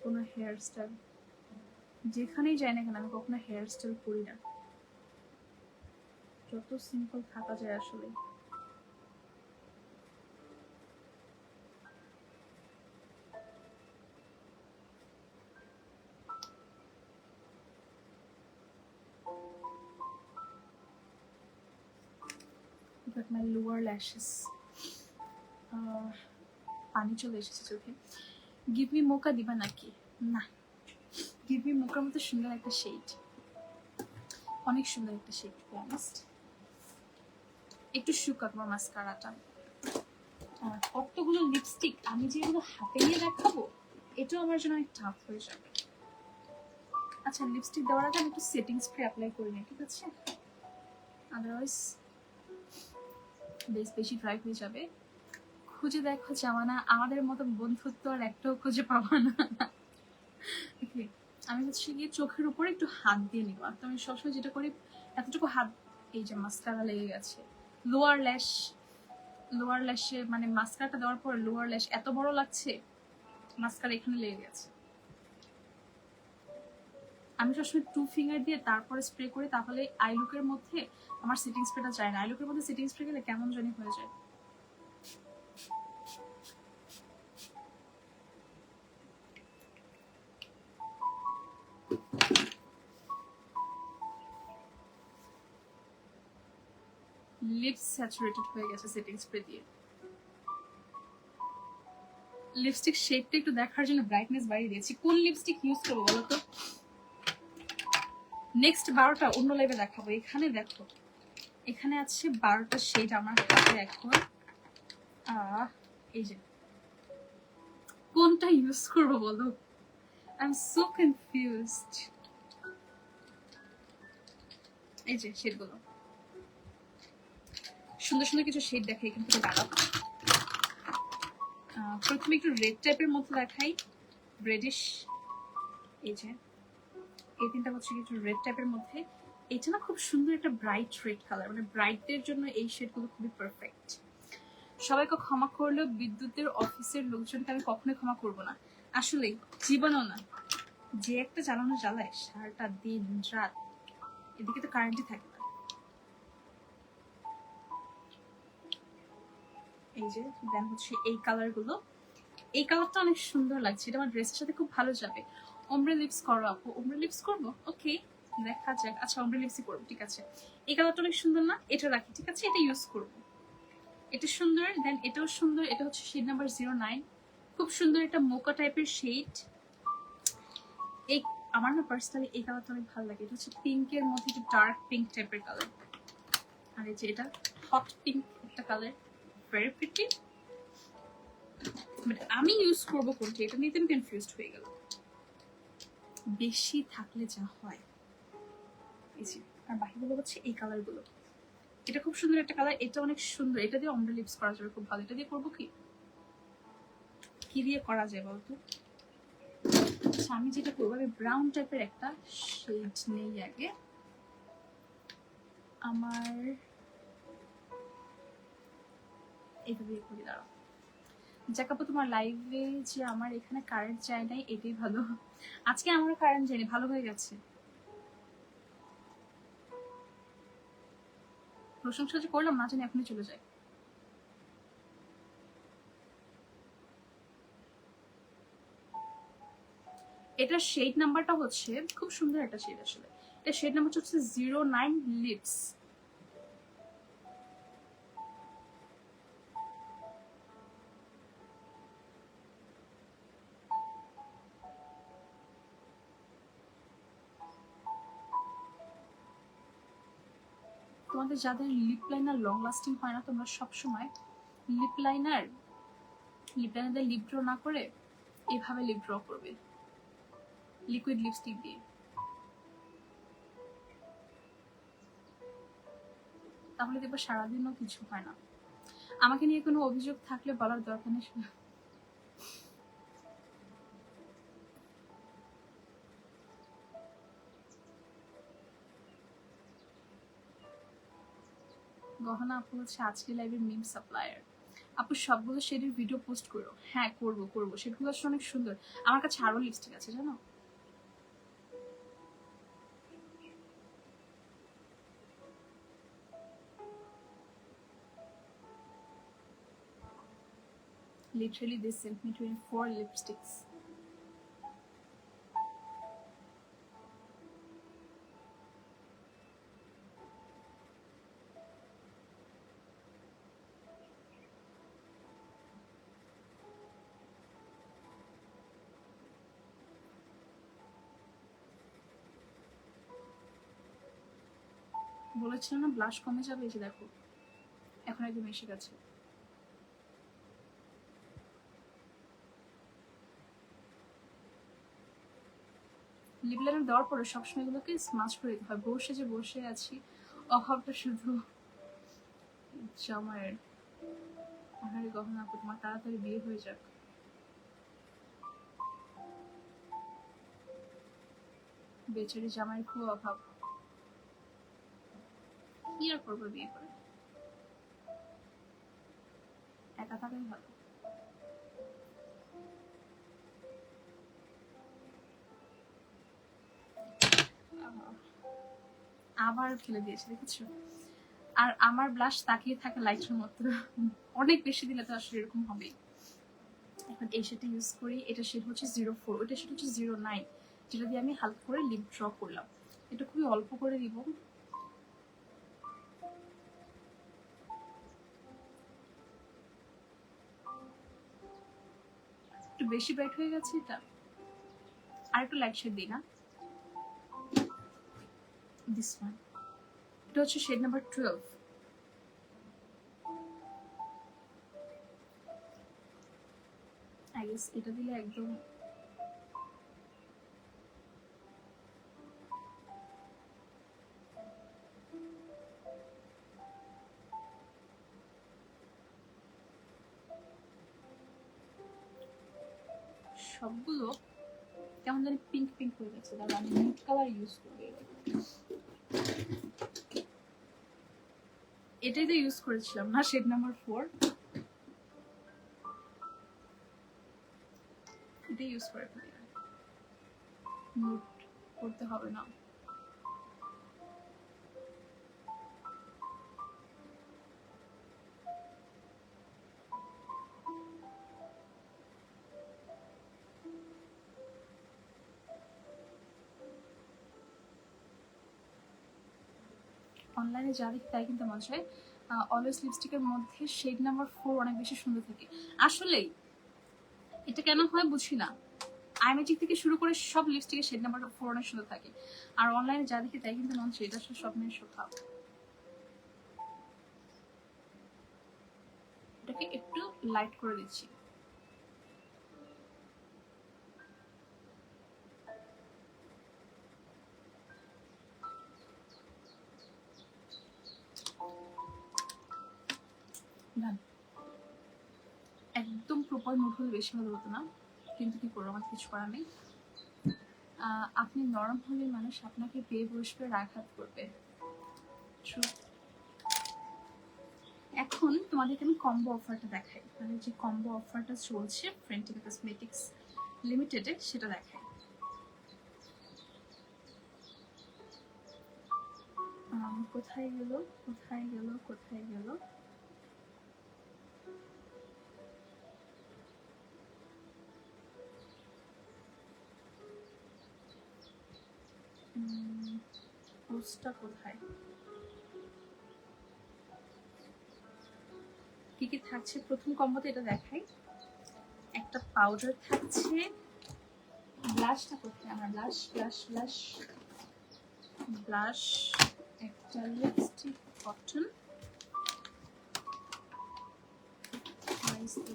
কোনো হেয়ার স্টাইল। যেখানেই যাই না কেন আমি কখনো হেয়ার স্টাইল করি না, যত সিম্পল থাকা যায় আসলে। But my lower lashes, পানি চলে এসেছে চোখে। গিভ মি মোকা দিবা নাকি? না, গিভ মি মোকার মতো সুন্দর একটা শেড, অনেক সুন্দর একটা শেড, অনেস্ট। একটু শুকা তোমার মাস্কারাটা। কতগুলো লিপস্টিক আমি যেগুলো হাতে নিয়ে দেখাবো, এটাও আমার জন্য অনেক টাফ হয়ে যাবে। আচ্ছা, লিপস্টিক দেওয়ার আগে আমি একটু সেটিং স্প্রে অ্যাপ্লাই করে নিই, ঠিক আছে? আদারওয়াইজ বেশি ড্রাই হয়ে যাবে। খুঁজে দেখো জামানা, আমাদের মতো বন্ধুত্ব আর একটাও খুঁজে পাবো না। আমি হচ্ছে গিয়ে চোখের উপরে একটু হাত দিয়ে নিব, আর তো আমি সবসময় যেটা করি এতটুকু হাত, এই যে মাস্কারা লেগে গেছে লোয়ার ল্যাশে, মানে মাস্কারাটা দেওয়ার পর লোয়ার ল্যাশ এত বড় লাগছে, মাস্কারা এখানে লেগে গেছে। আমি সবসময় 2 ফিঙ্গার দিয়ে তারপরে স্প্রে করি, তাহলে আই লুকের মধ্যে আমার সেটিং স্প্রেটা যায় না। আই লুকের মধ্যে সেটিং স্প্রে গেলে কেমন জানি হয়ে যায়। লিপস স্যাচুরেটেড হয়ে গেছে সেটিং স্প্রে দিয়ে। লিপস্টিক শেডটা একটু দেখার জন্য ব্রাইটনেস বাড়িয়ে দিয়েছি। কোন লিপস্টিক ইউজ করবো বলো তো? নেক্সট 12টা অন্য লাইভে দেখাবো। এখানে দেখো, এখানে আছে 12টা শেড আমার হাতে এখন। এই যে কোনটা ইউজ করবো বলো? I am so confused. এই যে শেডগুলো, সুন্দর সুন্দর কিছু শেড দেখাই এখান থেকে দাঁড়াও। প্রথমে একটু রেড টাইপের মতো দেখাই, রেডিশ। এই যে এই তিনটা হচ্ছে কিছু রেড টাইপের মধ্যে। এটা না খুব সুন্দর একটা ব্রাইট রেড কালার, মানে ব্রাইটদের জন্য এই শেডগুলো খুবই পারফেক্ট। সবাইকে ক্ষমা করলেও বিদ্যুতের অফিসের লোকজনকে আমি কখনোই ক্ষমা করবো না, আসলে জীবনও না। যে একটা জ্বালানো জ্বালায় সারাটা দিন রাত, এদিকে তো কারেন্টই থাকে না। এই যে দেন হচ্ছে এই কালার গুলো, এই কালারটা অনেক সুন্দর লাগছে, এটা আমার ড্রেসের সাথে খুব ভালো যাবে। ওমব্রে লিপস করো আপু? ওমব্রে লিপস করবো, ওকে দেখা যাক। আচ্ছা ওমব্রে লিপসই করবো, ঠিক আছে। এই কালারটা অনেক সুন্দর না? এটা রাখি, ঠিক আছে, এটা ইউজ করবো। এটা সুন্দর, দেন এটাও সুন্দর। এটা হচ্ছে শেড নাম্বার 09, খুব সুন্দর একটা মোকা টাইপের শেড। এই আমার না পার্সোনালি এই কালারটা অনেক ভালো লাগে। এটা হচ্ছে পিঙ্কের মধ্যে একটু ডার্ক পিঙ্ক টাইপের কালার। আর এই যে এটা হট পিঙ্ক একটা কালার, ভেরি প্রিটি। বাট আমি ইউজ করবো কোনটা এটা নিয়ে আমি কনফিউজড হয়ে গেল। বেশি থাকলে যা হয়, এই যে আর বাকিগুলো হচ্ছে এই কালারগুলো। এটা খুব সুন্দর একটা কালার, এটা অনেক সুন্দর। এটা দিয়ে অমরা লিপস করা যাবে খুব ভালো। এটা দিয়ে করবো কি, কি দিয়ে করা যায় বলতো? আচ্ছা আমি যেটা করবো, আমি ব্রাউন টাইপের একটা শেড নেই আগে। আমার এটা দিয়ে করি, দাঁড়াও। যাকাপু তোমার লাইভে যে আমার এখানে কারেন্ট যায় নাই, এটাই ভালো। আজকে আমারও কারেন্ট যায়নি, ভালো হয়ে গেছে। প্রশংসা যে করলাম না জানি এখনই চলে যায়। এটা শেড নাম্বারটা হচ্ছে খুব সুন্দর একটা শেড আসলে। এটা শেড নাম্বারটা হচ্ছে 09 লিপস। তোমাদের যাদের লিপ লাইনার লং লাস্টিং হয় না, তোমরা সবসময় লিপ লাইনার দিয়ে লিপ ড্র না করে এভাবে লিপ ড্র করবে লিকুইড লিপস্টিক দিয়ে, তাহলে দেখবো সারাদিনও কিছু হয় না। আমাকে নিয়ে কোনো অভিযোগ থাকলে বলার দরকার নেই। গহনা আপু হচ্ছে আজকে লাইভের মিম সাপ্লায়ার। আপু সবগুলো শেডের ভিডিও পোস্ট করো। হ্যাঁ করবো, শেডগুলো আসলে অনেক সুন্দর। আমার কাছে আরো লিপস্টিক আছে জানো। Literally they sent me 24 lipsticks. বলেছিলাম না ব্লাশ কমে যাবে, এই যে দেখো এখন একদম এসে গেছে। লিপ লাইনার দেওয়ার পরে সবসময় এগুলোকে স্মাচ করে দিতে হয়। বসে আছি, অভাবটা শুধু জামাইয়ের। আহারে গহনা আপু তোমার তাড়াতাড়ি বিয়ে হয়ে যাক। বেচারি জামাইয়ের খুব অভাব, কি আর করবো বিয়ে করে, একা থাকাই ভালো। আবার ফেলে দিয়েছে দেখেছো। আর আমার ব্লাশ তাকিয়ে থাকে লাইটের মতো, অনেক বেশি দিলে তো আসলে এরকম হবেই। এখন এই শেডটা ইউজ করি, এটা শেড হচ্ছে 04, ওইটা শেড হচ্ছে 09, যেটা দিয়ে আমি হালকা করে লিপ ড্র করলাম। এটা খুবই অল্প করে দিব। একটু বেশি ব্রাইট হয়ে গেছে এটা, আর একটু লাইট শেড দিই না। দিস ওয়ান, এটা হচ্ছে শেড নাম্বার 12। আই গেস এটা দিলে একদম সবগুলো কেমন জানি পিঙ্ক পিঙ্ক হয়ে গেছে। তাহলে আমি নিউড কালার ইউজ করবো। এটাই তো ইউজ করেছিলাম না, শেড নাম্বার 4, এটাই ইউজ করে ফেলি, নিউড করতে হবে না। অনলাইনে যা দেখি তাই কিন্তু মনে হয় অলওয়েজ লিপস্টিকের মধ্যে শেড নাম্বার 4 অনেক বেশি সুন্দর থাকে। আসলেই এটা কেন হয় বুঝি না। আইম্যাজিক থেকে শুরু করে সব লিপস্টিকের শেড নাম্বার 4 অনেক সুন্দর থাকে, আর অনলাইনে যা দেখি তাই কিন্তু মনে হয় এটা আসলে স্বপ্নের স্বভাব। এটাকে একটু লাইট করে দিচ্ছি। একদম প্রপার নুট হলে বেশি ভালো হতো না, কিন্তু কি করবো, আমার কিছু করার নেই। আপনি নরম হলে মানুষ আপনাকে পেয়ে বসবে, আঘাত করবে। এখন তোমাদেরকে আমি কম্বো অফারটা দেখাই, মানে যে কম্বো অফারটা চলছে ফ্রেন্টিকা কসমেটিক্স লিমিটেডে, সেটা দেখাই। কোথায় গেল পোস্টটা কোথায়, কি কি থাকছে প্রথম কম্বোতে এটা দেখাই। একটা পাউডার থাকছে, ব্লাশটা কোথায় আমার, ব্লাশ, একটা লিপস্টিক কটন,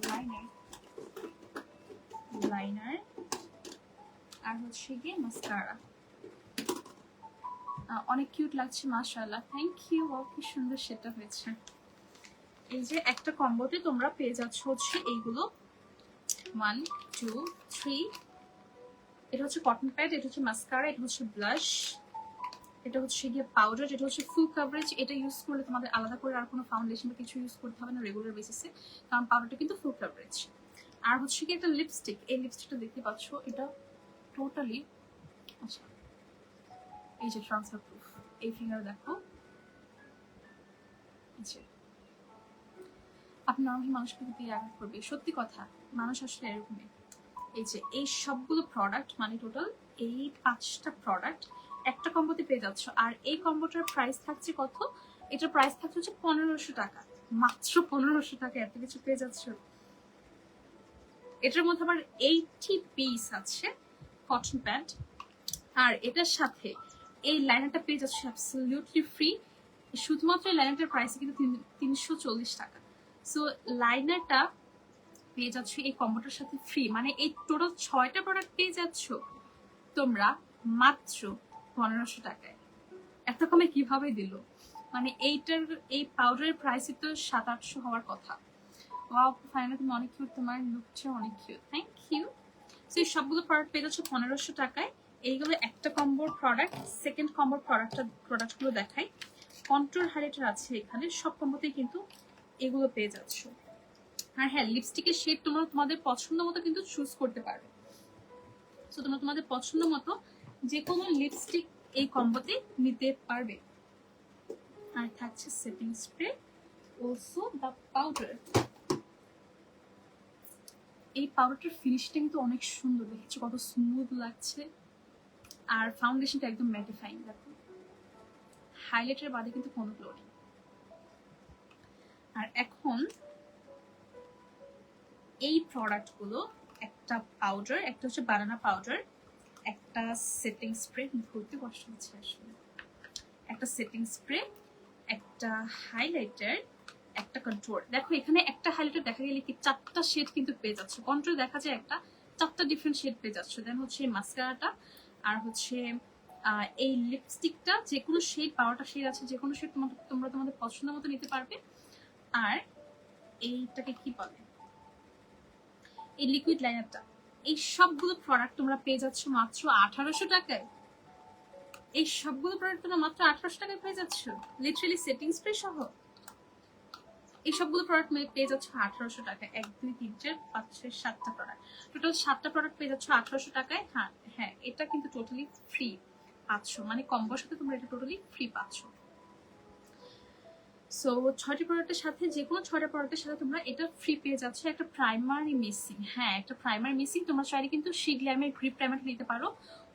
লাইনার, লাইনার আর হচ্ছে গিয়ে মাস্কারা। অনেক কিউট লাগছে মাশাআল্লাহ, থ্যাংক ইউ। কি সুন্দর সেটা হয়েছে। এই যে একটা কম্বোতে তোমরা পেয়ে যাচ্ছ হচ্ছে এইগুলো 1 2 3। এটা হচ্ছে কটন প্যাড, এটা হচ্ছে মাস্কারা, এটা হচ্ছে ব্লাশ, এটা হচ্ছে গিয়ে পাউডার, এটা হচ্ছে ফুল কভারেজ। এটা ইউজ করলে তোমাদের আলাদা করে আর কোনো ফাউন্ডেশন বা কিছু ইউজ করতে হবে না রেগুলার বেসিসে, কারণ পাউডারটা কিন্তু ফুল কভারেজ। আর হচ্ছে কি একটা লিপস্টিক, এই লিপস্টিকটা দেখতে পাচ্ছ, এটা টোটালি আচ্ছা এই যে ট্রান্সফার প্রুফ। এই ফিঙ্গার দেখো, যে আপনি নর্মালি মানুষকে দিয়ে আঘাত করবে, সত্যি কথা, মানুষ আসলে এরকমই। এই যে এই সবগুলো প্রোডাক্ট মানে টোটাল এই 5টা প্রোডাক্ট একটা কম্বোতে পেয়ে যাচ্ছ। আর এই কম্বোটার প্রাইস থাকছে কত? এটার প্রাইস থাকছে হচ্ছে 1500 টাকা, মাত্র 1500 টাকা এত কিছু পেয়ে যাচ্ছ। এটার মধ্যে আবার 80 পিস আছে কটন প্যাড, আর এটার সাথে এই লাইনারটা পেয়ে যাচ্ছ অ্যাবসলিউটলি ফ্রি। শুধুমাত্র এই লাইনারটার প্রাইস কিন্তু 340 টাকা। সো লাইনারটা পেয়ে যাচ্ছ এই কম্বোটার সাথে ফ্রি, মানে এই টোটাল 6টা প্রোডাক্ট পেয়ে যাচ্ছ তোমরা মাত্র 1500 টাকায়। এত কমে কিভাবে দিল? মানে এইটার এই পাউডারের প্রাইস তো 700-800 হওয়ার কথা। ওয়াও ফাইনালি তুমি অনেক কিউট, তোমার লুকটা অনেক কিউট, থ্যাংক ইউ। সো এই সবগুলো প্রোডাক্ট পেয়ে যাচ্ছ 1500 টাকায়। এইগুলো একটা কম্বোর প্রোডাক্ট। সেকেন্ড কম্বোর প্রোডাক্টগুলো দেখাই। কন্ট্রোল হাইলাইটার আছে এখানে, সব কম্বোতেই কিন্তু এগুলো পেয়ে যাচ্ছ। আর হ্যাঁ, লিপস্টিকের শেড তোমরা তোমাদের পছন্দ মতো কিন্তু চুজ করতে পারবে। সো তোমরা তোমাদের পছন্দ মতো যে কোনো লিপস্টিক এই কম্বোতে নিতে পারবে। আর থাকছে setting spray, also the powder. এই পাউডারটার ফিনিশটা কিন্তু অনেক সুন্দর, দেখেছো কত স্মুথ লাগছে। আর ফাউন্ডেশনটা একদম ম্যাটিফাইং, দেখো হাইলাইটার বাদে কিন্তু কোনো গ্লো নেই। আর এখন এই প্রোডাক্টগুলো, একটা পাউডার, একটা হচ্ছে বানানা পাউডার, একটা সেটিং স্প্রে, ধরতে কষ্ট হচ্ছে আসলে, একটা সেটিং স্প্রে, একটা হাইলাইটার, একটা কন্ট্রোল। দেখো এখানে একটা হাইলাইটার দেখা গেলে কি 4টা শেড কিন্তু পেয়ে যাচ্ছে, কন্ট্রোল দেখা যায় একটা 4টা ডিফারেন্ট শেড পেয়ে যাচ্ছে। দেন হচ্ছে মাস্কারাটা, আর হচ্ছে এই লিপস্টিকটা, যে কোনো শেড 12টা শেড আছে, যে কোনো শেড তোমরা তোমাদের পছন্দ মতো নিতে পারবে। আর এইটাকে কি বলে, এই লিকুইড লাইনারটা। এই সবগুলো প্রোডাক্ট তোমরা পেয়ে যাচ্ছ মাত্র 1800 টাকায়। এই সবগুলো প্রোডাক্ট তোমরা মাত্র 1800 টাকায় পেয়ে যাচ্ছ, লিটারালি সেটিং স্প্রে সহ। এই সবগুলো প্রোডাক্ট পেয়ে যাচ্ছ 1800 টাকায়। 1 2 3 4 5 6 7টা প্রোডাক্ট, টোটাল 7টা প্রোডাক্ট পেয়ে যাচ্ছ 1800 টাকায়। হ্যাঁ হ্যাঁ, এটা কিন্তু টোটালি ফ্রি পাচ্ছ, মানে কম্বোর সাথে তোমরা এটা টোটালি ফ্রি পাচ্ছ। সো 6টি প্রোডাক্টের সাথে, যে কোনো 6টা প্রোডাক্টের সাথে তোমরা এটা ফ্রি পেয়ে যাচ্ছ। একটা প্রাইমারি মিসিং, হ্যাঁ একটা প্রাইমারি মিসিং। তোমরা চাইলে কিন্তু শিগ্ল্যামের গ্রিপ প্রাইমারটা নিতে পারো,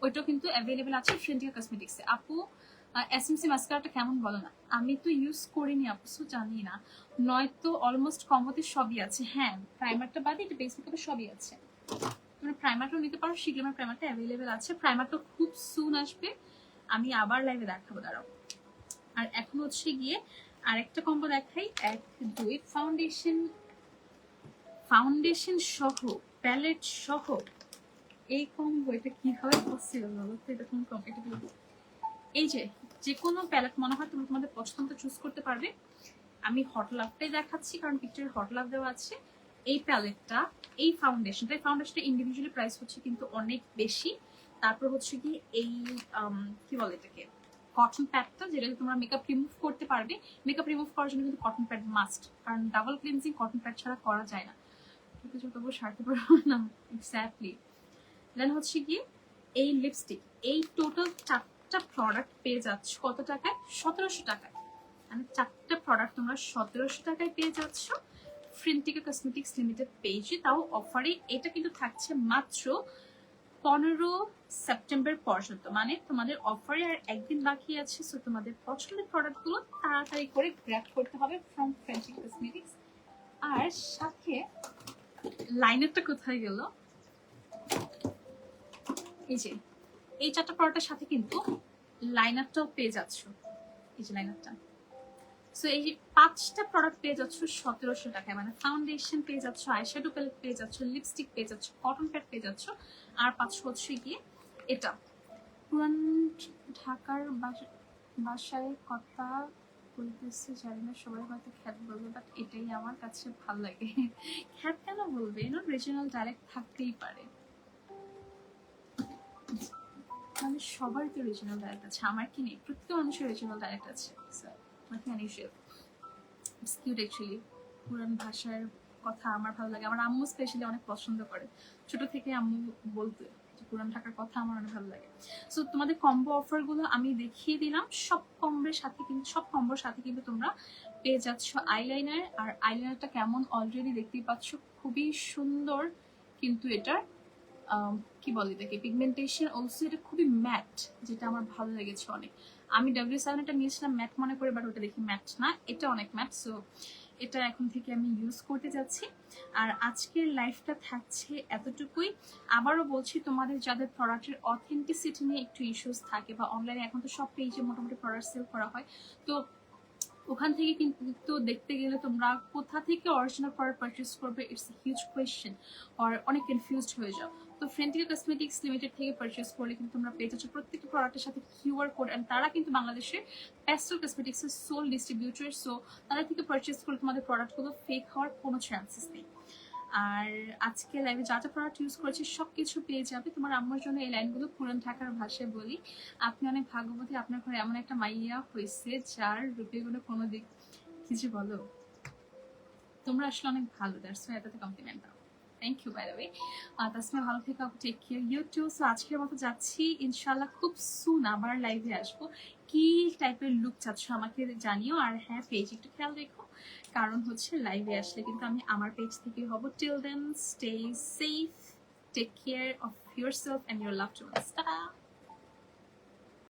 ওইটাও কিন্তু অ্যাভেলেবেল আছে ফ্রেন্ডিয়া কসমেটিক্সে। আপু এসএমসি মাস্কারাটা কেমন বলো না? আমি তো ইউজ করিনি আপু, সো জানি না। নয়তো অলমোস্ট কম্বোতে সবই আছে। হ্যাঁ প্রাইমারটা বাদে এটা বেস মেকআপে সবই আছে। তোমরা প্রাইমারটাও নিতে পারো, শিগ্ল্যামের প্রাইমারটা অ্যাভেলেবেল আছে। প্রাইমারটা খুব সুন আসবে, আমি আবার লাইভে দেখাবো, দাঁড়াও। আর এখন হচ্ছে গিয়ে আরেকটা কম্বো দেখাই, 1 2 ফাউন্ডেশন সহ প্যালেট সহ এই কম্বো। এটা কিভাবে পসিবল বলো তো? এটা কোনো কম্পিটিটিভ, এই যে কোনো প্যালেট মনে হয় তুমি তোমাদের পছন্দ চুজ করতে পারবে। আমি হট লাভটাই দেখাচ্ছি কারণ পিকচারে হট লাভ দেওয়া আছে। এই প্যালেটটা, এই ফাউন্ডেশনটা ইন্ডিভিজুয়ালি প্রাইস হচ্ছে কিন্তু অনেক বেশি। তারপর হচ্ছে কি এই কি বলে এটাকে, কটন প্যাডটা, যেটা তোমরা মেকআপ রিমুভ করতে পারবে। মেকআপ রিমুভ করার জন্য কিন্তু কটন প্যাড মাস্ট, কারণ ডাবল ক্লিনজিং কটন প্যাড ছাড়া করা যায় না। তবু সারতে পারবো না এক্স্যাক্টলি। দেন হচ্ছে কি এই লিপস্টিক, এই টোটাল 4টা প্রোডাক্ট পেয়ে যাচ্ছ কত টাকায়? 1700 টাকায়। মানে 4টা প্রোডাক্ট তোমরা 1700 টাকায় পেয়ে যাচ্ছ ফ্রেন্টিকা কসমেটিক্স লিমিটেড পেজে, তাও অফারে। এটা কিন্তু থাকছে মাত্র 15 সেপ্টেম্বর পর্যন্ত, মানে তোমাদের অফারে আর একদিন বাকি আছে। সো তোমাদের পছন্দের প্রোডাক্টগুলো তাড়াতাড়ি করে গ্র্যাব করতে হবে ফ্রম ফ্রেন্টিকা কসমেটিক্স। আর সাথে লাইনারটা কোথায় গেল? এই যে এই 4টা প্রোডাক্টের সাথে কিন্তু লাইনারটাও পেয়ে যাচ্ছ। এই যে লাইনারটা, সো এই 5টা প্রোডাক্ট পেয়ে যাচ্ছ 1700 টাকায়, মানে ফাউন্ডেশন পেয়ে যাচ্ছ, আইশ্যাডো প্যালেট পেয়ে যাচ্ছ, লিপস্টিক পেয়ে যাচ্ছ, কটন প্যাড পেয়ে যাচ্ছ, আর পাচ্ছ হচ্ছে গিয়ে এটা। পুরান ঢাকার বাসায় কথা বলতেছে, জানি না সবাই হয়তো খ্যাত বলবে, বাট এটাই আমার কাছে ভালো লাগে। খ্যাত কেন বলবে, রিজিওনাল ডাইরেক্ট থাকতেই পারে, মানে সবার তো রিজিওনাল ডাইরেক্ট আছে, আমার কি নেই? প্রত্যেক মানুষের রিজিওনাল ডাইরেক্ট আছে, nothing unusual. It's cute actually. পুরান ভাষার কথা আমার ভালো লাগে, আমার আম্মু স্পেশালি অনেক পছন্দ করে, ছোট থেকে আম্মু বলতে পুরান ঢাকার কথা আমার অনেক ভালো লাগে। সো তোমাদের কম্বো অফারগুলো আমি দেখিয়ে দিলাম, সব কম্বোর সাথে কিন্তু তোমরা পেয়ে যাচ্ছ আইলাইনার। আর আইলাইনারটা কেমন অলরেডি দেখতেই পাচ্ছ, খুবই সুন্দর, কিন্তু এটার কি বলে এটাকে, পিগমেন্টেশন অলসো, এটা খুবই ম্যাট, যেটা আমার ভালো লেগেছে অনেক। আমি W7 এটা নিয়েছিলাম ম্যাট মনে করে, বাট ওটা দেখি ম্যাট না, এটা অনেক ম্যাট। সো এটা এখন থেকে আমি ইউজ করতে যাচ্ছি। আর আজকের লাইফটা থাকছে এতটুকুই। আবারও বলছি, তোমাদের যাদের প্রোডাক্টের অথেন্টিসিটি নিয়ে একটু ইস্যুস থাকে, বা অনলাইনে এখন তো সব পেজে মোটামুটি প্রোডাক্ট সেল করা হয়, তো ওখান থেকে কিন্তু দেখতে গেলে তোমরা কোথা থেকে অরিজিনাল প্রোডাক্ট পারচেস করবে, ইটস এ হিউজ কোয়েশ্চেন, আর অনেক কনফিউজড হয়ে যাও। তো ফ্রেন্টিকা কসমেটিক্স লিমিটেড থেকে পারচেস করলে কিন্তু তোমরা পেয়ে যাচ্ছ প্রত্যেকটা প্রোডাক্টের সাথে কিউআর কোড, অ্যান্ড তারা কিন্তু বাংলাদেশের প্যাস্টেল কসমেটিক্সের সোল ডিস্ট্রিবিউটর। সো তারা থেকে পারচেস করলে তোমাদের প্রোডাক্টগুলো ফেক হওয়ার কোনো চান্সেস নেই। আর আজকে লাইভে যা যা প্রোডাক্ট ইউজ করেছি সব কিছু পেয়ে যাবে। তোমার আম্মুর জন্য এই লাইনগুলো পুরান ঢাকার ভাষায় বলি, আপনি অনেক ভাগ্যবতী, আপনার ঘরে এমন একটা মাইয়া হয়েছে যার রূপেগুলো কোনো দিক কিছু বলো, তোমরা আসলে অনেক ভালো, দ্যাটস ওয়াই এটাতে কমপ্লিমেন্ট দাও। Thank you by the way. Tasmia ভালো থেকে, take care, you too. So আজকের মতো যাচ্ছি, ইনশাল্লাহ খুব সুন আবার লাইভে আসবো। কি টাইপের লুক চাচ্ছ আমাকে জানিও, আর হ্যাঁ পেজ একটু খেয়াল রেখো, কারণ হচ্ছে লাইভে আসলে কিন্তু আমি আমার পেজ থেকে হব। Till then stay safe, take care of yourself and your loved ones. Tata.